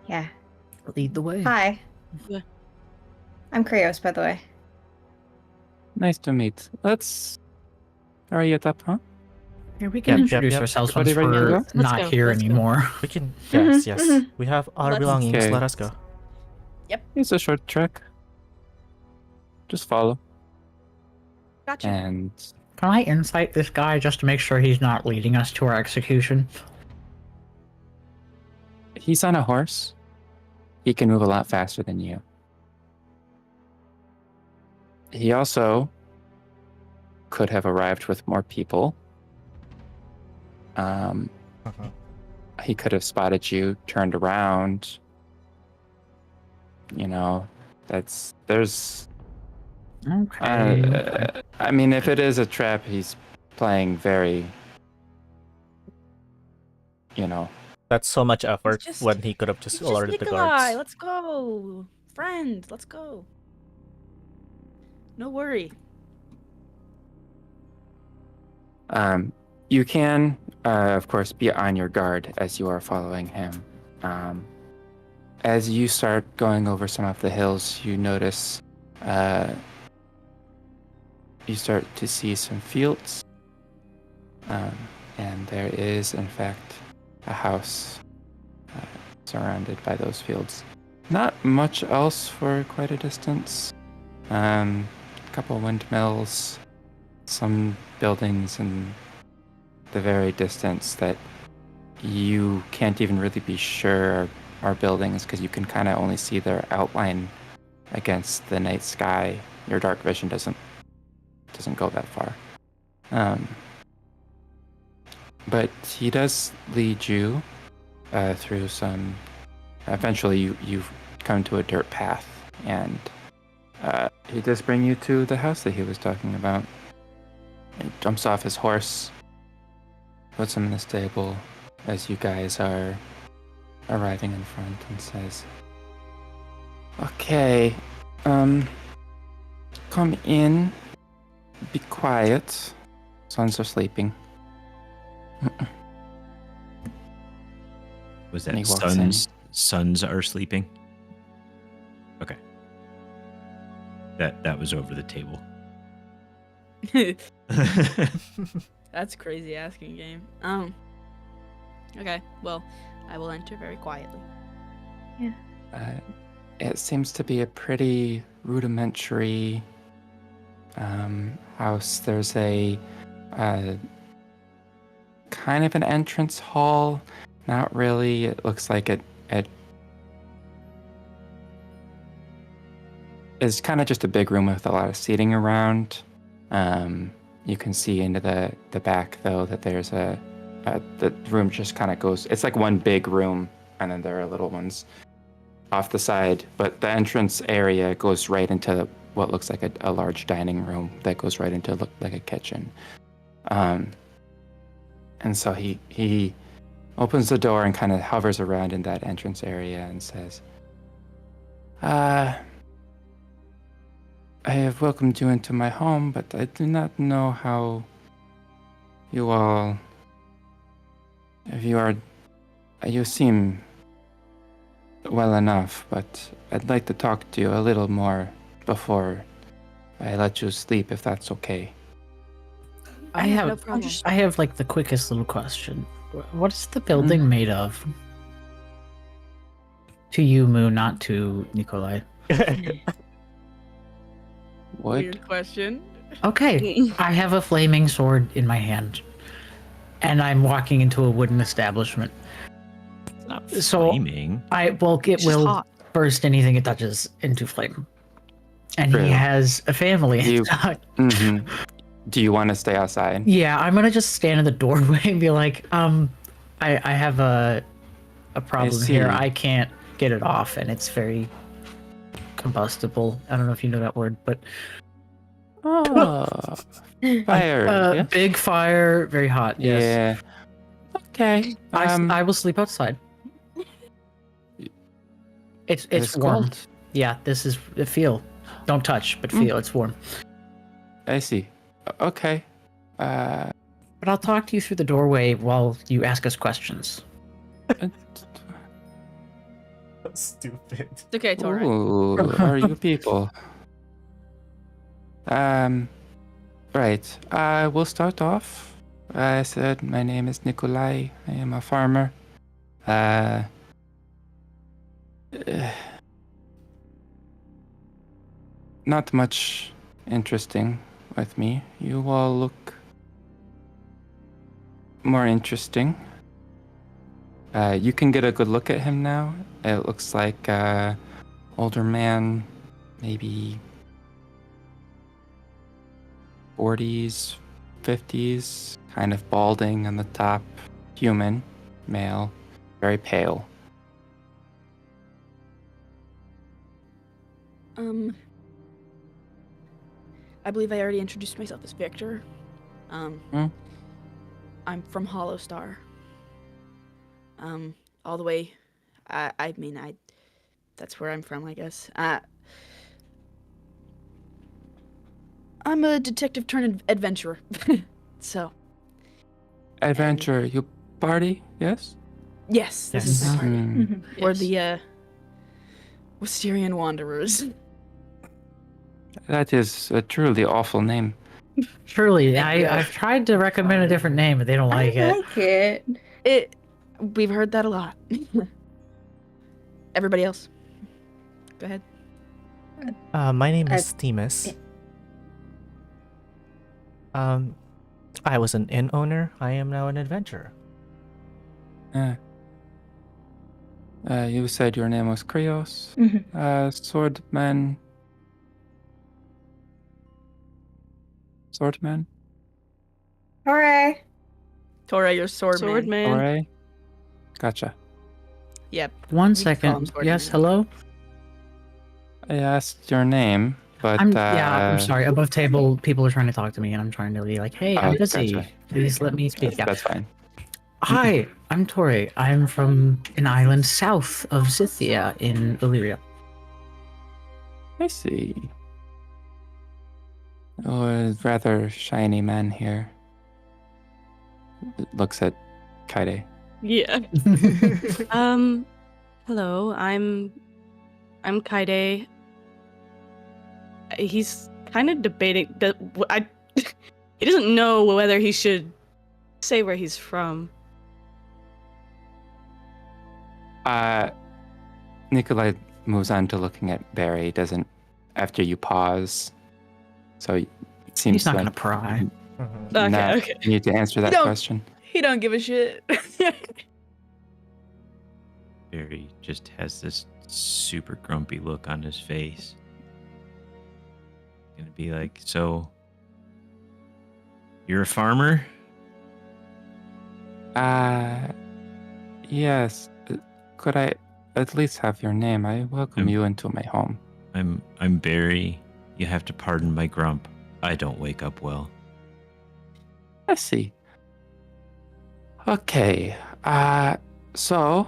Yeah. Lead the way. Hi. Yeah. I'm Krios, by the way. Nice to meet. Let's hurry it up, huh? Yeah, we can Yep, introduce yep. ourselves once Everybody ready to we're go? Let's not go, here let's go. anymore. We can. Mhm, Yes, yes. mhm. We have our Let's- belongings. Okay. Let us go. It's a short trek. Just follow. Gotcha. And Can I insight this guy just to make sure he's not leading us to our execution? he's on a horse. He can move a lot faster than you. He also could have arrived with more people. He could have spotted you, turned around. You know, there's. Okay. I mean, if it is a trap, he's playing very. You know. That's so much effort just- when he could have just It's just alerted the Nikolai. guards. Let's go. Friend, let's go. No worry. You can, of course, be on your guard as you are following him. As you start going over some of the hills, you notice, you start to see some fields. And there is, in fact, a house surrounded by those fields. Not much else for quite a distance. A couple windmills, some buildings in the very distance that you can't even really be sure are buildings because you can kind of only see their outline against the night sky. Your dark vision doesn't go that far. But he does lead you through some. Eventually, you've come to a dirt path, and he does bring you to the house that he was talking about. He jumps off his horse, puts him in the stable as you guys are arriving in front, and says, "Okay, come in. Be quiet. Sons are sleeping." Was And he that walks in. sons are sleeping? Okay. That was over the table. That's crazy asking game. Okay, well, I will enter very quietly. It seems to be a pretty rudimentary house. There's a kind of an entrance hall. Not really. It looks like it is kind of just a big room with a lot of seating around. You can see into the back though that there's the room just kind of goes. It's like one big room, and then there are little ones off the side. But the entrance area goes right into what looks like a large dining room that goes right into like a kitchen. And so he opens the door and kind of hovers around in that entrance area and says, I have welcomed you into my home, but I do not know how you all, you seem well enough, but I'd like to talk to you a little more before I let you sleep, if that's okay. I Yeah, no have problem. I have like the quickest little question. What is the building made of? To you, Moo, not to Nikolai. Wood? Weird question. Okay, I have a flaming sword in my hand, and I'm walking into a wooden establishment. It's not So- flaming. It It's just will hot. burst anything it touches into flame. And True. he has a family. Mm-hmm. Do you want to stay outside? Yeah, I'm gonna just stand in the doorway and be like, I have a problem here. see. I can't get it off, and it's very combustible. I don't know if you know that word, but Oh, fire. yes? big fire, very hot. Yes. Yeah. Okay. I will sleep outside. It's warm. cold. Yeah, this is feel. Don't touch, but feel. It's warm. I see. Okay. But I'll talk to you through the doorway while you ask us questions. Stupid. It's okay, Tauré. Ooh, are you people? Right. We'll start off. I said my name is Nikolai. I am a farmer. Not much interesting with me. You all look more interesting. You can get a good look at him now. It looks like older man, maybe 40s, 50s, kind of balding on the top, human, male, very pale. I believe I already introduced myself as Victor. Hmm? I'm from Hollow Star. All the way. I mean, that's where I'm from, I guess. I'm a detective turned adventurer. So. Adventure, you party, yes? Yes, this is my Yes. party. Hmm. We're Yes. the Wisterian Wanderers. That is a truly awful name. Surely, I've tried to recommend a different name, but they don't like I it. like it. We've heard that a lot. Everybody else, go ahead. My name is Themis. I was an inn owner. I am now an adventurer. You said your name was Krios. Mhm. Swordman. Swordman? Tauré. Tauré, your swordman. Swordman. Tauré? Gotcha. Yep. One You can call him second. Swordman. Yes, hello? I asked your name, but I'm sorry. Above table, people are trying to talk to me, and I'm trying to be like, hey, I'm Oh, busy. gotcha. Please let me speak. Yeah. that's fine. Hi, I'm Tauré. I'm from an island south of Scythia in Illyria. I see. Oh, a rather shiny man here. Looks at Kaede. Yeah. Hello. I'm Kaede. He's kind of debating that he doesn't know whether he should say where he's from. Nikolai moves on to looking at Barry. Doesn't after you pause. So it seems He's not like going to pry. Okay, not okay. need to answer that don't- question. He don't give a shit. Barry just has this super grumpy look on his face. Gonna be like, so you're a farmer? Yes. Could I at least have your name? I welcome you into my home. I'm Barry. You have to pardon my grump. I don't wake up well. I see. Okay. So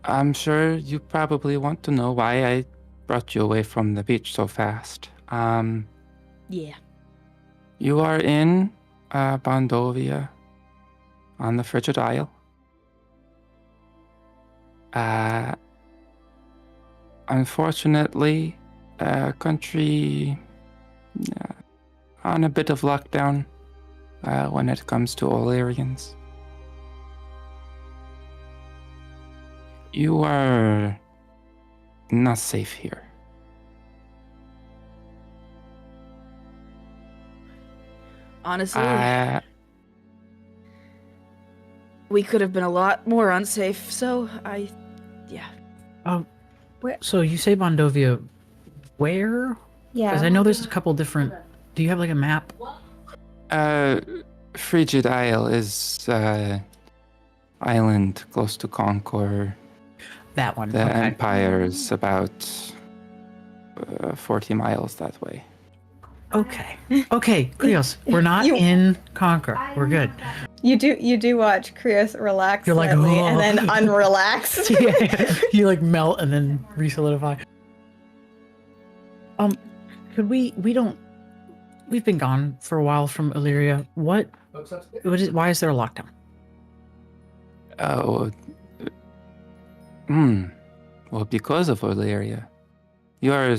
I'm sure you probably want to know why I brought you away from the beach so fast. Yeah. You are in Bondovia on the Frigid Isle. Unfortunately, country on a bit of lockdown when it comes to Illyrians. You are not safe here. Honestly, Uh, we could have been a lot more unsafe. So So you say Bondovia, where? Yeah. Because I know there's a couple different. Do you have like a map? Frigid Isle is island close to Concord. That one. The okay. Empire is about 40 miles that way. Okay. Okay, Krios, we're not You- in Conquer. We're good. You do watch Krios relax You're like, slightly "Oh." and then unrelax. Yeah, you like melt and then re-solidify. Could we don't. We've been gone for a while from Illyria. What is? Why is there a lockdown? Oh. Well, because of Illyria. You are.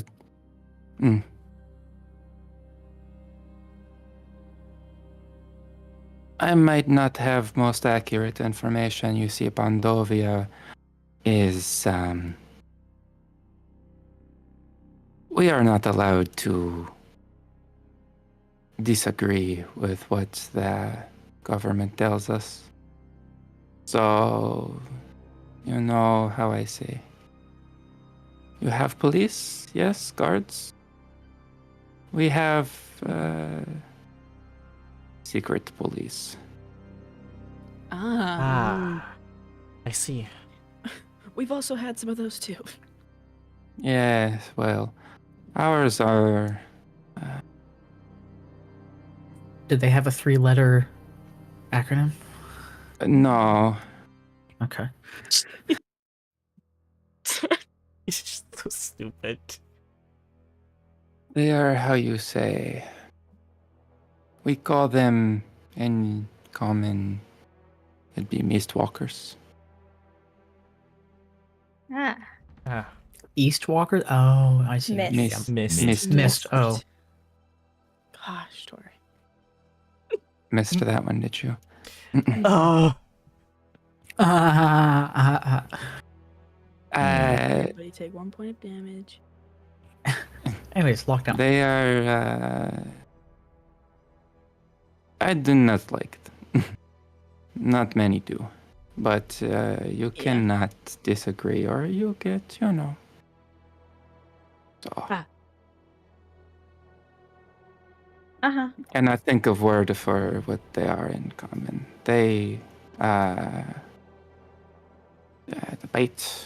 I might not have most accurate information. You see, Bondovia is. We are not allowed to disagree with what the government tells us. So, you know how I say. You have police, yes, guards. We have secret police. Ah, I see. We've also had some of those too. Yeah, well, ours are. Did they have a 3-letter acronym? No, Okay. It's just so stupid. they are how you say. We call them in common. It'd be mistwalkers. Ah, Ah, Eastwalker? Oh, I see. Mist. missed. Missed. Oh. Gosh, Tori. Missed that one, did you? Oh, Everybody take 1 point of damage. Anyways, lockdown. They are. I do not like them. Not many do. But you cannot disagree, or you get, you know. So. uh-huh. Cannot think of word for what they are in common. They debate.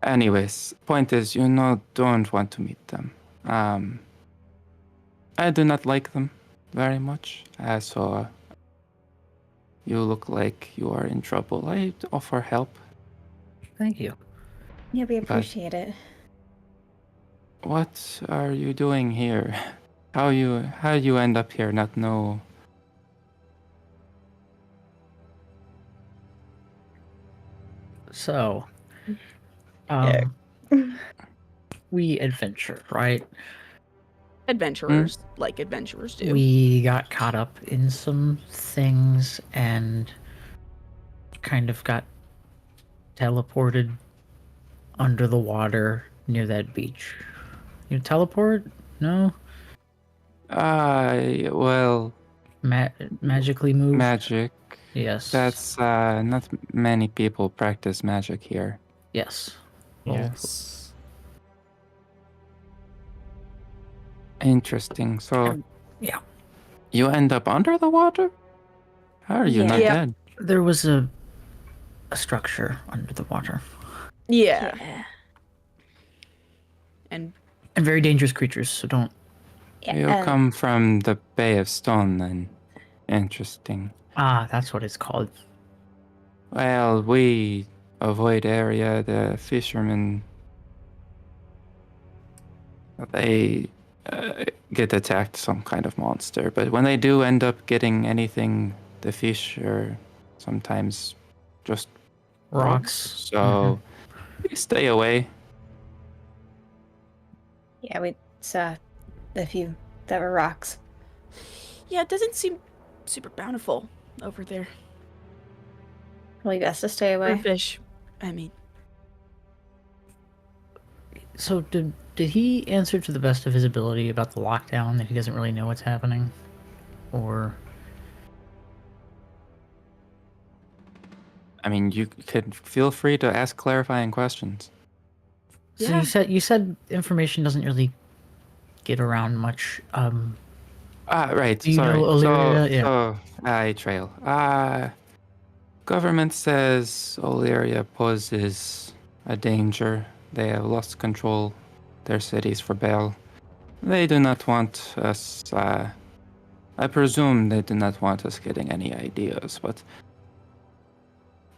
Anyways, point is, don't want to meet them. I do not like them very much. So you look like you are in trouble. I offer help. Thank you. Yeah, we appreciate it. What are you doing here? How you end up here? Not know. So, we adventure, right? Adventurers, like adventurers do. We got caught up in some things and kind of got teleported under the water near that beach. You teleport? No? Well, Magically move? magic. Yes. That's not many people practice magic here. Yes. yes. Interesting. So, Yeah. you end up under the water? How are you not Yeah. dead? There was a structure under the water. Yeah. And And very dangerous creatures, so don't. You Yeah, come from the Bay of Stone, then. Interesting. Ah, that's what it's called. Well, we avoid area. The fishermen, they get attacked some kind of monster. But when they do end up getting anything, the fish are sometimes just Rocks. So we stay away. yeah, we saw a few that were rocks. yeah, it doesn't seem super bountiful over there. Probably best to stay For away. fish, I mean. So did he answer to the best of his ability about the lockdown, that he doesn't really know what's happening? Or I mean, you could feel free to ask clarifying questions. so Yeah. you said information doesn't really get around much. Right. Do you Sorry. know Illyria? Yeah. So I trail. Government says Illyria poses a danger. They have lost control their cities for Baal. They do not want us. I presume they do not want us getting any ideas, but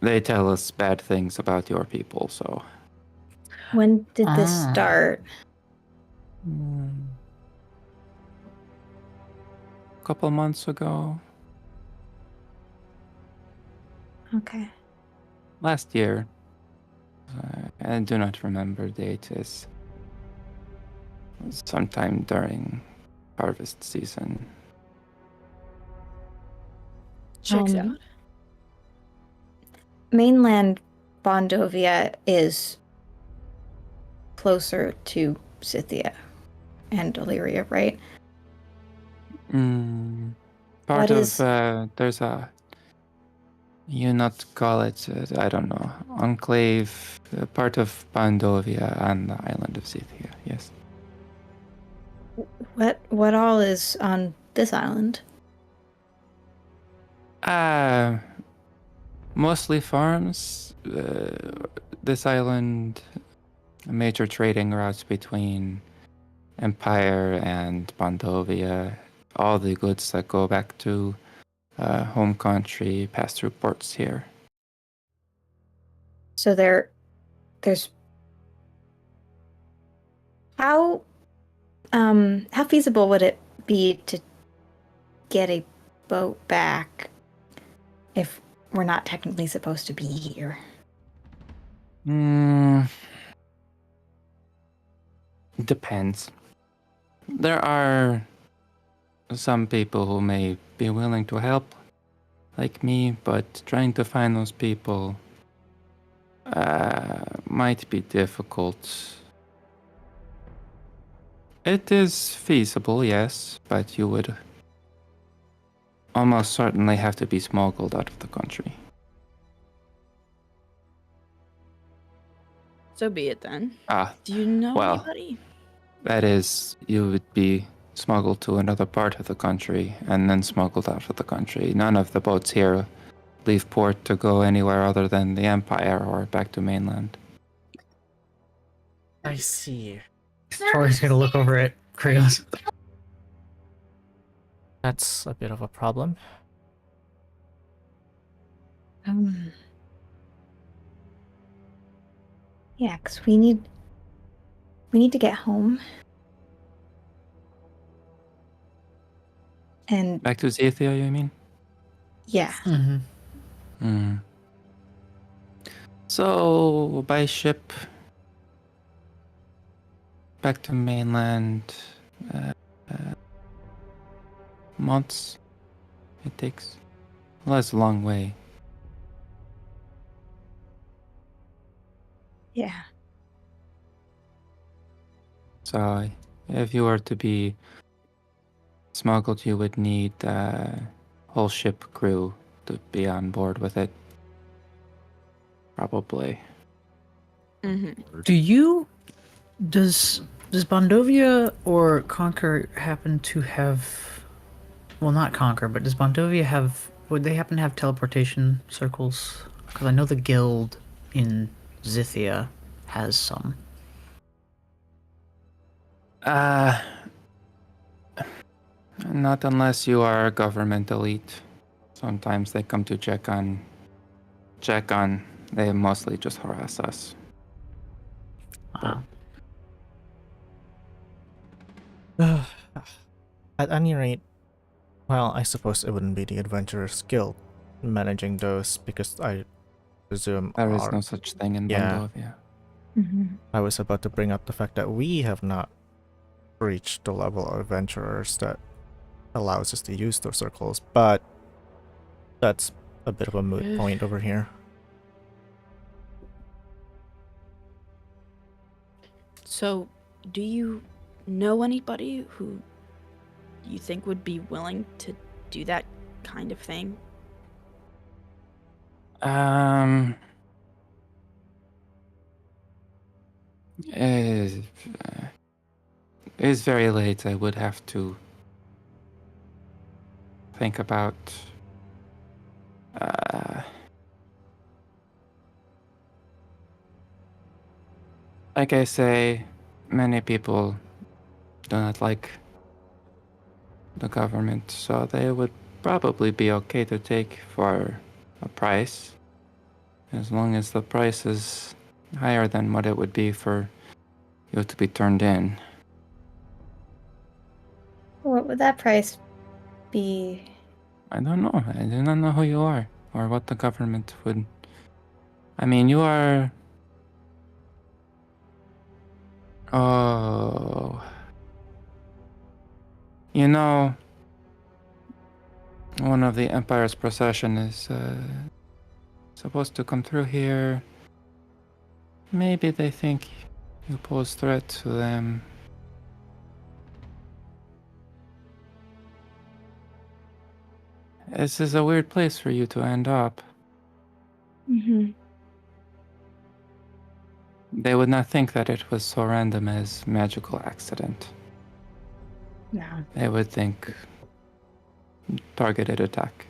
they tell us bad things about your people. So. When did this Ah. start? Couple months ago. Okay. Last year. I do not remember date. Is sometime during harvest season. Checks Um, out. Mainland Bondovia is closer to Scythia and Illyria, right? Part What of is- there's a you not call it I don't know, enclave, part of Bandovia and the island of Scythia. Yes. What all is on this island? Mostly farms. This island, major trading routes between Empire and Bondovia. All the goods that go back to home country pass through ports here. So there's how feasible would it be to get a boat back if we're not technically supposed to be here? Depends. There are some people who may be willing to help, like me, but trying to find those people might be difficult. It is feasible, yes, but you would almost certainly have to be smuggled out of the country. So be it then. Ah, Do you know well. anybody? that is, you would be smuggled to another part of the country and then smuggled out of the country. None of the boats here leave port to go anywhere other than the Empire or back to mainland. I see. Tori's gonna look over at Krios. That's a bit of a problem. Yeah, because we need to get home. And Back to Zethia, you mean? yeah, Mm-hmm. Hmm. So, by ship back to mainland, months it takes. Well, that's a long way. yeah. So, if you were to be smuggled, you would need a whole ship crew to be on board with it. Probably. Mm-hmm. Does Bondovia or Conquer happen to have, well, not Conquer, but does Bondovia have, would they happen to have teleportation circles? Because I know the guild in Zithia has some. Not unless you are a government elite. Sometimes they come to check on. They mostly just harass us. At any rate, well, I suppose it wouldn't be the Adventurers Guild managing those because I presume There is no such thing in Bondovia. I was about to bring up the fact that we have not reached the level of adventurers that allows us to use those circles, but that's a bit of a moot point over here. So, do you know anybody who you think would be willing to do that kind of thing? It's very late. I would have to think about. Like I say, many people do not like the government, so they would probably be okay to take for a price, as long as the price is higher than what it would be for you to be turned in. What would that price be? I don't know. I do not know who you are or what the government would. I mean, you are. Oh. You know, one of the Empire's procession is supposed to come through here. Maybe they think you pose threat to them. This is a weird place for you to end up. They would not think that it was so random as magical accident. No. I would think targeted attack.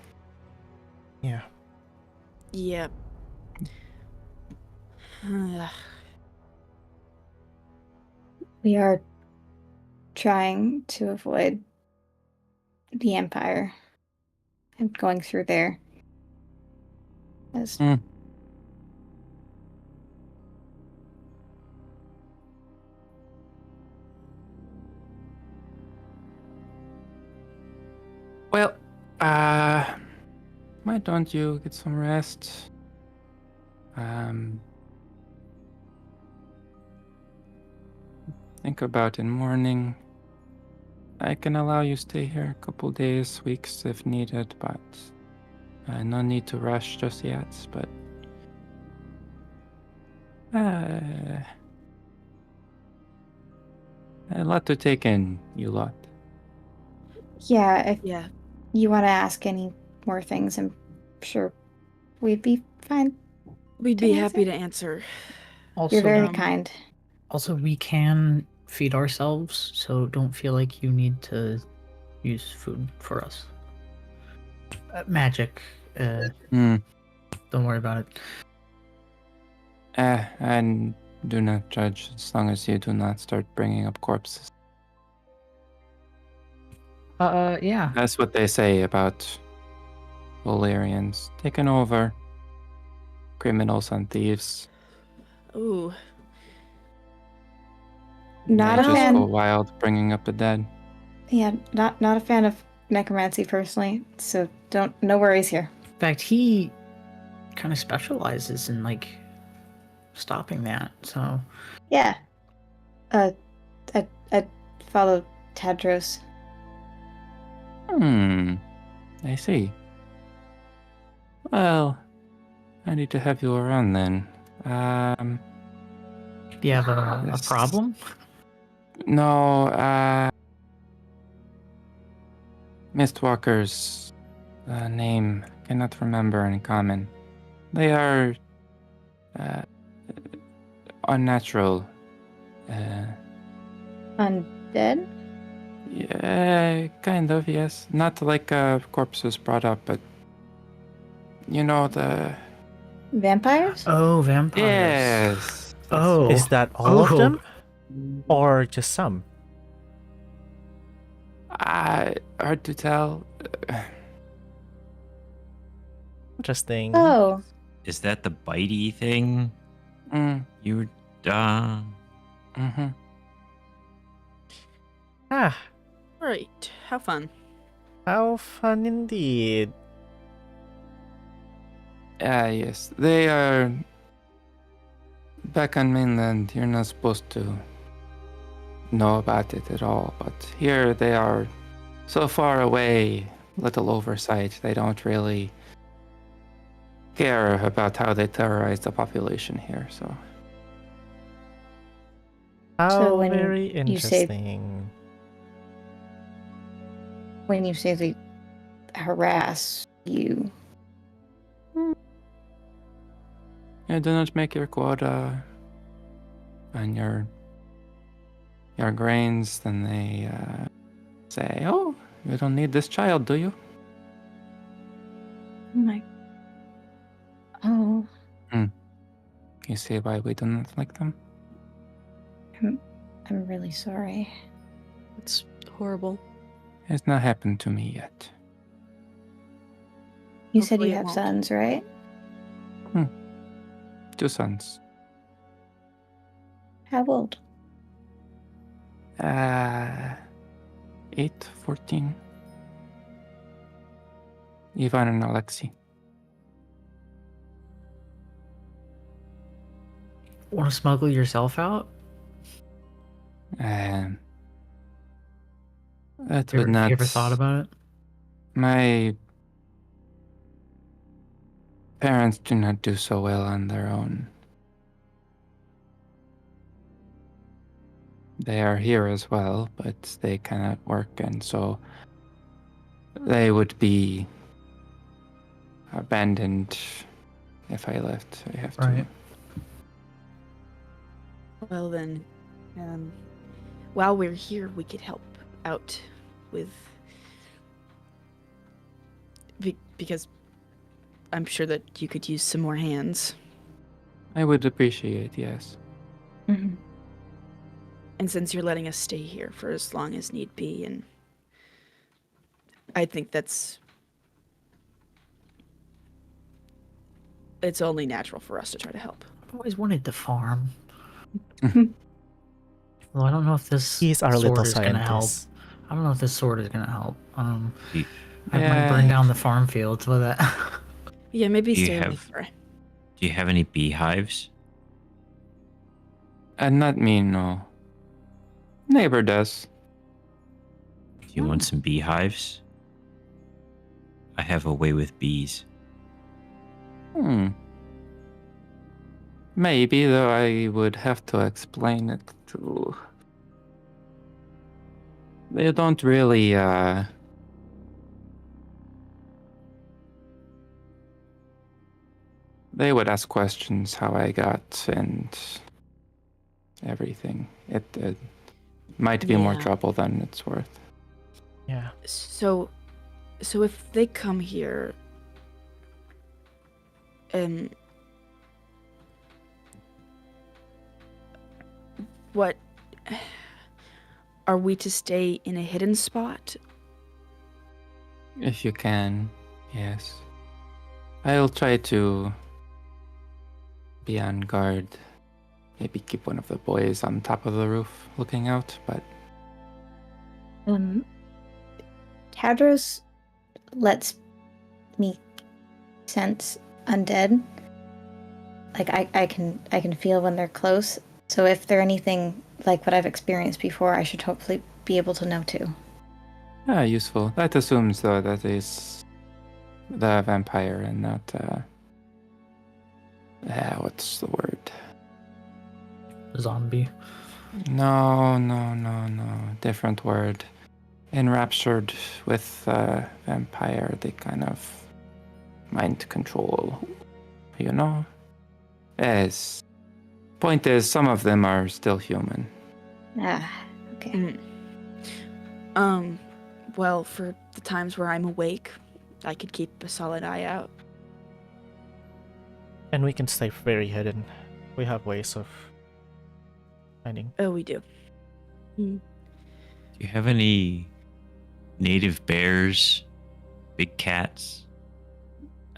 Yeah. Yep. We are trying to avoid the Empire and going through there. As Well, why don't you get some rest? Think about in morning. I can allow you stay here a couple days, weeks if needed, but no need to rush just yet. But a lot to take in, you lot. yeah, if Yeah. you want to ask any more things, I'm sure we'd be fine. We'd To be answer? happy to answer. Also, You're very um, kind. Also, we can feed ourselves, so don't feel like you need to use food for us. Magic. Don't worry about it. And do not judge as long as you do not start bringing up corpses. Yeah. That's what they say about Valyrians taking over criminals and thieves. Ooh. Not They a just fan. go wild bringing up the dead. Yeah, not a fan of necromancy personally. So no worries here. In fact, he kind of specializes in like stopping that. So Yeah. I follow Tadros. I see. Well, I need to have you around then. do you have a Yes. problem? No, Mistwalker's name cannot remember in common. They are unnatural. Undead? Yeah, kind of, yes. Not like corpses brought up, but you know the. Vampires? Oh, vampires. Yes. Oh. Is that all of them? Or just some? Hard to tell. Interesting. Oh. Is that the bitey thing? You Mm-hmm. Ah, Right. How fun. how fun indeed. Yes. They are back on mainland. You're not supposed to know about it at all, but here they are so far away, little oversight. They don't really care about how they terrorize the population here, so. How when very you say- interesting. When you say they harass you. Yeah, do not make your quota and your grains, then they say, "Oh, you don't need this child, do you?" Oh. You see why we do not like them? I'm really sorry. It's horrible. It's not happened to me yet. You said Hopefully you it have won't. sons, right? 2 sons. How old? 8, 14. Ivan and Alexei. Want to smuggle yourself out? That You would ever, not. you ever thought about it? My parents do not do so well on their own. They are here as well, but they cannot work, and so they would be abandoned if I left. I have Right. Well then, while we're here, we could help out with because I'm sure that you could use some more hands. I would appreciate, yes. Mhm. And since you're letting us stay here for as long as need be, and I think it's only natural for us to try to help. I've always wanted to farm. Well, I don't know if this He's our sword little is gonna help. scientist. I don't know if this sword is gonna help. Do I might burn down the farm fields with it. Yeah, maybe Do you stay away have- for Do you have any beehives? Not me, no. Neighbor does. Do you want some beehives? I have a way with bees. Maybe, though I would have to explain it to... They don't really, They would ask questions how I got and everything. It might be more Yeah. trouble than it's worth. Yeah. So if they come here, what are we to stay in a hidden spot? If you can, yes. I'll try to be on guard. Maybe keep one of the boys on top of the roof looking out, but Tadros lets me sense undead. Like I can feel when they're close. So if they're anything like what I've experienced before, I should hopefully be able to know too. useful. That assumes though that is the vampire and not what's the word? Zombie. No. Different word. Enraptured with vampire, they kind of mind control. You know? Yes. Point is, some of them are still human. Okay. Well, for the times where I'm awake, I could keep a solid eye out. And we can stay very hidden. We have ways of hiding. Oh, we do. Do you have any native bears, big cats,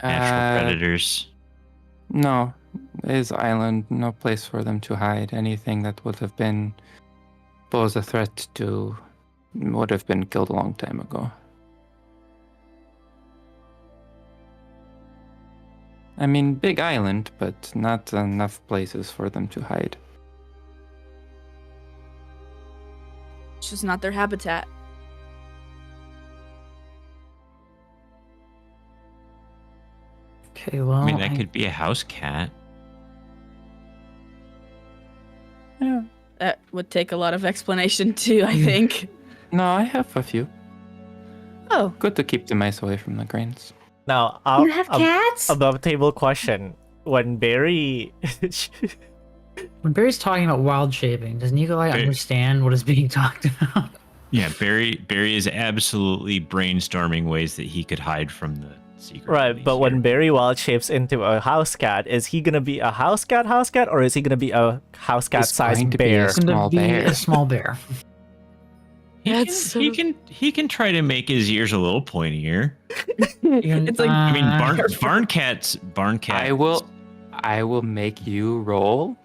natural predators? No. Is island no place for them to hide. Anything that would have been pose a threat to would have been killed a long time ago. I mean, big island, but not enough places for them to hide. It's just not their habitat. Okay, well, I mean, that could be a house cat. Yeah. That would take a lot of explanation too, I think. No, I have a few. Oh, Good to keep the mice away from the grains. Now, You have cats? above table question. When Barry... when Barry's talking about wild shaping, does Nikolai understand what is being talked about? Yeah, Barry is absolutely brainstorming ways that he could hide from the secret. Right, but when Barry wild shapes into a house cat, is he gonna be a house cat, or is he gonna be a house cat He's going sized to be a bear? It's going Small to be bear. a small bear. he can try to make his ears a little pointier. it's like I mean, Uh, barn cats. I will make you roll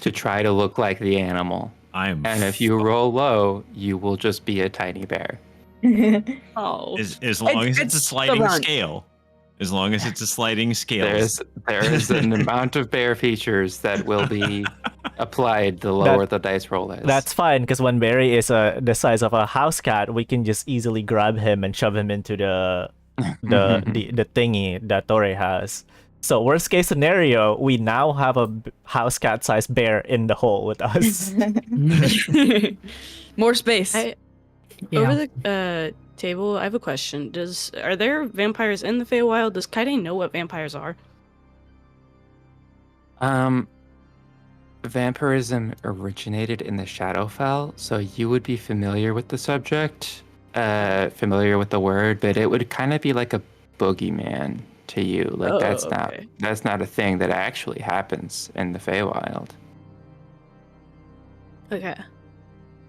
to try to look like the animal. I'm And if you roll low, you will just be a tiny bear. oh, as long as it's a it's sliding the run. scale. As long as it's a sliding scale. There is an amount of bear features that will be applied the lower the dice roll is. That's fine, because when Barry is the size of a house cat, we can just easily grab him and shove him into the thingy that Tauré has. So worst case scenario, we now have a house cat sized bear in the hole with us. more space. Over the table, I have a question. Are there vampires in the Feywild? Does Kaede know what vampires are? vampirism originated in the Shadowfell, so you would be familiar with the subject, familiar with the word, but it would kind of be like a boogeyman to you. Like okay. that's not a thing that actually happens in the Feywild. Okay.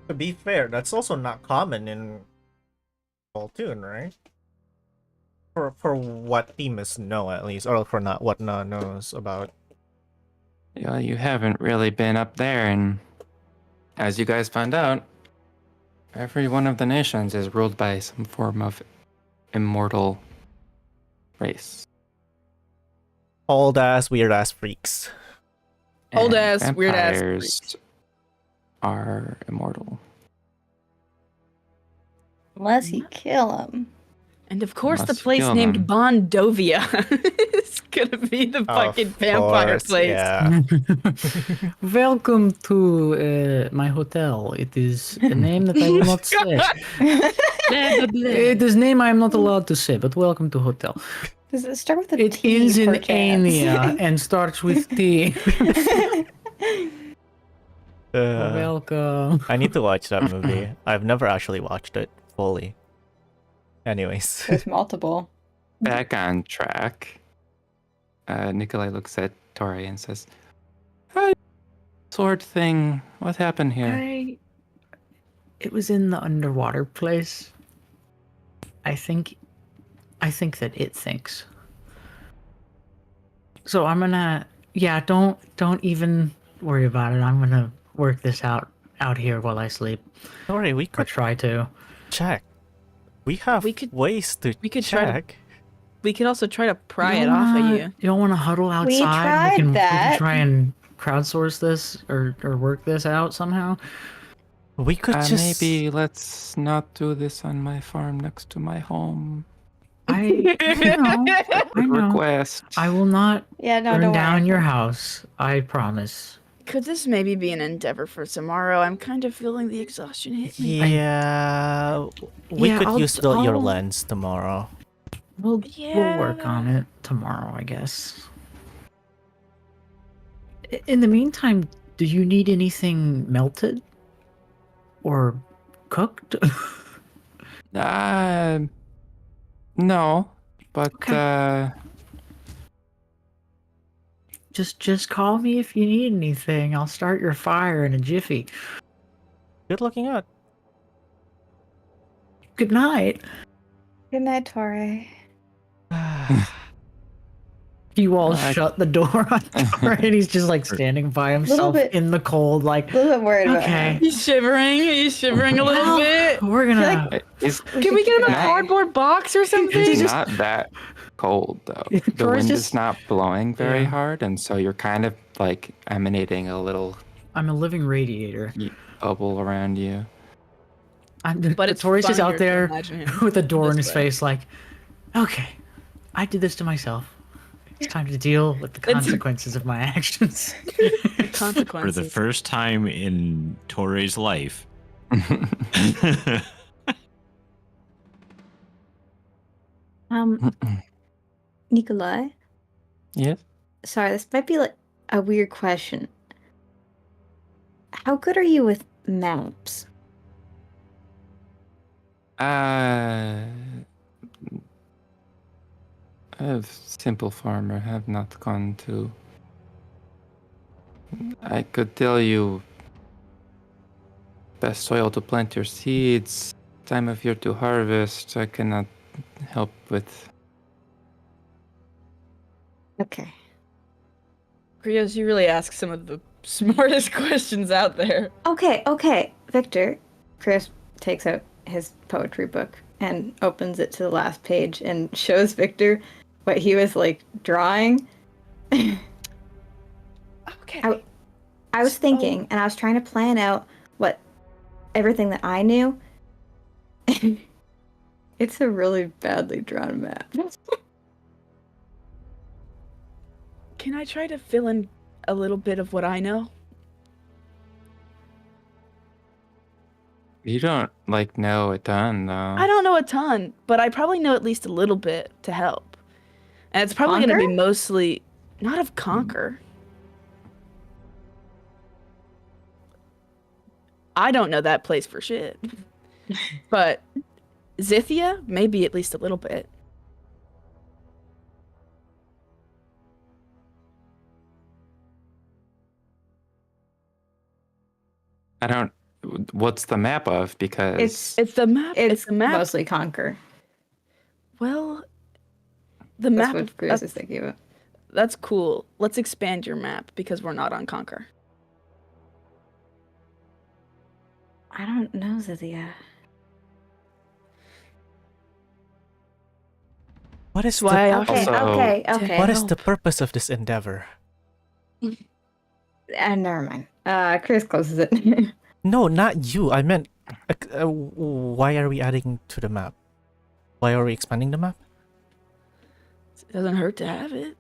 To be fair, that's also not common in Volthune, right? For what Themis know, at least, or for not what Na knows about. Yeah, you haven't really been up there, and as you guys found out, every one of the nations is ruled by some form of immortal race. Old ass, weird ass freaks. Old And ass, weird ass vampires freaks. are immortal. Unless you kill him. And of course, the Unless you place kill named them. Bondovia is gonna be the fucking vampire course, place. Yeah. Welcome to my hotel. It is a name that I will not say. It is name I am not allowed to say, but welcome to hotel. Does it start with a It T, ends in perchance? Ania and starts with T. Uh, Welcome. I need to watch that movie. I've never actually watched it fully. Anyways. There's multiple. Back on track. Nikolai looks at Tauré and says, "Hi, sword thing. What happened here?" It was in the underwater place. I think that it thinks. So I'm gonna, don't even worry about it. I'm gonna work this out here while I sleep. Sorry, we Or could try to. check. We have We could- ways to we could try to- check. We could also try to pry it off of you. You don't want to huddle outside? We tried we that. can try and crowdsource this or work this out somehow. We could just Maybe let's not do this on my farm next to my home. I know. Request. I will not Yeah, no, burn don't down worry. your house. I promise. Could this maybe be an endeavor for tomorrow? I'm kind of feeling the exhaustion hit me. Yeah, we Yeah, could I'll- use your I'll- lens tomorrow. We'll Yeah. work on it tomorrow, I guess. In the meantime, do you need anything melted or cooked? No, but Okay. Just call me if you need anything. I'll start your fire in a jiffy. Good looking out. Good night. Good night, Tauré. You all I- shut the door on Tauré, and he's just like standing by himself bit- in the cold, like, A little bit worried about okay. him. He's shivering. He's shivering a little bit. We're gonna. it's, Can we get him a Night. cardboard box or something? it's not that cold though. The Tauré's wind just- is not blowing very Yeah. hard, and so you're kind of like emanating a little I'm a living radiator. bubble around you. But it's Tauré's just funnier out to there imagine him with a door in this his way. face, like, okay, I did this to myself. It's time to deal with the It's- consequences of my actions. The For consequences. the first time in Torre's life. Nikolai? Yes. Sorry, this might be like a weird question. How good are you with maps? A simple farmer have not gone to. I could tell you best soil to plant your seeds, time of year to harvest. I cannot help with. Okay. Krios, you really ask some of the smartest questions out there. Okay. Victor. Chris takes out his poetry book and opens it to the last page and shows Victor what he was like drawing. Okay. I was thinking and I was trying to plan out what everything that I knew. It's a really badly drawn map. Can I try to fill in a little bit of what I know? You don't like know a ton though. I don't know a ton, but I probably know at least a little bit to help. And it's probably going to be Conquer? mostly not of Conquer. I don't know that place for shit. But Zithia, maybe at least a little bit. I don't. What's the map of? Because It's the map. It's the map. mostly Conquer. Well, the That's map. what Krios is thinking about. That's cool. Let's expand your map because we're not on Conquer. I don't know, Zithia. What is Why the I Okay, Also- okay. what is the purpose of this endeavor? Never mind. Chris closes it. No, not you. I meant, why are we adding to the map? Why are we expanding the map? It doesn't hurt to have it.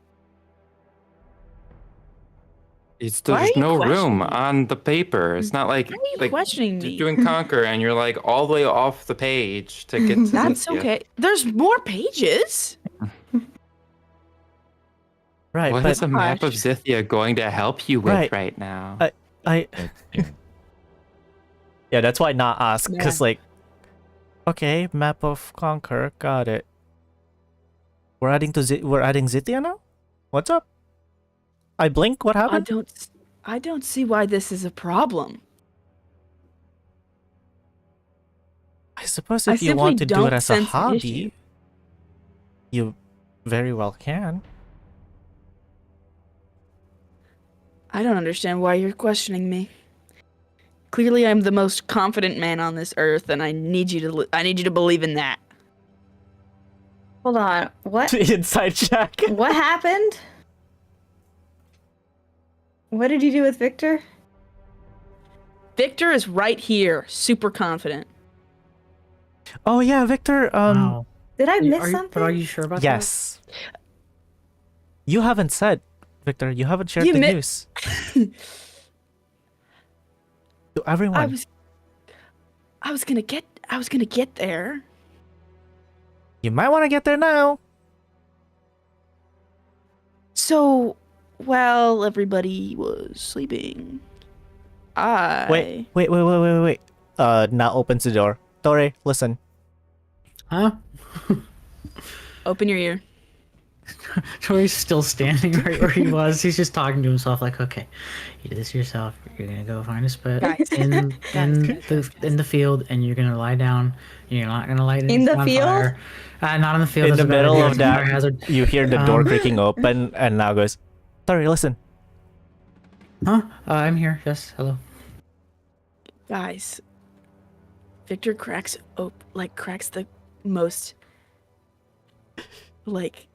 Why there's are you no room questioning me? on the paper. It's not like Why are you like questioning you're me? doing Conquer and you're like all the way off the page to get to That's Zithia. okay. There's more pages. Right, What but is a map of Gosh. Zithia going to help you with Right. now? I Yeah. yeah, that's why not ask, cause like, okay, map of Conquer, got it. We're adding Zithia now. What's up? I blink. What happened? I don't see why this is a problem. I suppose I if you simply want to do it don't as a sense an hobby, issue. you very well can. I don't understand why you're questioning me. Clearly, I'm the most confident man on this earth, and I need you to believe in that. Hold on. What? Inside check. What happened? What did you do with Victor? Victor is right here, super confident. Oh yeah, Victor. Wow. Did I miss Are you- something? But are you sure about Yes. You haven't said, Victor. You haven't shared You the mi- news to everyone. I was gonna get there. You might want to get there now. So, while everybody was sleeping, Wait. Now opens the door. Tauré, listen. Huh? open your ear. Tori's still standing right where he was. He's just talking to himself like, okay, you do this yourself. You're gonna go find a spot Guys. in the field, and you're gonna lie down. You're not gonna light In the on field? fire. Not in the field. In that's the a bad middle idea. of It's a fire that, hazard. you hear the door creaking open, and now goes, Tauré, listen. Huh? I'm here. Yes. Hello. Guys, Victor cracks the most like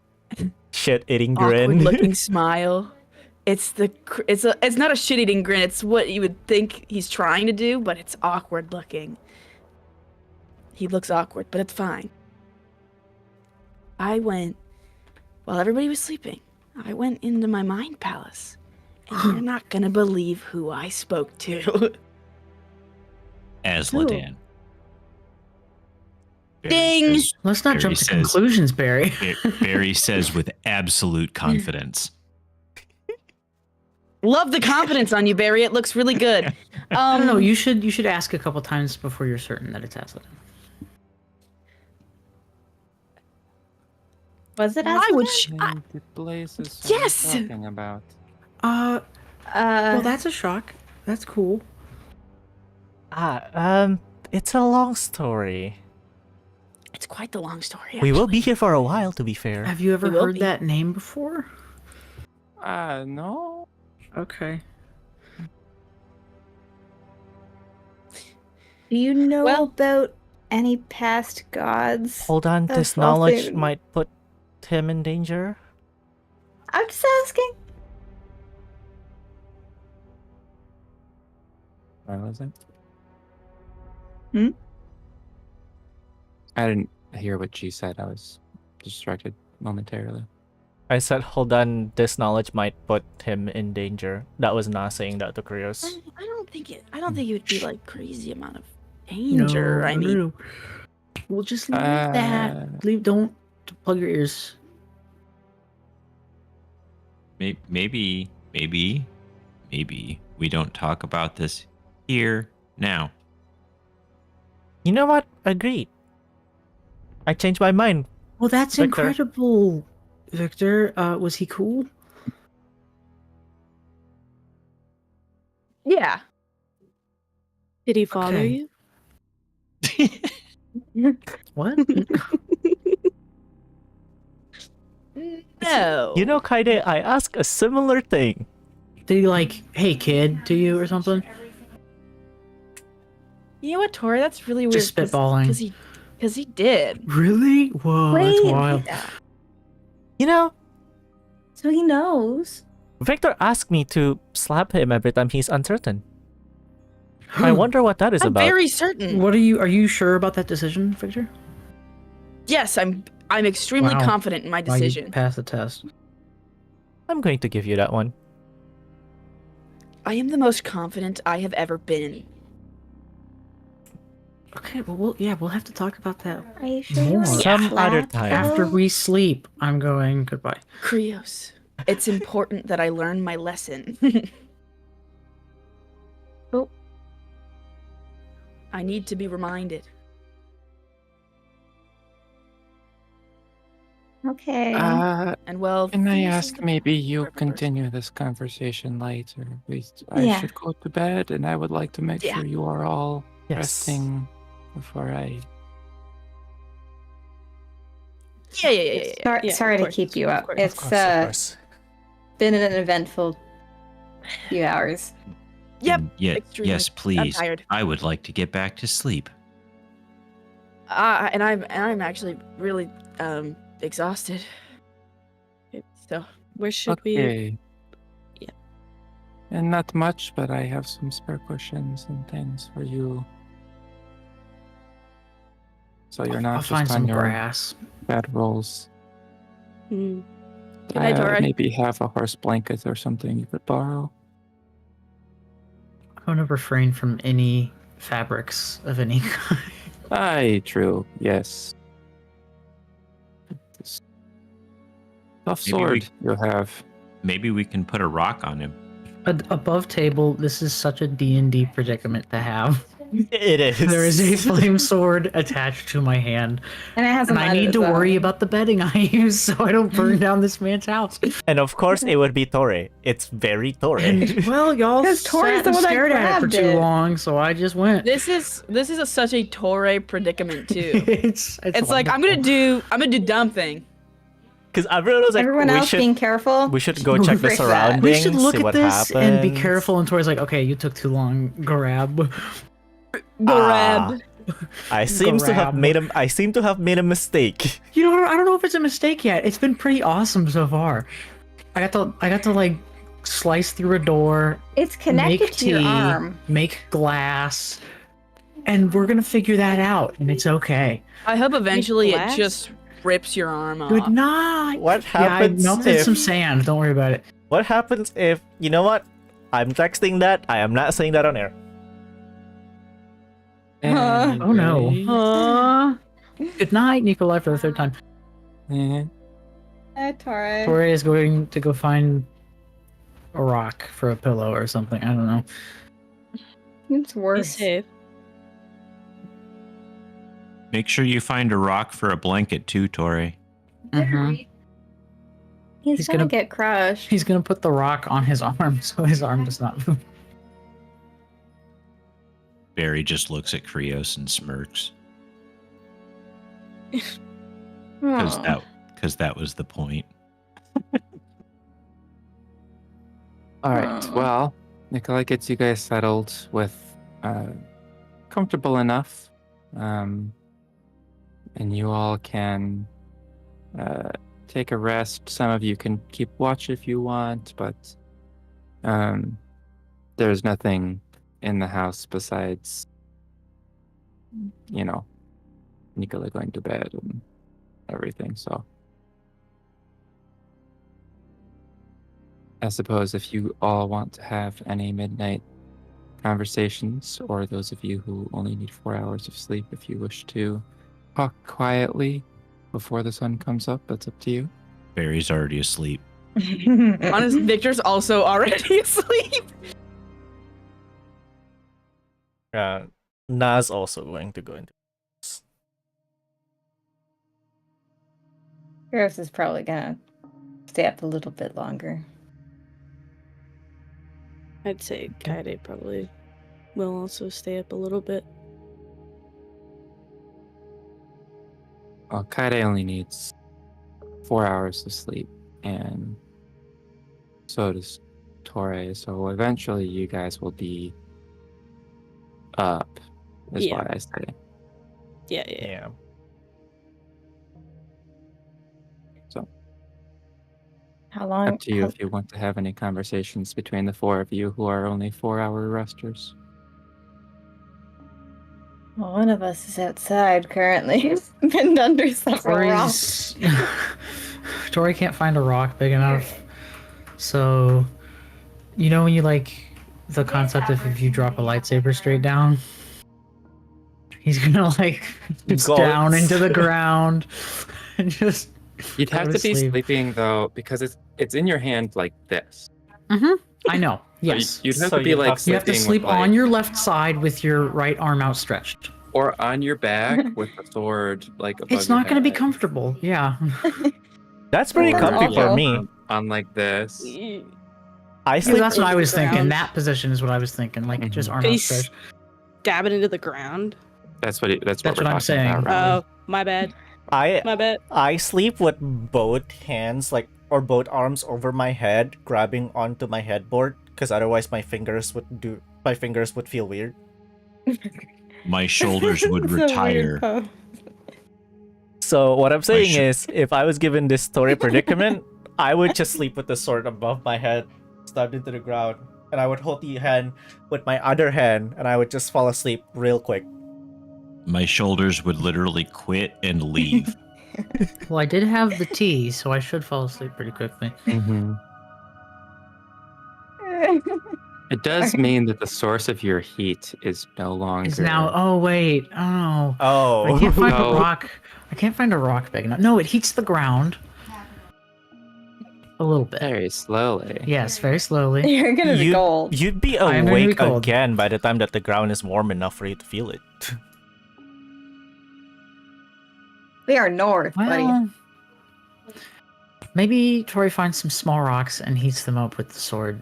Shit-eating awkward grin. looking smile. It's not a shit-eating grin. It's what you would think he's trying to do, but it's awkward looking. He looks awkward, but it's fine. While everybody was sleeping, I went into my mind palace, and you're not gonna believe who I spoke to. Aslan. Ding! Let's not Barry jump to says- conclusions, Barry. Barry says with absolute confidence. Love the confidence on you, Barry. It looks really good. I don't know. You should ask a couple times before you're certain that it's Aslan. Was it I would. Aslan? The places Yes! I'm talking about. Well, that's a shock. That's cool. It's a long story. It's quite the long story. We will actually. be here for a while, to be fair. Have you ever We will heard be. that name before? No. Okay. Do you know Well- about any past gods? Hold on, Of this knowledge Volthune? might put him in danger. I'm just asking. Where was it? Hmm? I didn't hear what she said. I was distracted momentarily. I said, hold on, this knowledge might put him in danger. That was not saying that to Krios. I don't think it would be like crazy amount of danger. I mean, no. We'll just leave that. Don't plug your ears. Maybe we don't talk about this here Now, You know what? Agreed. I changed my mind. Well, that's Victor. incredible, Victor. Was he cool? Yeah. Did he father Okay. you? What? No. You know, Kaede, I asked a similar thing. Did he like, hey kid, to you or something? You know what, Tori? That's really weird. Just spitballing. Because he did. Really? Whoa, that's wild. You know, So he knows. Victor asked me to slap him every time he's uncertain. I wonder what that is I'm about. very certain. What are you sure about that decision, Victor? Yes, I'm extremely Wow. confident in my Why you decision. passed the test. I'm going to give you that one. I am the most confident I have ever been. Okay, well, we'll have to talk about that Are you sure you More. want to Some slap other time. after though? we sleep. I'm going goodbye. Krios, it's important that I learn my lesson. Oh. I need to be reminded. Okay. And well, Can I Themis is ask the maybe you perfect person. continue this conversation later? I Yeah. should go to bed, and I would like to make Yeah. sure you are all Yes. resting before I. Yeah. Sorry, Yeah, sorry of to course, keep you of up. course. It's been an eventful few hours. Yep. and extremely. yes, I'm please. tired. I would like to get back to sleep. And I'm actually really exhausted. So Where should we? Okay. Yeah. And not much, but I have some spare cushions and things for you. So you're not I'll find just on some your grass. bed rolls. Hmm. Good night, Tauré. Maybe have a horse blanket or something you could borrow. I'm gonna refrain from any fabrics of any kind. Aye, true. Yes. This tough Maybe sword you have. Maybe we can put a rock on him. Above table, this is such a D&D predicament to have. It is. There is a flame sword attached to my hand, And it has a and I mud need as to well. worry about the bedding I use so I don't burn down this man's house. And of course, it would be Tauré. It's very Tauré. And well, y'all 'Cause Tori's sat the and one that stared at it for grabbed too it. long, so I just went. this is such a Tauré predicament too. it's It's like I'm gonna do dumb thing. Because everyone was like, Everyone we else should, being careful. we should go check the Frick that. surroundings, We should look see at what this happens. and be careful. And Tori's like, okay, you took too long. Grab. Grab. I seem to have Grab. made a. I seem to have made a mistake. You know, I don't know if it's a mistake yet. It's been pretty awesome so far. I got to like slice through a door, It's connected make to your tea, arm. make glass, and we're gonna figure that out, and it's okay. I hope eventually it glass? just rips your arm off. Good night. What Yeah, I happens melted if? some sand. Don't worry about it. What happens if? You know what? I'm texting that. I am not saying that on air. Oh no. Anyway, Good night, Nikolai, for the third time. eh, Hi, Tori. Tori is going to go find a rock for a pillow or something. I don't know. It's Be worse. safe. Make sure you find a rock for a blanket too, Tori. Mhm. He's gonna get crushed. He's gonna put the rock on his arm so his arm does not move. Barry just looks at Krios and smirks Aw. because that was the point. all right. Aw. Well, Nikolai gets you guys settled with comfortable enough, and you all can take a rest. Some of you can keep watch if you want, but there's nothing in the house besides, Nikolai going to bed and everything. So I suppose if you all want to have any midnight conversations, or those of you who only need 4 hours of sleep, if you wish to talk quietly before the sun comes up, that's up to you. Barry's already asleep. Honest, Victor's also already asleep. Nas also going to go into. Krios is probably gonna stay up a little bit longer. I'd say Kaede probably will also stay up a little bit. Well, Kaede only needs 4 hours of sleep, and so does Tauré. So eventually, you guys will be up, is Yeah. what I say. Yeah. Yeah. So How long? up to you if you want to have any conversations between the four of you who are only 4-hour resters. Well, one of us is outside currently, pinned under several rocks. Tauré can't find a rock big enough. So, you know when you like the concept of if you drop a lightsaber straight down? He's gonna like just Goats. down into the ground and just. You'd go have to to be sleep. sleeping though, because it's in your hand like this. I know. So Yes. you'd have So to be you'd like have to- You have to sleeping sleep with, on like, your left side with your right arm outstretched. or on your back with the sword like above It's your not going to be head. comfortable. Yeah. That's pretty Or, comfy for also- me. On like this. I Because sleep. that's what I was ground. thinking. That position is what I was thinking. Like just arm Could he outstretched. stab it into the ground? That's what That's we're what I'm talking saying. about, right? Oh, my bad. I My bad. I sleep with both hands, like, or both arms over my head, grabbing onto my headboard, because otherwise my fingers would feel weird. My shoulders would It's a weird retire. pose. So what I'm saying sh- is, if I was given this story predicament, I would just sleep with the sword above my head, stabbed into the ground, and I would hold the hand with my other hand, and I would just fall asleep real quick. My shoulders would literally quit and leave. Well, I did have the tea, so I should fall asleep pretty quickly. Mhm. It does mean that the source of your heat is no longer. It's now. Oh wait. Oh. Oh. I can't find No. a rock. I can't find a rock big enough. No, it heats the ground. A little bit. Very slowly. Yes, very slowly. You're gonna be cold. You'd be I am gonna be awake cold. again by the time that the ground is warm enough for you to feel it. We are north, buddy. Well, maybe Tauré finds some small rocks and heats them up with the sword,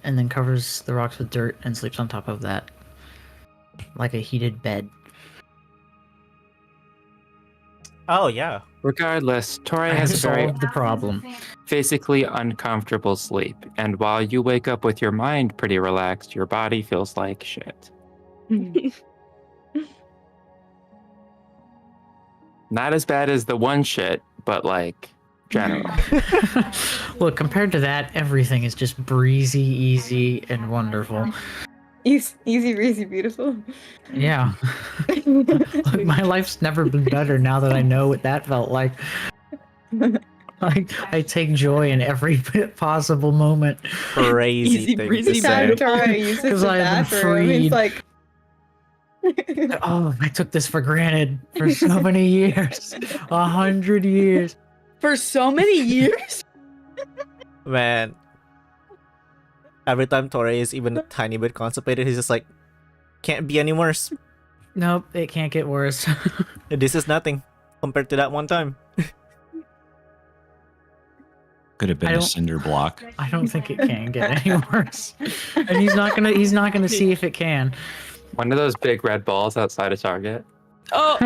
and then covers the rocks with dirt and sleeps on top of that, like a heated bed. Oh yeah. Regardless, Tauré I has a very solved the problem. physically uncomfortable sleep, and while you wake up with your mind pretty relaxed, your body feels like shit. Not as bad as the one shit, but like general. Look, compared to that, everything is just breezy, easy, and wonderful. Easy breezy, beautiful. Yeah. Look, my life's never been better now that I know what that felt like. I take joy in every possible moment. Crazy Easy thing breezy to say. bad. Tauré uses the 'Cause I have been bathroom. He's freed. like, Oh, I took this for granted for so many years. 100 years. For so many years? Man. Every time Tauré is even a tiny bit constipated, he's just like, can't be any worse. Nope, it can't get worse. This is nothing compared to that one time. Could have I been a don't- cinder block. I don't think it can get any worse. And he's not gonna see if it can. One of those big red balls outside of Target. Oh,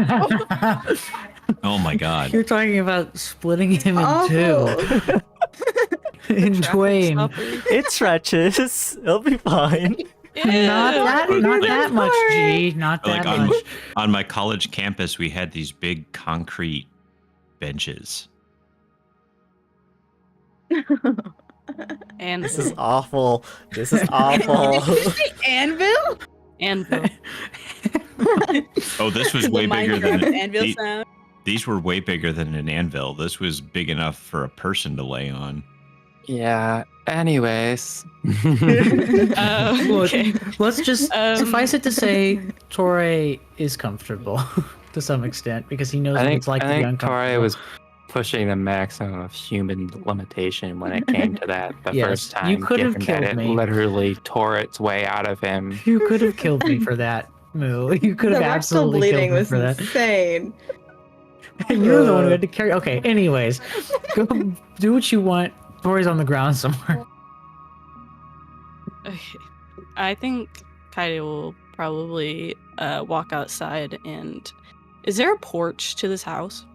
Oh my god. You're talking about splitting him in awful. two. In twain. Not It stretches. It'll be fine. that much, G. Not that Like on, much. on my college campus, we had these big concrete benches. and This is awful. This is awful. Anvil? Anvil. Oh, this was way The bigger than Minecraft anvil the- sound. these were way bigger than an anvil. This was big enough for a person to lay on. Yeah. Anyways. Oh, Look, okay. let's just Um, suffice it to say, Tauré is comfortable to some extent because he knows I what think, it's like I to be think uncomfortable. Tauré was pushing the maximum of human limitation when it came to that the Yes, first time. you could have given that killed it me. literally tore its way out of him. You could have killed me for that, Moo. You could have the rectal absolutely bleeding killed me was for that. insane. And you're the one who had to carry. Okay, anyways, go do what you want. Tori's on the ground somewhere. Okay. I think Kaede will probably walk outside and... Is there a porch to this house?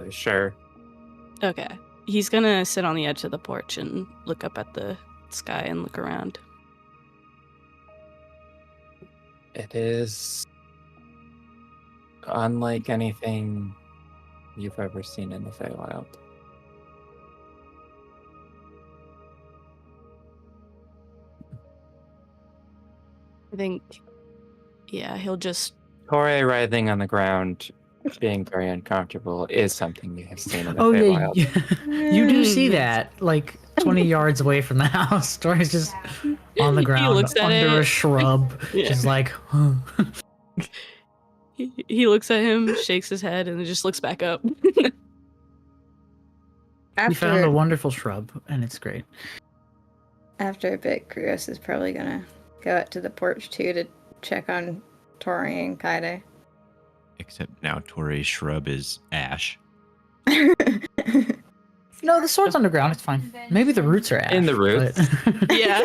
Sure. Okay. He's gonna sit on the edge of the porch and look up at the sky and look around. It is unlike anything you've ever seen in the Feywild. I think, yeah, he'll just... Tauré writhing on the ground, being very uncomfortable, is something you have seen in the Oh Feywild. yeah, you do see that like 20 yards away from the house. Tori's just on the He ground looks at under a it. shrub, Yeah. just like. He looks at him, shakes his head, and then just looks back up. You found a After wonderful shrub, and it's great. after a bit, Krios is probably gonna go out to the porch too to check on Tauré and Kaede. Except now Torre's shrub is ash. No, the sword's underground. It's fine. Maybe the roots are ash. In the roots? but- Yeah.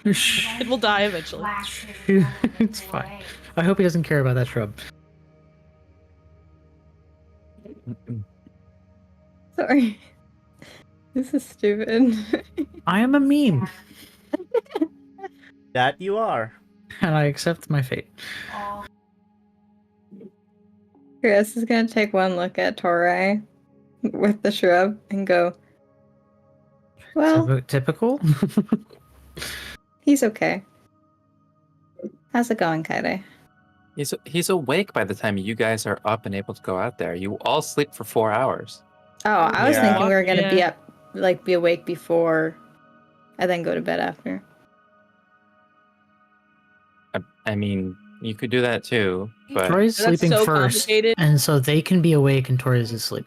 It will die eventually. It's fine. I hope he doesn't care about that shrub. Sorry. This is stupid. I am a meme, That you are. and I accept my fate. Krios is gonna take one look at Tauré with the shrub and go, well, Typical. he's okay. How's it going, Kaede? He's awake by the time you guys are up and able to go out there. You all sleep for 4 hours. Oh, I was Yeah. thinking we were gonna be Yeah. up, like be awake before, and then go to bed after. I mean, you could do that too, but Tori's That's sleeping so first, complicated. and so they can be awake and Tori's asleep.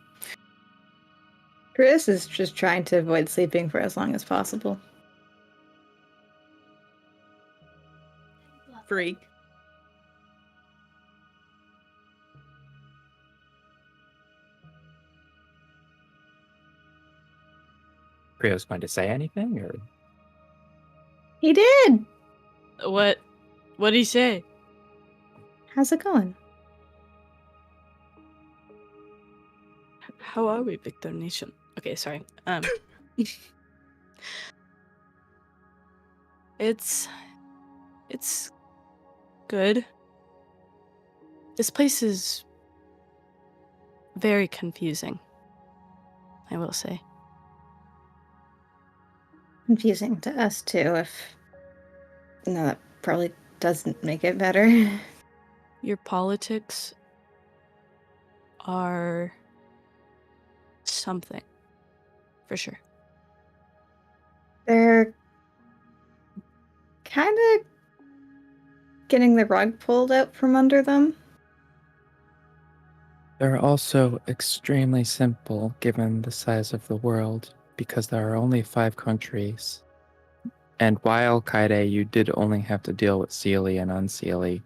Krios is just trying to avoid sleeping for as long as possible. Freak. Krios going to say anything, or He did. What did he say? How's it going? How are we, Victor Nation? Okay, sorry. It's good. This place is very confusing, I will say. Confusing to us too. No, that probably doesn't make it better. Your politics are something, for sure. They're kind of getting the rug pulled out from under them. they're also extremely simple given the size of the world, because there are only 5 countries. And while Kaede, you did only have to deal with Seelie and Unseelie,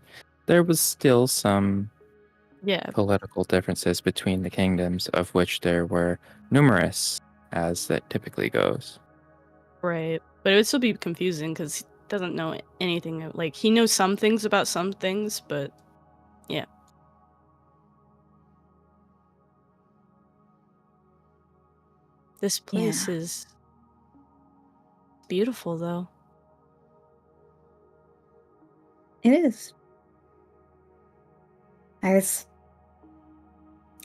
there was still some Yeah, political differences between the kingdoms, of which there were numerous, as that typically goes. right. But it would still be confusing because he doesn't know anything. Like, he knows some things about some things, but yeah. This place is beautiful, though. It is. I was.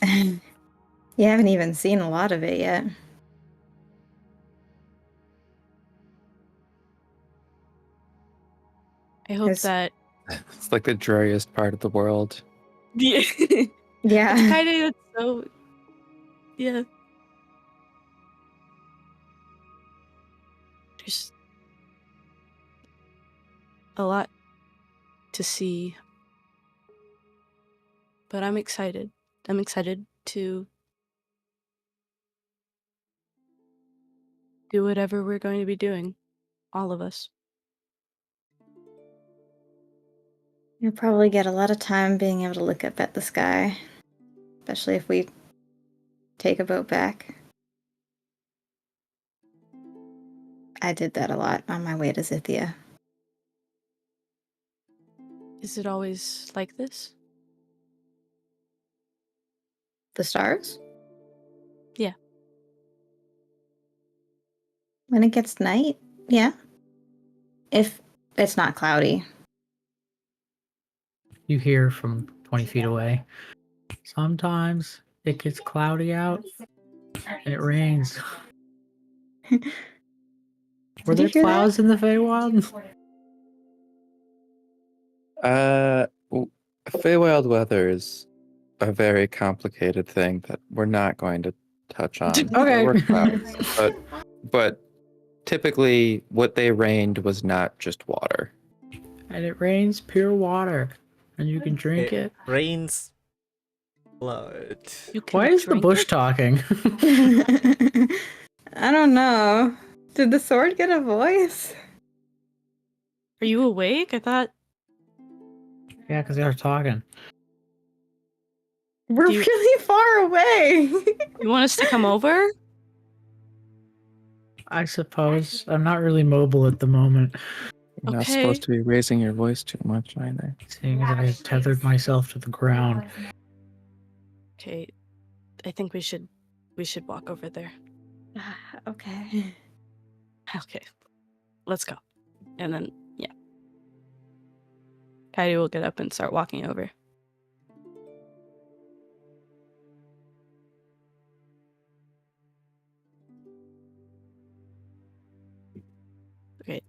You haven't even seen a lot of it yet. I hope There's- that. It's like the dreariest part of the world. Yeah. Yeah. Kind of so. Yeah. There's a lot to see, but I'm excited I'm excited to do whatever we're going to be doing. All of us. You'll probably get a lot of time being able to look up at the sky, especially if we take a boat back. I did that a lot on my way to Zithia. Is it always like this? The stars? Yeah. When it gets night, yeah. If it's not cloudy. You hear from 20 feet away. Sometimes it gets cloudy out and it rains. Were Did you there hear that? clouds in the Feywild? Feywild weather is a very complicated thing that we're not going to touch on. Okay. There were clouds, but typically what they rained was not just water. And it rains pure water. And you can drink it. Rains blood. You can Why is the drink bush it? talking? I don't know. Did the sword get a voice? Are you awake? I thought Yeah, because they are talking. We're Do you- really far away. you want us to come over. I suppose. I'm not really mobile at the moment. You're not Okay. supposed to be raising your voice too much either. Seeing as I tethered myself to the ground. Okay, I think we should walk over there. Okay. Okay, let's go. And then yeah, Kaede will get up and start walking over. Okay.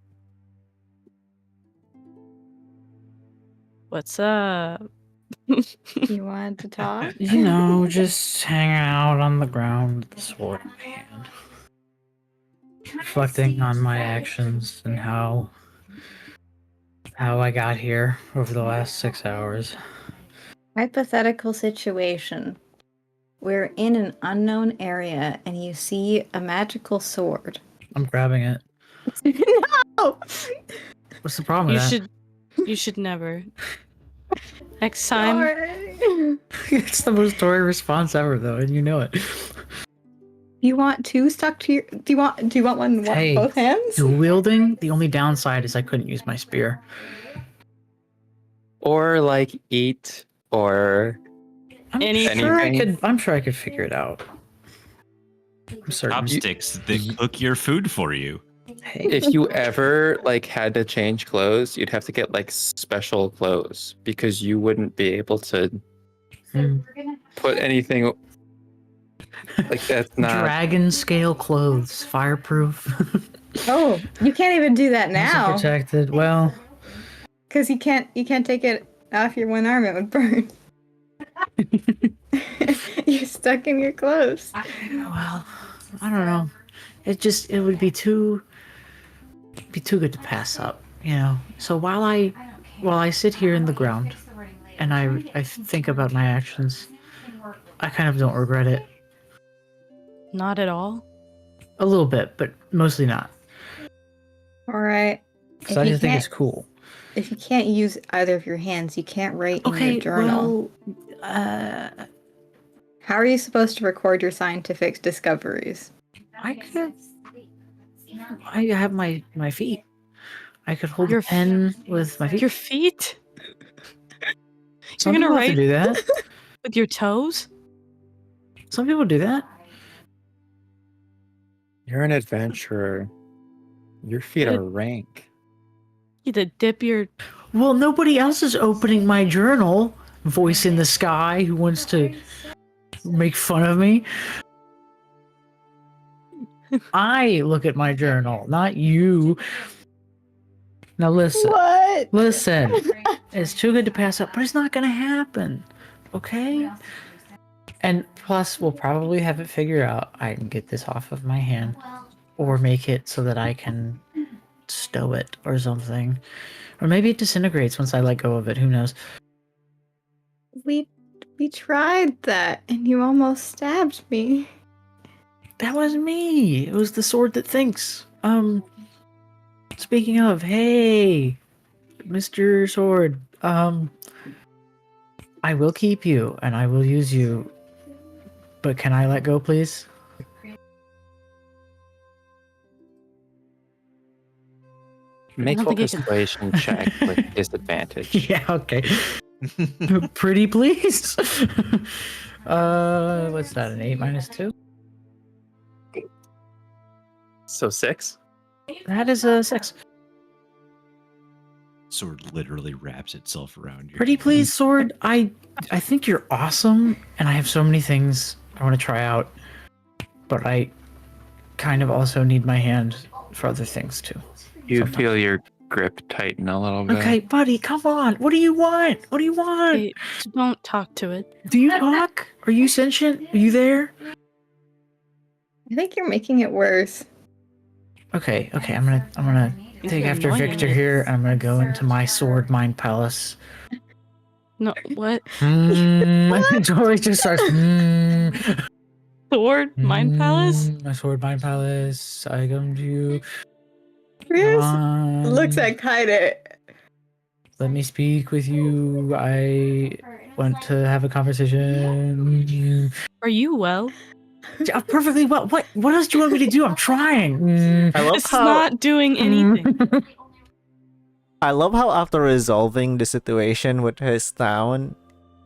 What's up? You wanted to talk? You know, just hanging out on the ground with the sword in my hand. Reflecting on my actions and how I got here over the last 6 hours. Hypothetical situation. We're in an unknown area and you see a magical sword. I'm grabbing it. No! What's the problem with You should never. Next time, Sorry. that? It's the most Tory response ever, though, and you know it. You want two stuck to your? Do you want one Hey, both hands? The wielding, the only downside is I couldn't use my spear. Or like eat or I'm Anything. sure I could figure it out. I'm certain. Chopsticks that cook your food for you. Hey, if you ever like had to change clothes, you'd have to get like special clothes because you wouldn't be able to put anything like that's not dragon scale clothes, fireproof. Oh, you can't even do that Nice and now protected. Well, because you can't take it off your one arm. It would burn. You're stuck in your clothes. well, I don't know. It would be too good to pass up, you know. So while I sit here in the ground and I think about my actions, I kind of don't regret it. not at all. A little bit, but mostly not. All right. Because I just think it's cool. If you can't use either of your hands, you can't write in Okay, your journal. well, How are you supposed to record your scientific discoveries? I could. I have my feet. I could hold Your a pen with my feet. Your feet? Some You're gonna people have to write do that. with your toes? Some people do that. you're an adventurer. Your feet are rank. You had to dip your. Well, nobody else is opening my journal. Voice in the sky who wants to make fun of me. I look at my journal, not you. Now listen. What? Listen. It's too good to pass up, but it's not going to happen. Okay? And plus, we'll probably have it figured out. I can get this off of my hand or make it so that I can stow it or something. Or maybe it disintegrates once I let go of it. Who knows? We We tried that, and you almost stabbed me. That wasn't me. It was the sword that thinks. Speaking of, hey, Mr. Sword, I will keep you and I will use you, but can I let go, please? Make I a don't think you can- persuasion check with disadvantage. Yeah, okay. Pretty please. What's that? An 8 minus 2? So 6? That is a 6. Sword literally wraps itself around your Pretty hand. please, Sword. I think you're awesome, and I have so many things I want to try out, but I kind of also need my hand for other things too. You Sometimes. feel your grip tighten a little bit. Okay, buddy, come on. What do you want? What do you want? Hey, don't talk to it. Do you talk? Are you sentient? Are you there? I think you're making it worse. Okay, I'm gonna take You're after annoying Victor it. here, and I'm gonna go into my sword mind palace. No, what? Tori just starts. Sword? Mind Palace? My sword mind palace. I come to you. Krios looks at Kaede. Let me speak with you. I want to have a conversation. Are you well? Yeah, perfectly well. What else do you want me to do? I'm trying. I love This is how not doing anything. I love how after resolving the situation with his town,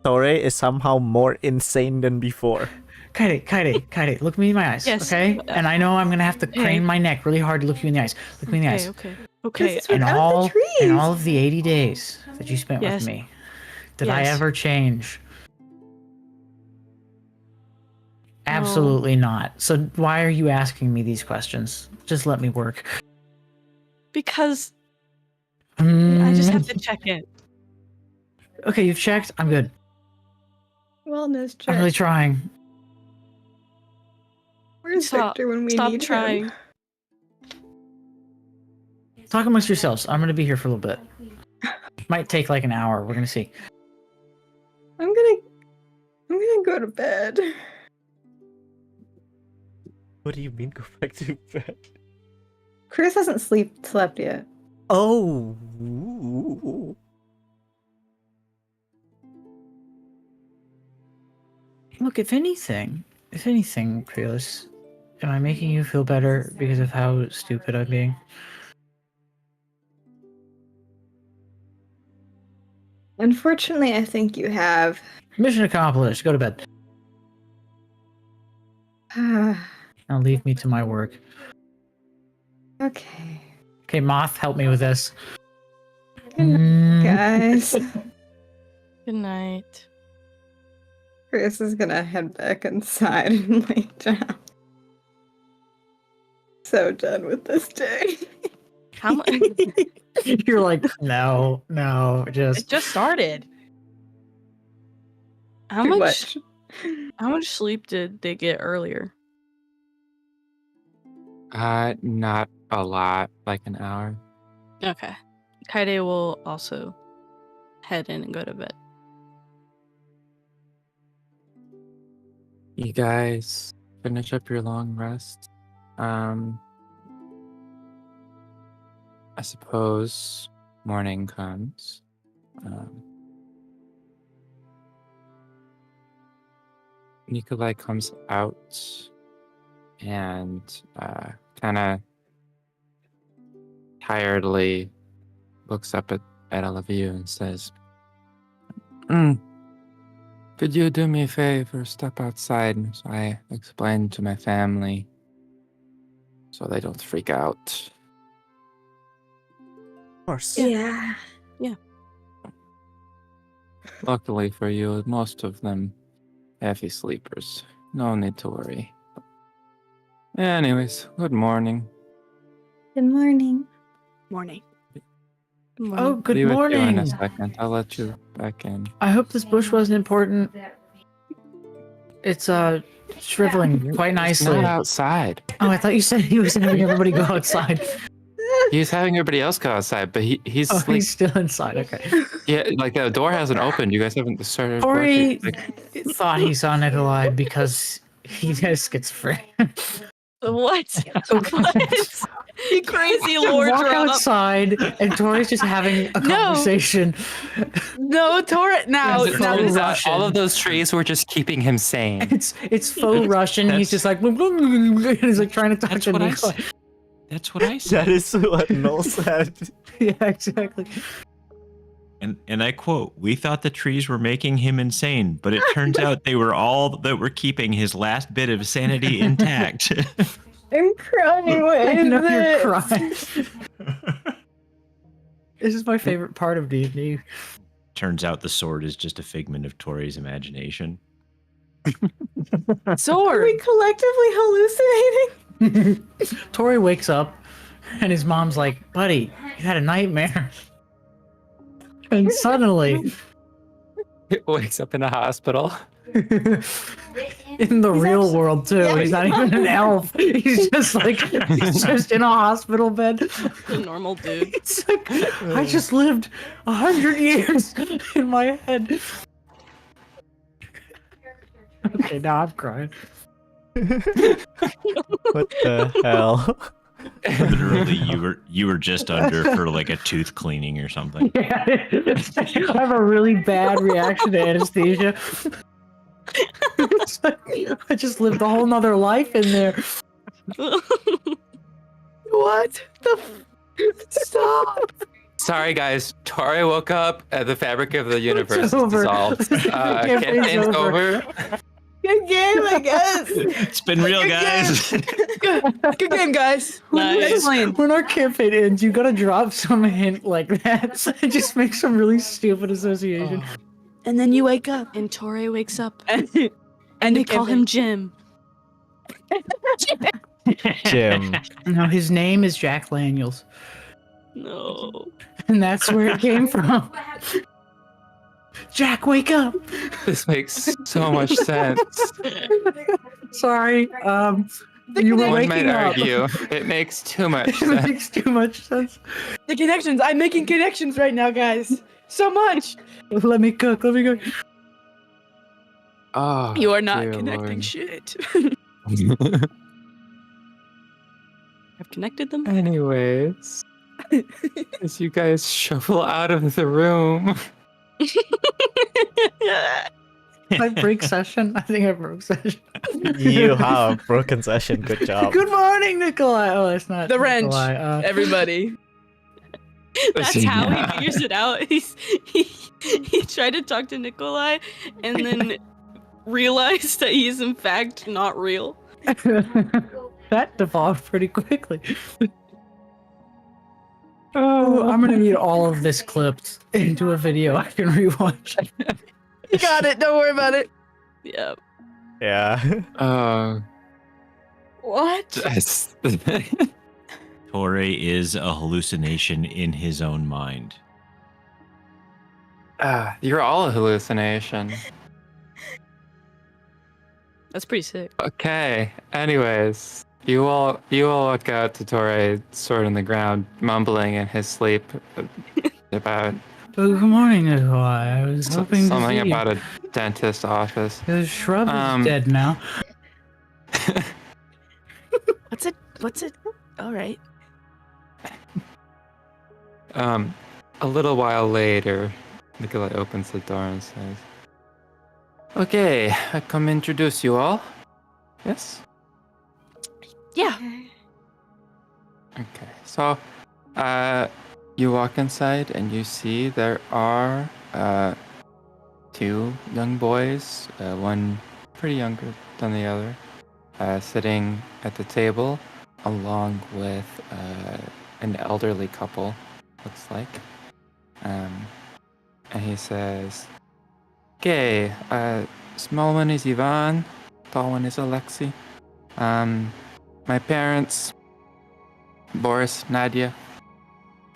Tauré is somehow more insane than before. Kaede, look me in my eyes, Yes. okay? And I know I'm gonna have to crane Okay. my neck really hard to look you in the eyes. Look me in the eyes. Okay. This is In without all, the trees. in all of the 80 days that you spent Yes. with me, did I Yes. ever change? Absolutely not. So why are you asking me these questions? Just let me work. Because I just have to check in. Okay, you've checked. I'm good. Wellness check. I'm really trying. Where's Stop. Victor when we Stop need trying. him? Talk amongst yourselves. I'm gonna be here for a little bit. Might take like an hour. We're gonna see. I'm gonna go to bed. What do you mean go back to bed? Chris hasn't slept yet. Oh. Look, if anything, Krios, am I making you feel better because of how stupid I'm being? Unfortunately, I think you have. Mission accomplished. Go to bed. Now leave me to my work. Okay. Okay, Moth, help me with this. Good night, guys. Good night. Chris is gonna head back inside and lay down. So done with this day. How much? You're like, no, It just. just started. How Too much? much. How much sleep did they get earlier? Not a lot, like an hour. Okay. Kaede will also head in and go to bed. You guys finish up your long rest. I suppose morning comes. Nikolai comes out and kind of tiredly looks up at all of you and says, could you do me a favor, step outside so I explain to my family so they don't freak out? Of course. Yeah. Luckily for you, most of them heavy sleepers. No need to worry. Anyways, good morning. Good morning. Morning. Oh, good Be with you in morning. a second. I'll let you back in. I hope this bush wasn't important. It's shriveling quite It's nicely. not outside. Oh, I thought you said he was having everybody go outside. He's having everybody else go outside, but he's Oh, like, he's still inside. Okay. yeah, like the door hasn't opened. You guys haven't started Tauré working. Like, thought he saw Nikolai because he has schizophrenia. What? What? You crazy lore Walk drop. outside, and Tauray's just having a No. conversation. No, Tauré. Now, Yes, now it's this, Russian. all of those trees were just keeping him sane. It's faux Russian. He's just like and he's like trying to talk That's to what I Nikolai. said. That's what I said. That is what Null said. Yeah, exactly. And I quote, "We thought the trees were making him insane, but it turns out they were all that were keeping his last bit of sanity intact." I'm crying. What I is know you're this? crying. This is my favorite part of D&D. Turns out the sword is just a figment of Tori's imagination. Are sword. we collectively hallucinating? Tauré wakes up, and his mom's like, "Buddy, you had a nightmare." And suddenly, He wakes up in a hospital. in the real world too, Yeah, he's not even an elf. He's just like he's just in a hospital bed. A normal dude. It's like I just lived 100 years in my head. Okay, now I'm crying. What the hell? Literally, you were just under for like a tooth cleaning or something. Yeah. I have a really bad reaction to anesthesia. It's like, I just lived a whole nother life in there. What the? Stop. Sorry, guys. Tauré woke up. The fabric of the universe is over. dissolved. Campaign's Campaign's over. over. Good game, I guess. It's been real, guys. Good game, guys. Nice. Excellent. When our campaign ends, you gotta drop some hint like that. It just makes some really stupid association. And then you wake up, And Tauré wakes up. and And they the call him Jim. Jim. No, his name is Jack Daniels, No. and that's where it came from. Jack, wake up! This makes so much sense. Sorry, you were One might waking up. argue it makes too much It sense. makes too much sense. The connections. I'm making connections right now, guys. So much. Let me cook. Let me cook. Oh, You are not dear connecting Lord. shit. I've connected them. Anyways, as you guys shuffle out of the room, I break session. I think I broke session. You have broken session. Good job. Good morning, Nikolai. Oh, that's not The wrench. Nikolai. Everybody. That's how he figures it out. He tried to talk to Nikolai and then realized that he's in fact not real. That devolved pretty quickly. Oh, I'm gonna need all of this clipped into a video I can rewatch. You got it. Don't worry about it. Yep. Yeah. What? just- Tauré is a hallucination in his own mind. you're all a hallucination. That's pretty sick. Okay. Anyways, you all look out to Tauré, sword on the ground, mumbling in his sleep about Oh, good morning, Nikolai. I was hoping something to see about a dentist office. you. The shrub Um, is dead now. What's it? All right. A little while later, Nikolai opens the door and says, "Okay, I come introduce you all." Yes? Yeah. Okay. So, you walk inside and you see there are two young boys, one pretty younger than the other, sitting at the table along with an elderly couple, looks like. And he says, "Okay, small one is Ivan, tall one is Alexei. My parents, Boris, Nadia."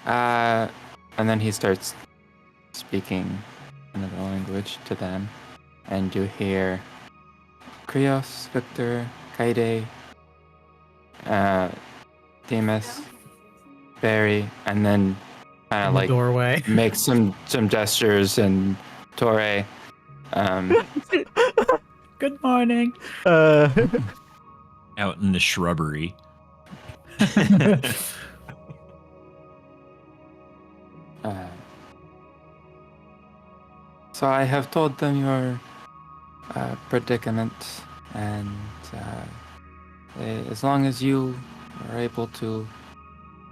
And then he starts speaking another language to them, and you hear Krios, Victor, Kaede, Themis, Barry, and then kind In of the like doorway. make some gestures, and Tauré. Good morning. Out in the shrubbery. So I have told them your predicament, and as long as you are able to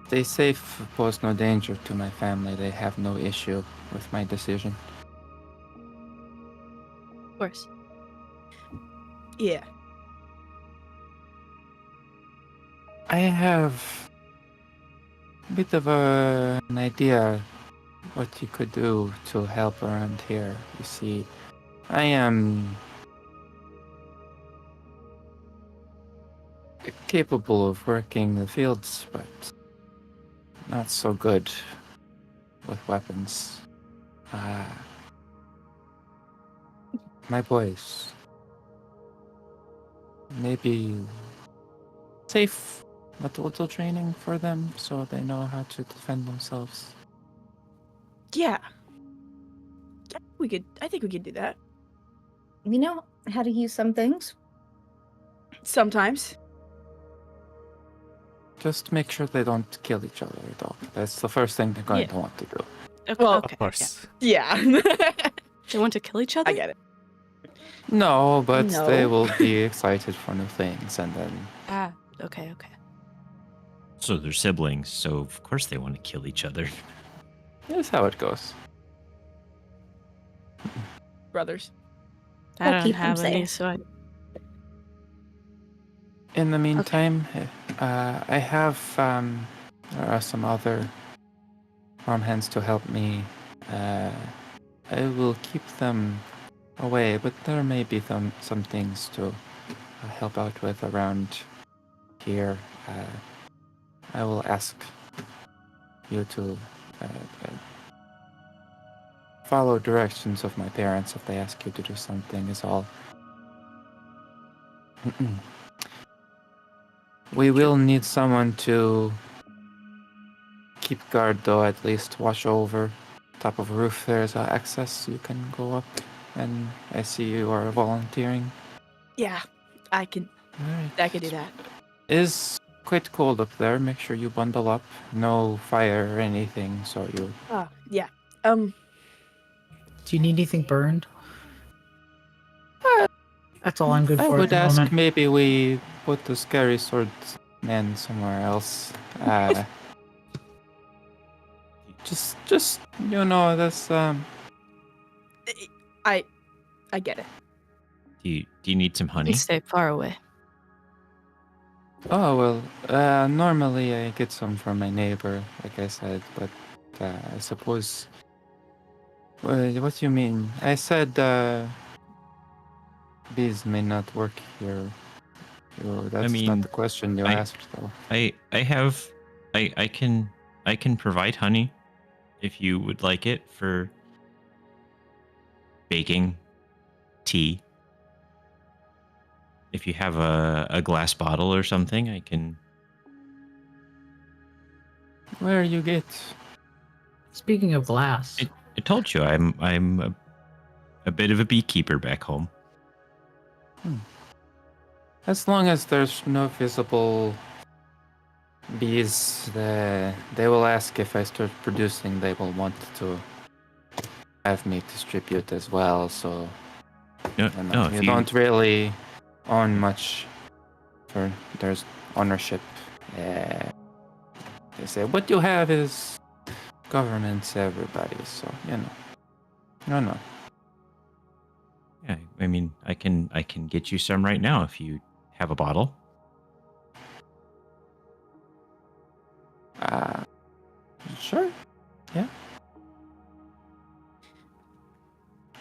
stay safe, pose no danger to my family, they have no issue with my decision. Of course. Yeah. I have a bit of an idea what you could do to help around here. You see, I am capable of working the fields, but not so good with weapons. My boys, maybe safe but a little training for them so they know how to defend themselves. Yeah. I think we could do that. We know how to use some things. Sometimes. Just make sure they don't kill each other, though. That's the first thing they're going Yeah. to want to do. Okay. Well, okay. Of course. Yeah. They want to kill each other? I get it. No, but they No. will be excited for new things, and then Ah, okay. So they're siblings, so of course they want to kill each other. that's how it goes. Brothers. I We'll don't keep them have any, safe. so I... In the meantime, I have there are some other farmhands to help me. I will keep them away, but there may be some things to help out with around here. I will ask you to follow directions of my parents if they ask you to do something, is all. We will need someone to keep guard, though, at least watch over. Top of a roof, there's access. You can go up, and I see you are volunteering. Yeah. I can Alright. do that. Is quite cold up there. Make sure you bundle up. No fire or anything, so you... Yeah. Do you need anything burned? That's all I'm good I for at would the ask moment. maybe we put the scary swordsman somewhere else. Just you know, that's I get it. Do you need some honey? You stay far away. Oh well. Normally I get some from my neighbor, like I said, but I suppose. What do you mean? I said bees may not work here. That's mean, not the question you asked, though. I can provide honey if you would like it for baking tea. If you have a glass bottle or something, I can. Where you get? Speaking of glass, I told you I'm a bit of a beekeeper back home. As long as there's no visible bees, they will ask if I start producing. They will want to have me distribute as well. So No, you know, no. If you you don't really own much. There's ownership. They say what you have is governance, everybody. So you know, no. Yeah, I mean, I can get you some right now if you have a bottle. Sure. Yeah.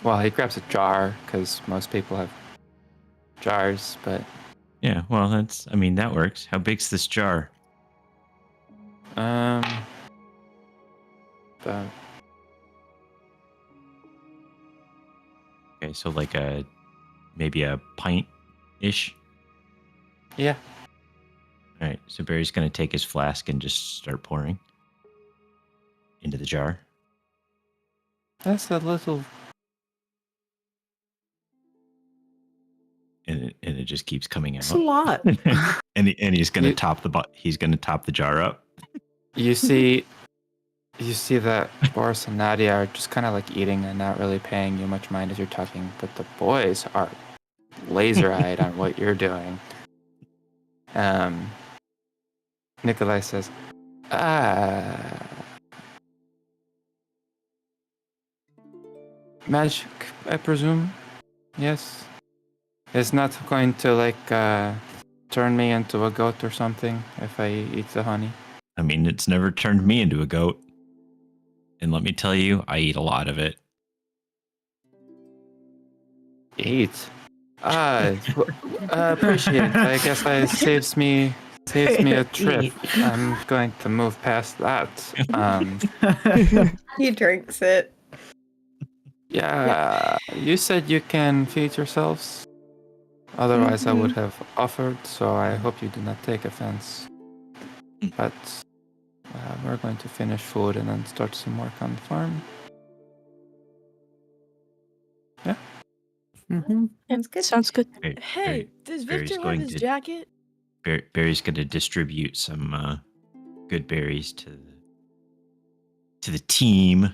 Well, he grabs a jar because most people have jars, but Yeah, well, that works. How big's this jar? the Okay, so like maybe a pint-ish. yeah. All right, so Barry's gonna take his flask and just start pouring. into the jar. That's a little. And it just keeps coming out. That's a lot. and he's gonna You- top the jar up. You see that Boris and Nadia are just kind of like eating and not really paying you much mind as you're talking, but the boys are laser-eyed on what you're doing. Nikolai says, magic, I presume? Yes? It's not going to, like, turn me into a goat or something if I eat the honey? I mean, it's never turned me into a goat. And let me tell you, I eat a lot of it. Eat? Appreciate it. I guess it saves me a trip. I'm going to move past that. He drinks it. Yeah, you said you can feed yourselves. Otherwise, I would have offered, so I hope you do not take offense. But we're going to finish food and then start some work on the farm. Yeah. Mm-hmm. Sounds good. Sounds good. Hey, does Barry's Victor have going his to- jacket? Barry's going to distribute some good berries to the team.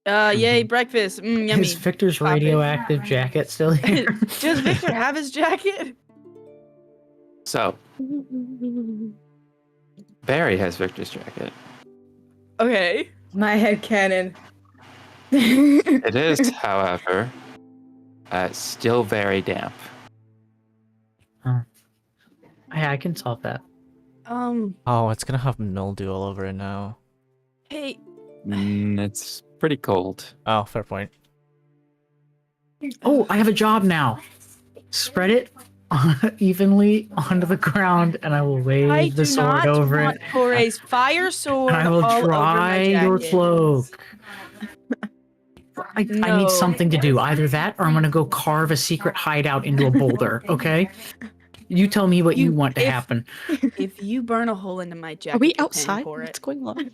Yay, breakfast. Yummy. Is Victor's Pop it. radioactive jacket still here? Does Victor have his jacket? So, Barry has Victor's jacket. Okay. My head cannon. It is, however, still very damp. Yeah, I can solve that. Oh, it's gonna have mildew all over it now. Hey, It's pretty cold. Oh, fair point. Oh, I have a job now. Spread it evenly onto the ground, and I will wave I the do sword not over want it. Torre's fire sword And I will all over dry my your jacket. cloak. I No. need something to do. Either that, or I'm gonna go carve a secret hideout into a boulder. Okay? You tell me what you want to happen. If you burn a hole into my jacket, Are we you're paying outside? for What's it. going on?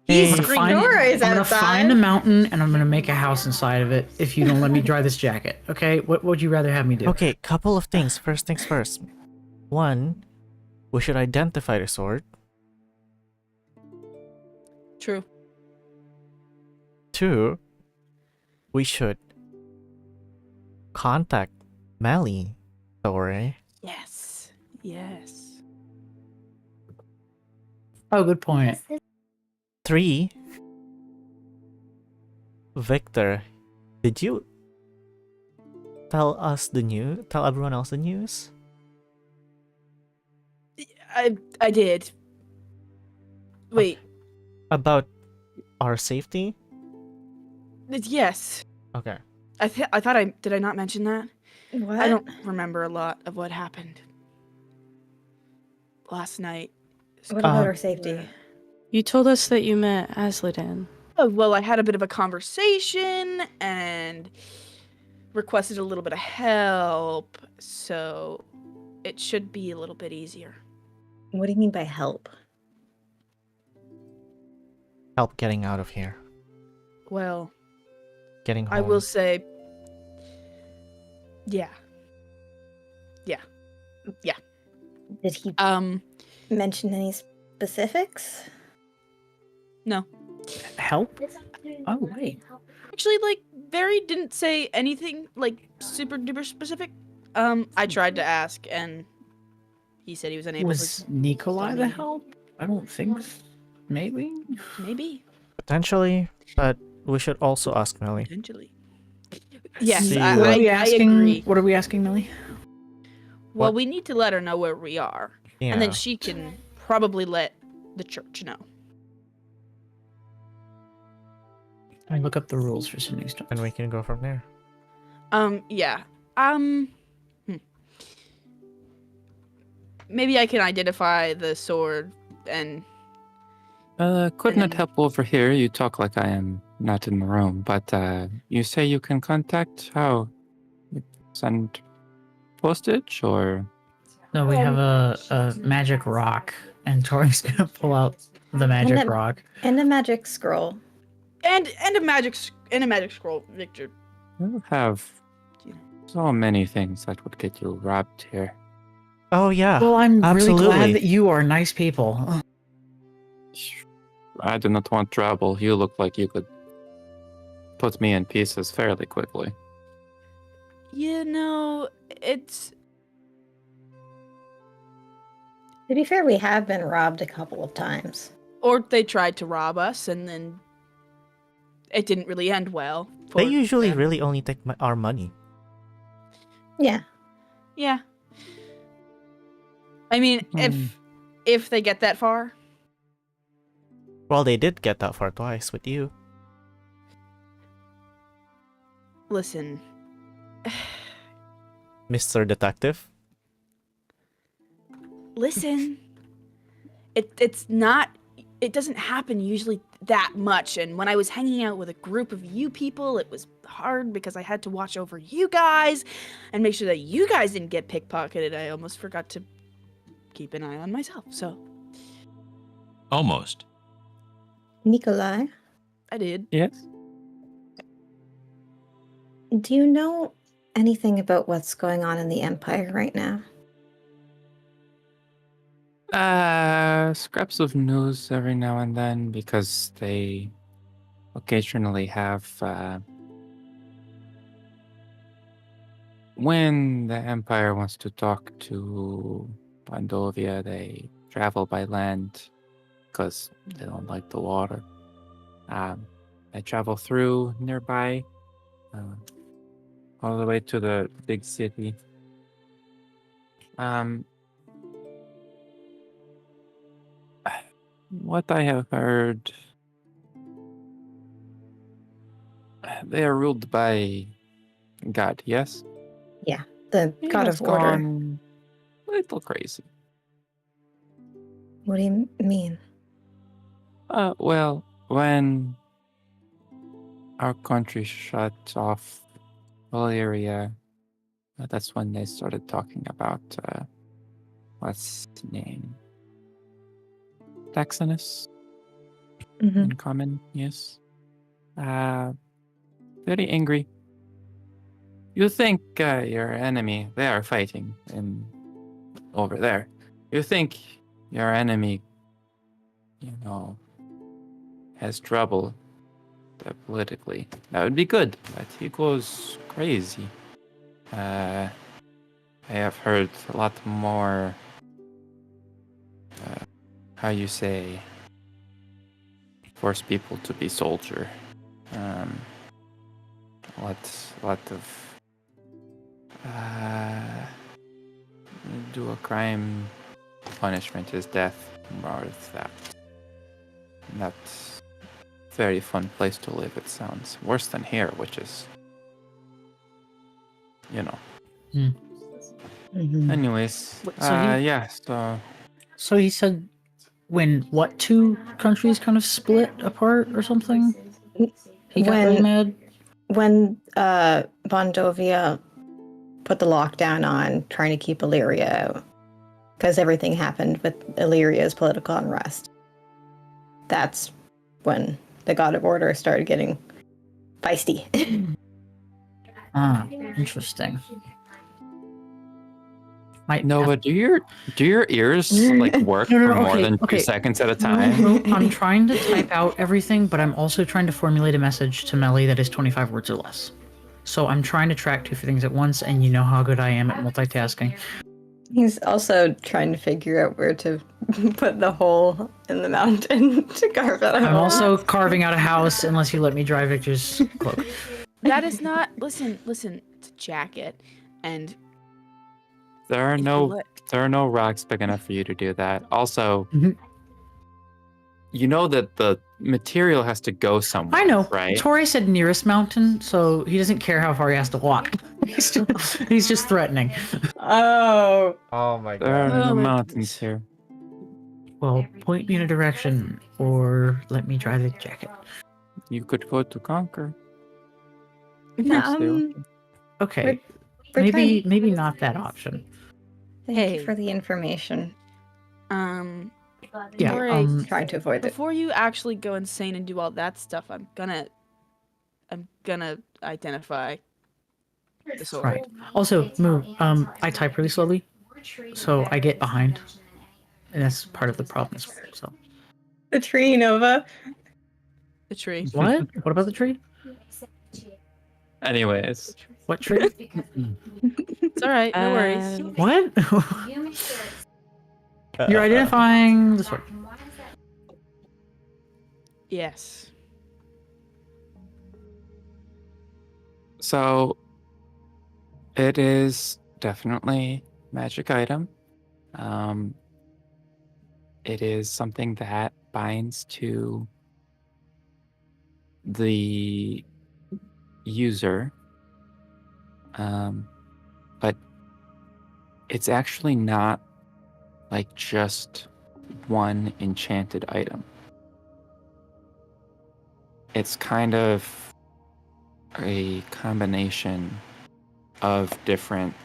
He's I'm gonna find, Nora's I'm gonna outside. find a mountain and I'm gonna make a house inside of it if you don't let me dry this jacket. Okay? What would you rather have me do? Okay, couple of things. First things first. One, we should identify the sword. True. Two, we should contact Melly, Tauré. Yes. Yes. Oh, good point. Three, Victor, did you tell everyone else the news? I did. Wait. About our safety? Yes. Okay. I thought did I not mention that? What? I don't remember a lot of what happened last night. What about Uh, our safety? You told us that you met Aslidan. Oh, well, I had a bit of a conversation and requested a little bit of help, so it should be a little bit easier. What do you mean by help? Help getting out of here. Well, Getting home. I will say, yeah. Did he mention any specifics? No. Help? Oh, wait. Actually, like, Barry didn't say anything, like, super duper specific. I tried to ask, and he said he was unable Was Nikolai the funny. help? I don't think. Maybe? to. Maybe. Potentially, but we should also ask Melly. Potentially. Yes, See I, what- I, What are we I asking? agree. What are we asking, Millie? Well, What- we need to let her know where we are. Yeah. And then she can probably let the church know. I look up the rules for sending stuff. and we can go from there. Yeah. Maybe I can identify the sword and Couldn't And it help over here? You talk like I am not in the room, but you say you can contact how? Send postage or? No, we have a magic rock, and Tori's gonna pull out the magic And rock. And a magic scroll. And a magic scroll, Victor. You have so many things that would get you robbed here. Oh yeah. Well, I'm absolutely. really glad that you are nice people. I do not want trouble. You look like you could put me in pieces fairly quickly. You know, it's To be fair, we have been robbed a couple of times. or they tried to rob us and then it didn't really end well. They for usually them. really only take our money. Yeah. Yeah. I mean, if they get that far. Well, they did get that far twice with you. Listen. Mr. Detective. Listen. It's not, it doesn't happen usually that much, and when I was hanging out with a group of you people, it was hard because I had to watch over you guys and make sure that you guys didn't get pickpocketed. I almost forgot to keep an eye on myself, so Almost. Nikolai, I did. Yes. do you know anything about what's going on in the Empire right now? Scraps of news every now and then because they occasionally have when the Empire wants to talk to Pandovia, they travel by land because they don't like the water. They travel through nearby, all the way to the big city. What I have heard, they are ruled by God, yes? The He God has of Order. gone a little crazy. What do you mean? Well, when our country shut off Valyria, that's when they started talking about what's his name? Taxonus Mm-hmm. in common, yes. Very angry. You think your enemy, they are fighting over there. You think your enemy, has trouble politically. That would be good, but he goes crazy. I have heard a lot more, how you say, force people to be soldier. Lot of do a crime, punishment is death, more of that. Not very fun place to live, it sounds. Worse than here, which is, Mm-hmm. Anyways, Wait, so yeah, so So he said when what two countries kind of split apart or something? He got really mad. When Bondovia put the lockdown on trying to keep Illyria out, because everything happened with Illyria's political unrest. That's when the God of Order started getting feisty. Ah, interesting. Nova, do your ears like work No, for more okay, than okay. 2 seconds at a time? No, I'm trying to type out everything, but I'm also trying to formulate a message to Melly that is 25 words or less. So I'm trying to track two things at once, and you know how good I am at multitasking. He's also trying to figure out where to put the hole in the mountain to carve out a I'm hole. also carving out a house unless you let me drive Victor's cloak. That is not. Listen. It's a jacket, and There are if you no let- there are no rocks big enough for you to do that. Also, Mhm. you know that the material has to go somewhere. I know. right? Torrey said nearest mountain, so he doesn't care how far he has to walk. He's just threatening. Oh. Oh my There are god. Oh no my mountains goodness. here. Well, point me in a direction, or let me try the jacket. You could go to Conquer. Okay, We're maybe trying- maybe not that option. Thank Hey. you for the information. Yeah. Alright. Trying to avoid it. Before you actually go insane and do all that stuff, I'm gonna identify the sword. Right. Also, Moo, I type really slowly, so I get behind, and that's part of the problem as well. So The tree, Nova. The tree. what? What about the tree? Anyways, What tree? It's alright, no worries. What? You're identifying the sword. Yes. so it is definitely magic item. It is something that binds to the user, but it's actually not like just one enchanted item. It's kind of a combination of different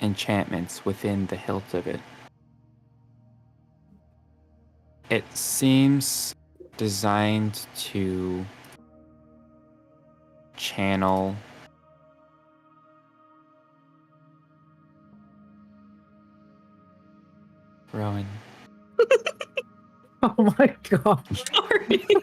enchantments within the hilt of it. It seems designed to channel Rowan. Oh my god. Sorry. I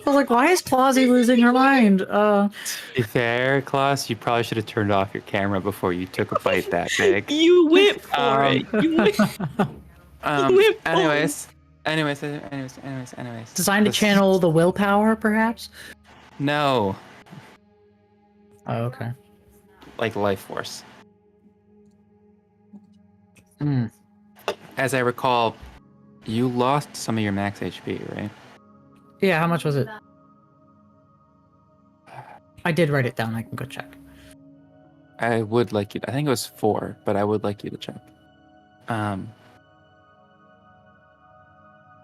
was like, why is Clausie losing her mind? To be fair, Klaus, you probably should have turned off your camera before you took a bite that big. You went for it. You went. Whip Anyways. Designed to This- channel the willpower, perhaps? No, Oh, okay. like life force. Hmm. As I recall, you lost some of your max HP, right? Yeah, how much was it? I did write it down. I can go check. I would like you. I think it was 4, but I would like you to check.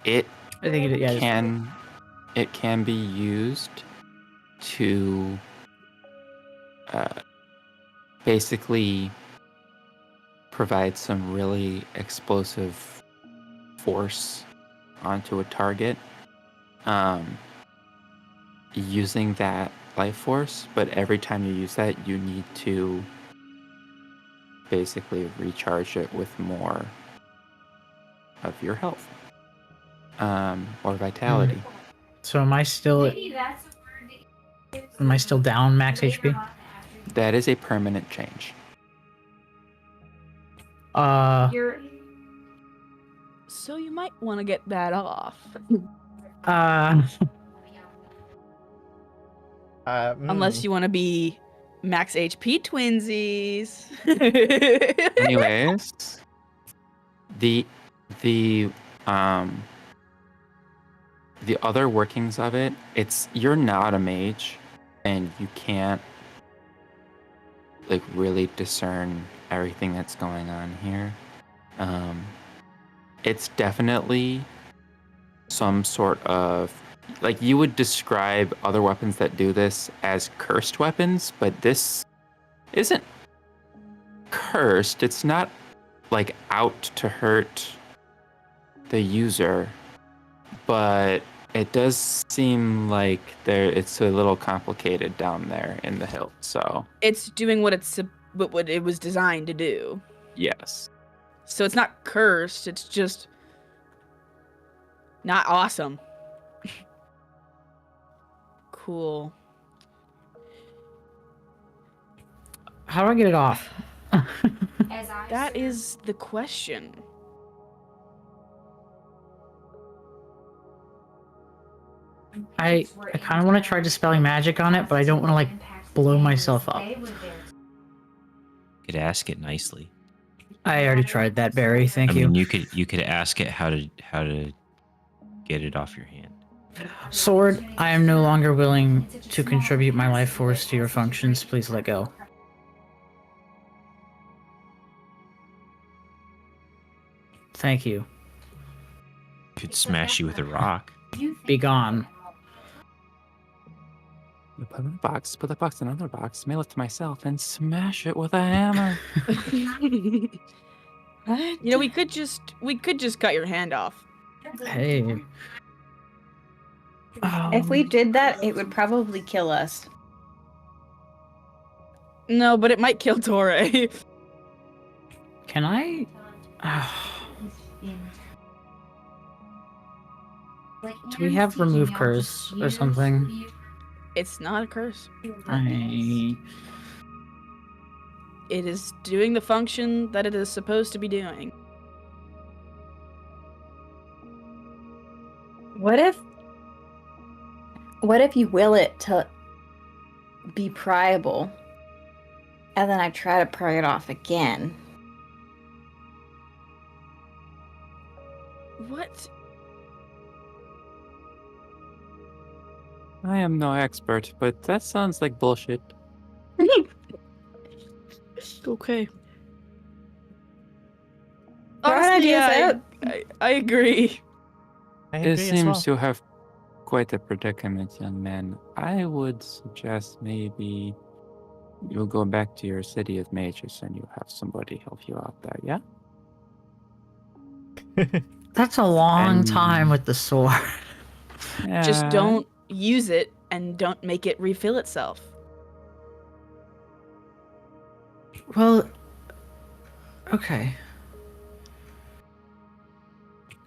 It I think it, yeah, it can be used to basically provide some really explosive force onto a target using that life force, but every time you use that you need to basically recharge it with more of your health or vitality. So am I still down max HP? That is a permanent change. So you might want to get that off. Unless you want to be max HP twinsies. Anyways, the other workings of it, it's you're not a mage and you can't like really discern everything that's going on here. It's definitely some sort of like you would describe other weapons that do this as cursed weapons, but this isn't cursed. It's not like out to hurt the user, but it does seem like it's a little complicated down there in the hilt. So It's doing what it was designed to do. yes. So it's not cursed, it's just not awesome. Cool. How do I get it off? That is the question. I kind of want to try dispelling magic on it, but I don't want to like blow myself up. You could ask it nicely. I already tried that, Barry. Thank I you. mean, you could ask it how to get it off your hand. Sword, I am no longer willing to contribute my life force to your functions. Please let go. Thank you. Could smash you with a rock. Be gone. You put it in a box, put that box in another box, mail it to myself, and smash it with a hammer. You know, we could just cut your hand off. Hey. If we did that, it would probably kill us. No, but it might kill Tauré. Can I? Do we have remove curse or something? It's not a curse. I... It is doing the function that it is supposed to be doing. What if you will it to be pryable, and then I try to pry it off again? What? I am no expert, but that sounds like bullshit. Okay. Honestly, ideas out. I agree. I It agree as seems well. you have quite a predicament, young man. I would suggest maybe you'll go back to your city of mages and you have somebody help you out there, yeah? That's a long And- time with the sword. Just Yeah, don't use it and don't make it refill itself. Well, okay.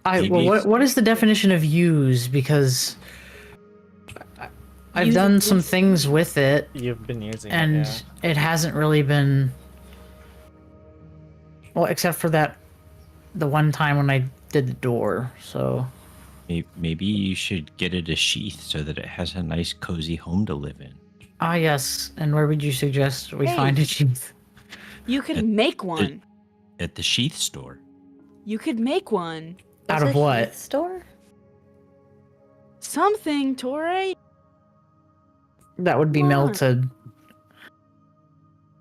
Maybe What is the definition of use? Because I've Use it done some with- things with it, You've been using and it, yeah. it hasn't really been. Well, except for the one time when I did the door. So Maybe you should get it a sheath so that it has a nice cozy home to live in. yes. And where would you suggest we Hey. find a sheath? You could It- make one. At the sheath store. You could make one. Out Is of it what? Heath store? Something, Tauré. That would be Come on. melted.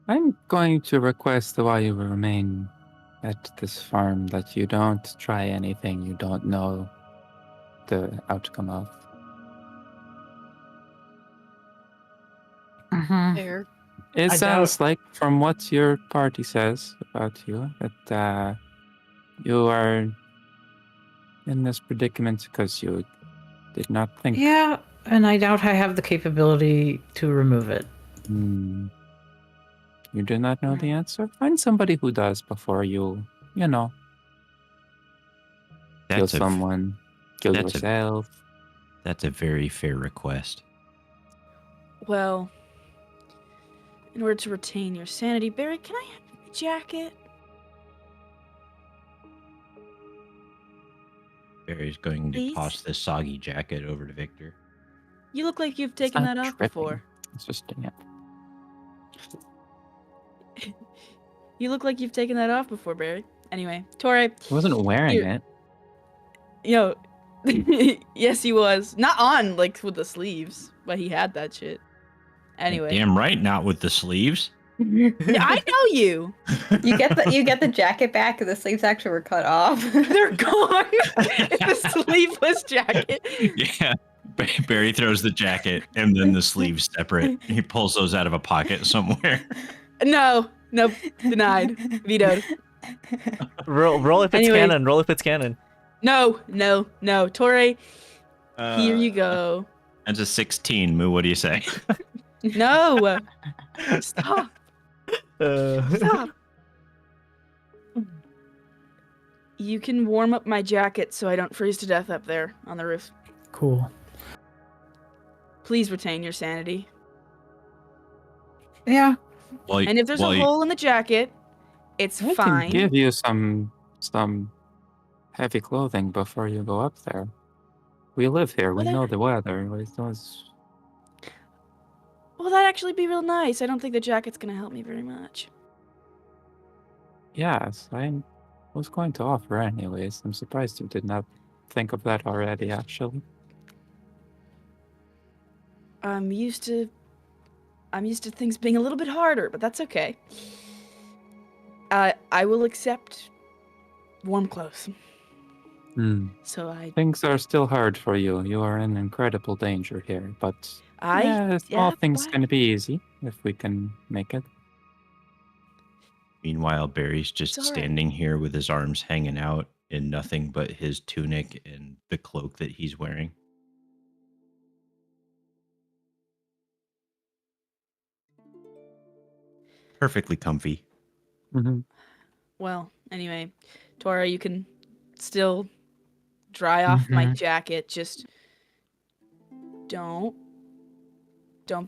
I'm going to request while you remain at this farm that you don't try anything you don't know the outcome of. Mm-hmm. Fair. It I sounds like, from what your party says about you, that you are in this predicament because you did not think. Yeah, and I doubt I have the capability to remove it. Hmm. You do not know the answer? Find somebody who does before you kill That's a someone, kill that's a- yourself. that's a very fair request. Well, in order to retain your sanity, Barry, can I have my jacket? Barry's going to Please? toss the soggy jacket over to Victor. You look like you've It's taken not that off dripping. before. It's just damp. You look like you've taken that off before, Barry. Anyway, Tauré, I wasn't wearing Here. it. yo, yes, he was not on like with the sleeves, but he had that shit. Anyway, Damn right, not with the sleeves. Yeah, I know you. You get the jacket back, and the sleeves actually were cut off. They're gone. It's a sleeveless jacket. Yeah. Barry throws the jacket and then the sleeves separate. He pulls those out of a pocket somewhere. No, denied, vetoed. Roll if it's Anyway. canon. Roll if it's canon. No. Tauré, here you go. That's a 16. Moo, what do you say? No, stop. Stop. You can warm up my jacket so I don't freeze to death up there on the roof. Cool. Please retain your sanity. Yeah. Well, And if there's well, a hole in the jacket, it's I fine. can give you some heavy clothing before you go up there. We live here. We know the weather. Well, that'd actually be real nice. I don't think the jacket's gonna help me very much. Yes, I was going to offer anyways. I'm surprised you did not think of that already, actually. I'm used to things being a little bit harder, but that's okay. I will accept warm clothes. So Things are still hard for you. You are in incredible danger here, but small things why- can be easy if we can make it. Meanwhile, Barry's It's just all right. standing here with his arms hanging out in nothing but his tunic and the cloak that he's wearing. Perfectly comfy. Mhm. Well, anyway, Tora, you can still dry off my Mhm. jacket. Just don't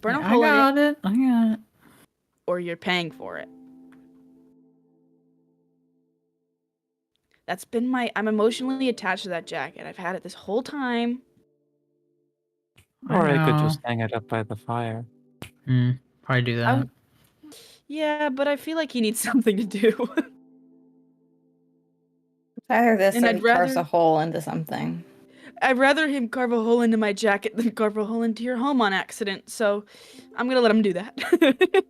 burn a Yeah, I hole in it, got it. I got it. or you're paying for it. That's been I'm emotionally attached to that jacket. I've had it this whole time. Or I could know. just hang it up by the fire. Probably do that. Yeah, but I feel like he needs something to do. Either this And or I'd he carves a rather- hole into something. I'd rather him carve a hole into my jacket than carve a hole into your home on accident. So I'm gonna let him do that.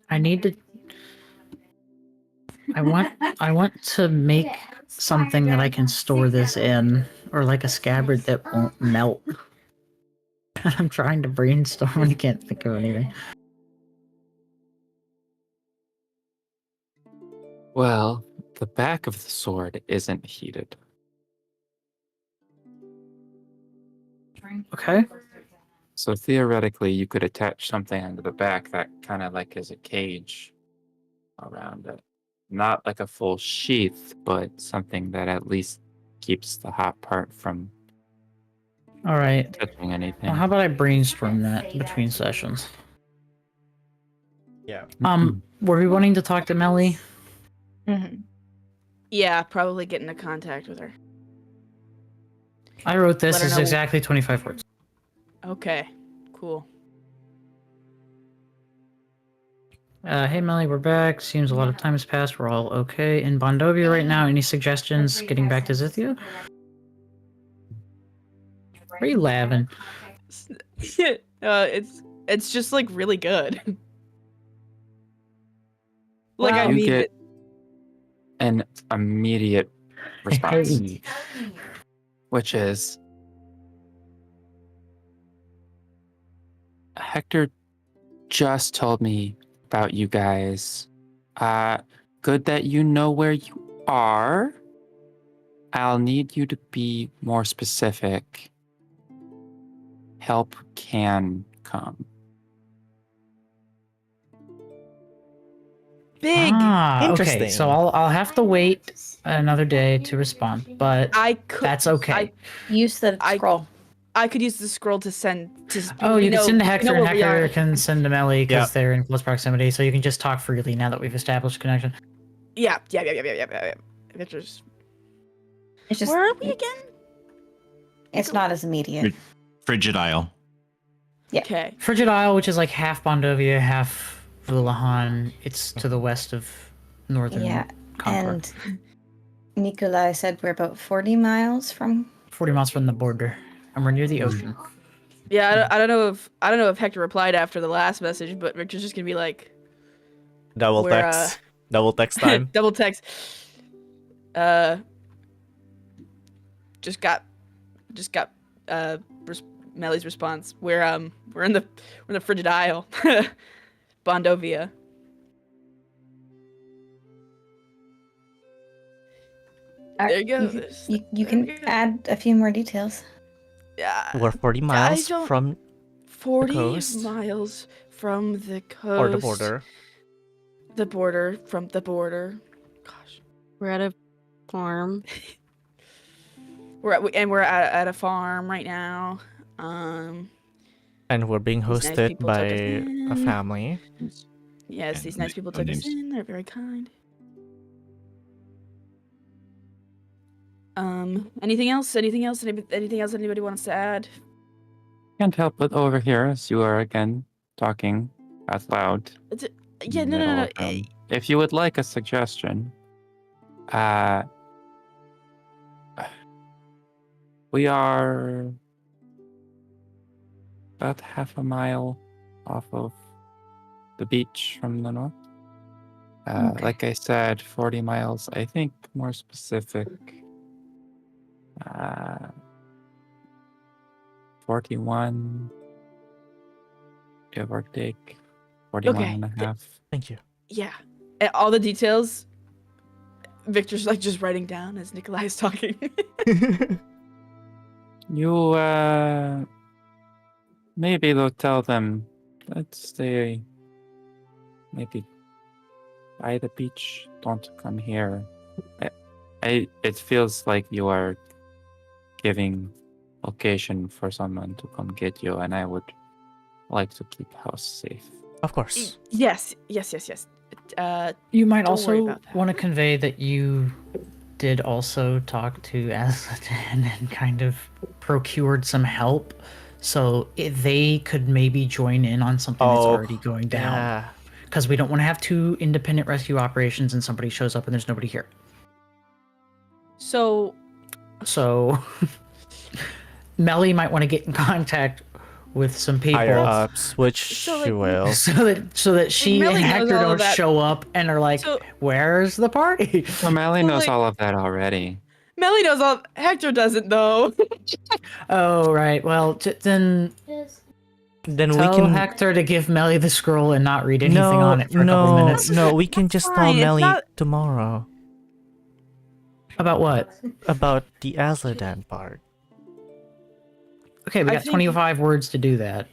I need to. I want to make something that I can store this in, or like a scabbard that won't melt. I'm trying to brainstorm and I can't think of anything. Well, the back of the sword isn't heated. Okay. So theoretically, you could attach something onto the back that kind of like is a cage around it. Not like a full sheath, but something that at least keeps the hot part from All right. touching anything. Well, how about I brainstorm that between sessions? Yeah. Were we wanting to talk to Melly? Mm-hmm. Yeah, probably get into contact with her. I wrote this Let her as know- exactly 25 words. Okay, cool. Hey Melly, we're back. Seems a lot of time has passed. We're all okay in Bondovia right now. Any suggestions getting back to Zithia? Why are you laughing? It's just like really good. Like Well, I You mean, get an immediate response, Hey. which is Hector just told me about you guys. Good that you know where you are. I'll need you to be more specific. Help can come. big. Okay, Interesting. so I'll have to wait another day to respond, but I could. that's okay. use the scroll. I could use the scroll to send. Oh, you can send to we Hector, know and where we Hector are. can send to Melly because Yeah. they're in close proximity, so you can just talk freely now that we've established connection. Yeah. Victor's. It's just Where are we again? it's not as immediate. Frigid Isle. Yeah. Okay. Frigid Isle, which is like half Bondovia, half Vulahan. It's to the west of northern Yeah, Concord. and Nikolai said we're about 40 miles from. 40 miles from the border, and we're near the ocean. Yeah, I don't know if Hector replied after the last message, but Victor's just gonna be like Double We're, text. Double text time. double text. Just got Melly's response. We're in the Frigid Isle, Bondovia. There you go. You can add a few more details. Yeah. We're 40 miles don't- from 40 coast? miles from the coast. or the border. The border, from the border. Gosh. We're at a farm. We're at a farm right now. And we're being These nice hosted people by took us a in. family. Yes, And these nice people no took us names. in. They're very kind. Anything else? Anything else? Anything else anybody wants to add? Can't help but overhear as you are again talking out loud. Yeah, in the no. middle of them. If you would like a suggestion, we are about half a mile off of the beach from the north. Okay. Like I said, 40 miles. I think more specific. 41, give or take. 41 Okay. and a half. Thank you. Yeah. And all the details, Victor's like just writing down as Nikolai is talking. You, maybe they'll tell them, let's stay maybe by the beach. Don't come here. It feels like you are giving occasion for someone to come get you, and I would like to keep house safe. Of course. yes. You might Don't worry also about that. want to convey that you did also talk to Aslan and kind of procured some help, so they could maybe join in on something that's already going down. Yeah. Because we don't want to have two independent rescue operations and somebody shows up and there's nobody here. So So Melly might want to get in contact with some people Higher ups, which So, like, she will. so that she and Melly knows Hector all of don't that. show up and are like, So- where's the party? O'Malley Well, knows like- all of that already. Melly knows all. Hector doesn't though. Oh, right. Well, then Then we tell can. Hector to give Melly the scroll and not read anything on it for a couple minutes. No, we can just tell fine, it's Melly not- tomorrow About what? about the Azladan part. Okay, we I got think- 25 words to do that.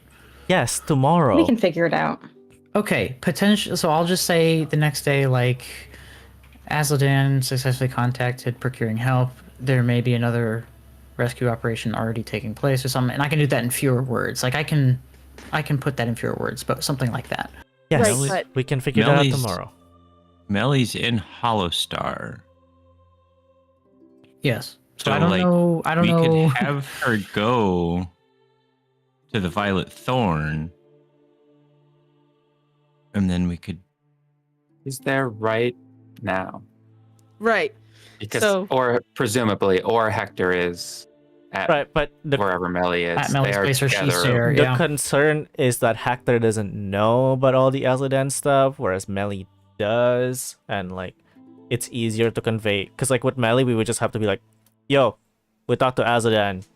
Yes, tomorrow. We can figure it out. Okay, potential. So I'll just say the next day, like, Azladan successfully contacted procuring help. There may be another rescue operation already taking place or something, and I can do that in fewer words. Like I can put that in fewer words, but something like that. Yes, Right, but- we can figure that out Melly's- tomorrow. Melly's in Hollowstar. Yes. So So, I don't like, know. I don't we know. could have her go to the Violet Thorn, and then we could. He's there right now. Right. Because, So- or presumably, or Hector is at Right, but wherever Melly is. At Melly's they are place or she's together. there. the Yeah. concern is that Hector doesn't know about all the Azladan stuff, whereas Melly does, and like it's easier to convey. Because like with Melly, we would just have to be like, "Yo, we talked to Azladan.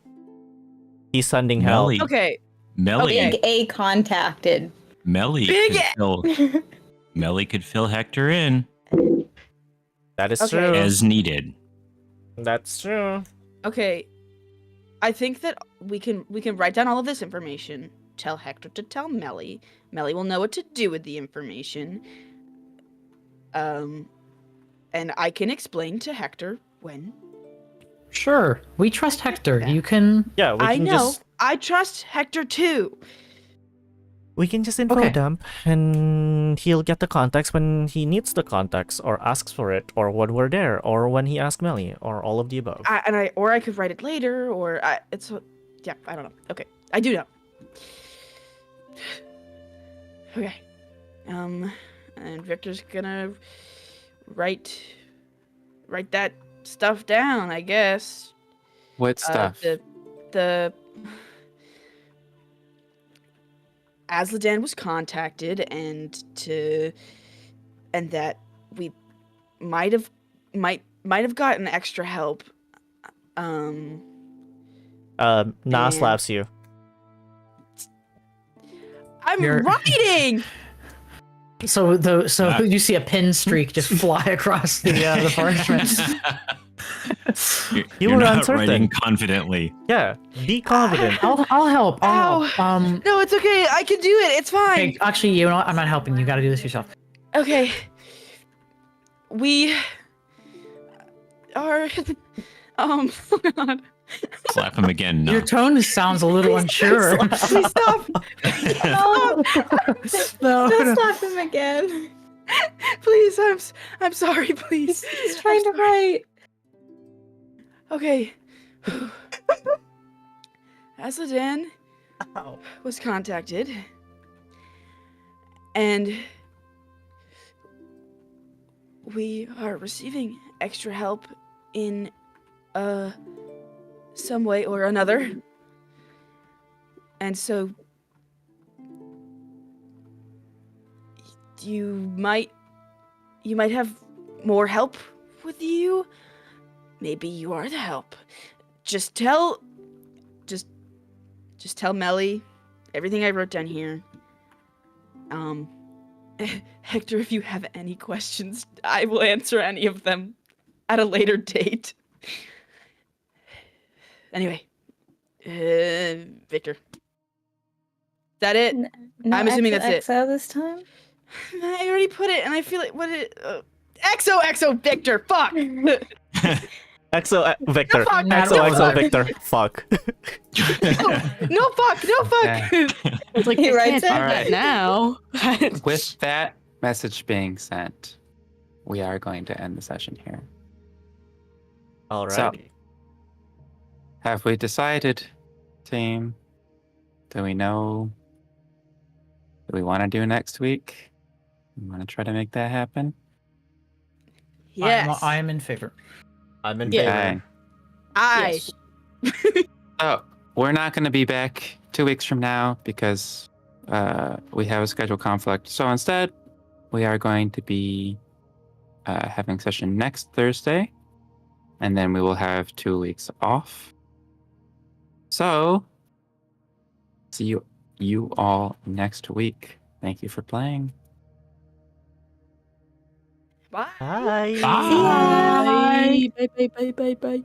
He's sending help." Melly, Okay. Melly, Big A contacted. Melly, Big could fill, Melly could fill Hector in That is Okay. true. as needed. That's true. Okay. I think that we can write down all of this information. Tell Hector to tell Melly. Melly will know what to do with the information. And I can explain to Hector when. Sure. We trust Hector. Yeah. You can. Yeah, we I can know. just I trust Hector too. info Okay. dump, and he'll get the context when he needs the context, or asks for it, or when we're there, or when he asks Melly, or all of the above. I could write it later, or it's yeah. I don't know. Okay, I do know. Okay, and Victor's gonna write that stuff down, I guess. What stuff? The Azladan was contacted, and that we might have gotten extra help. Nas and- slaps you. I'm You're- writing. So you see a pin streak just fly across the parchment. You're, You you're were not uncertain. writing confidently. Yeah, be confident. I'll help. I'll help. No, it's okay. I can do it. It's fine. Hey, actually, you know what? I'm not helping. You got to do this yourself. Okay. We are hold on. Slap him again. Your No. tone sounds a little unsure. Please stop. No, No, don't no. stop him again. Please, I'm sorry, please. He's trying to write. Okay. Azladan was contacted, and we are receiving extra help in some way or another. And so you might have more help with you. Maybe you are the help. Just tell Melly everything I wrote down here. Hector, if you have any questions, I will answer any of them at a later date. Anyway, Victor. Is that it? No I'm assuming that's it. XO this time? I already put it, and I feel like XO Victor. Fuck. Exo Victor. No, fuck. Exo No, Exo fuck. Victor. Fuck. No fuck. No fuck. Okay. It's like He I writes can't it? do that now. With that message being sent, we are going to end the session here. All right. So, have we decided, team? Do we know what we want to do next week? We want to try to make that happen? Yes. I am in favor. I'm in Okay. I. Oh, we're not going to be back 2 weeks from now because we have a schedule conflict. So instead, we are going to be having session next Thursday, and then we will have 2 weeks off. So, see you all next week. Thank you for playing. Bye. Bye. Bye. Bye. Bye. Bye. Bye. Bye.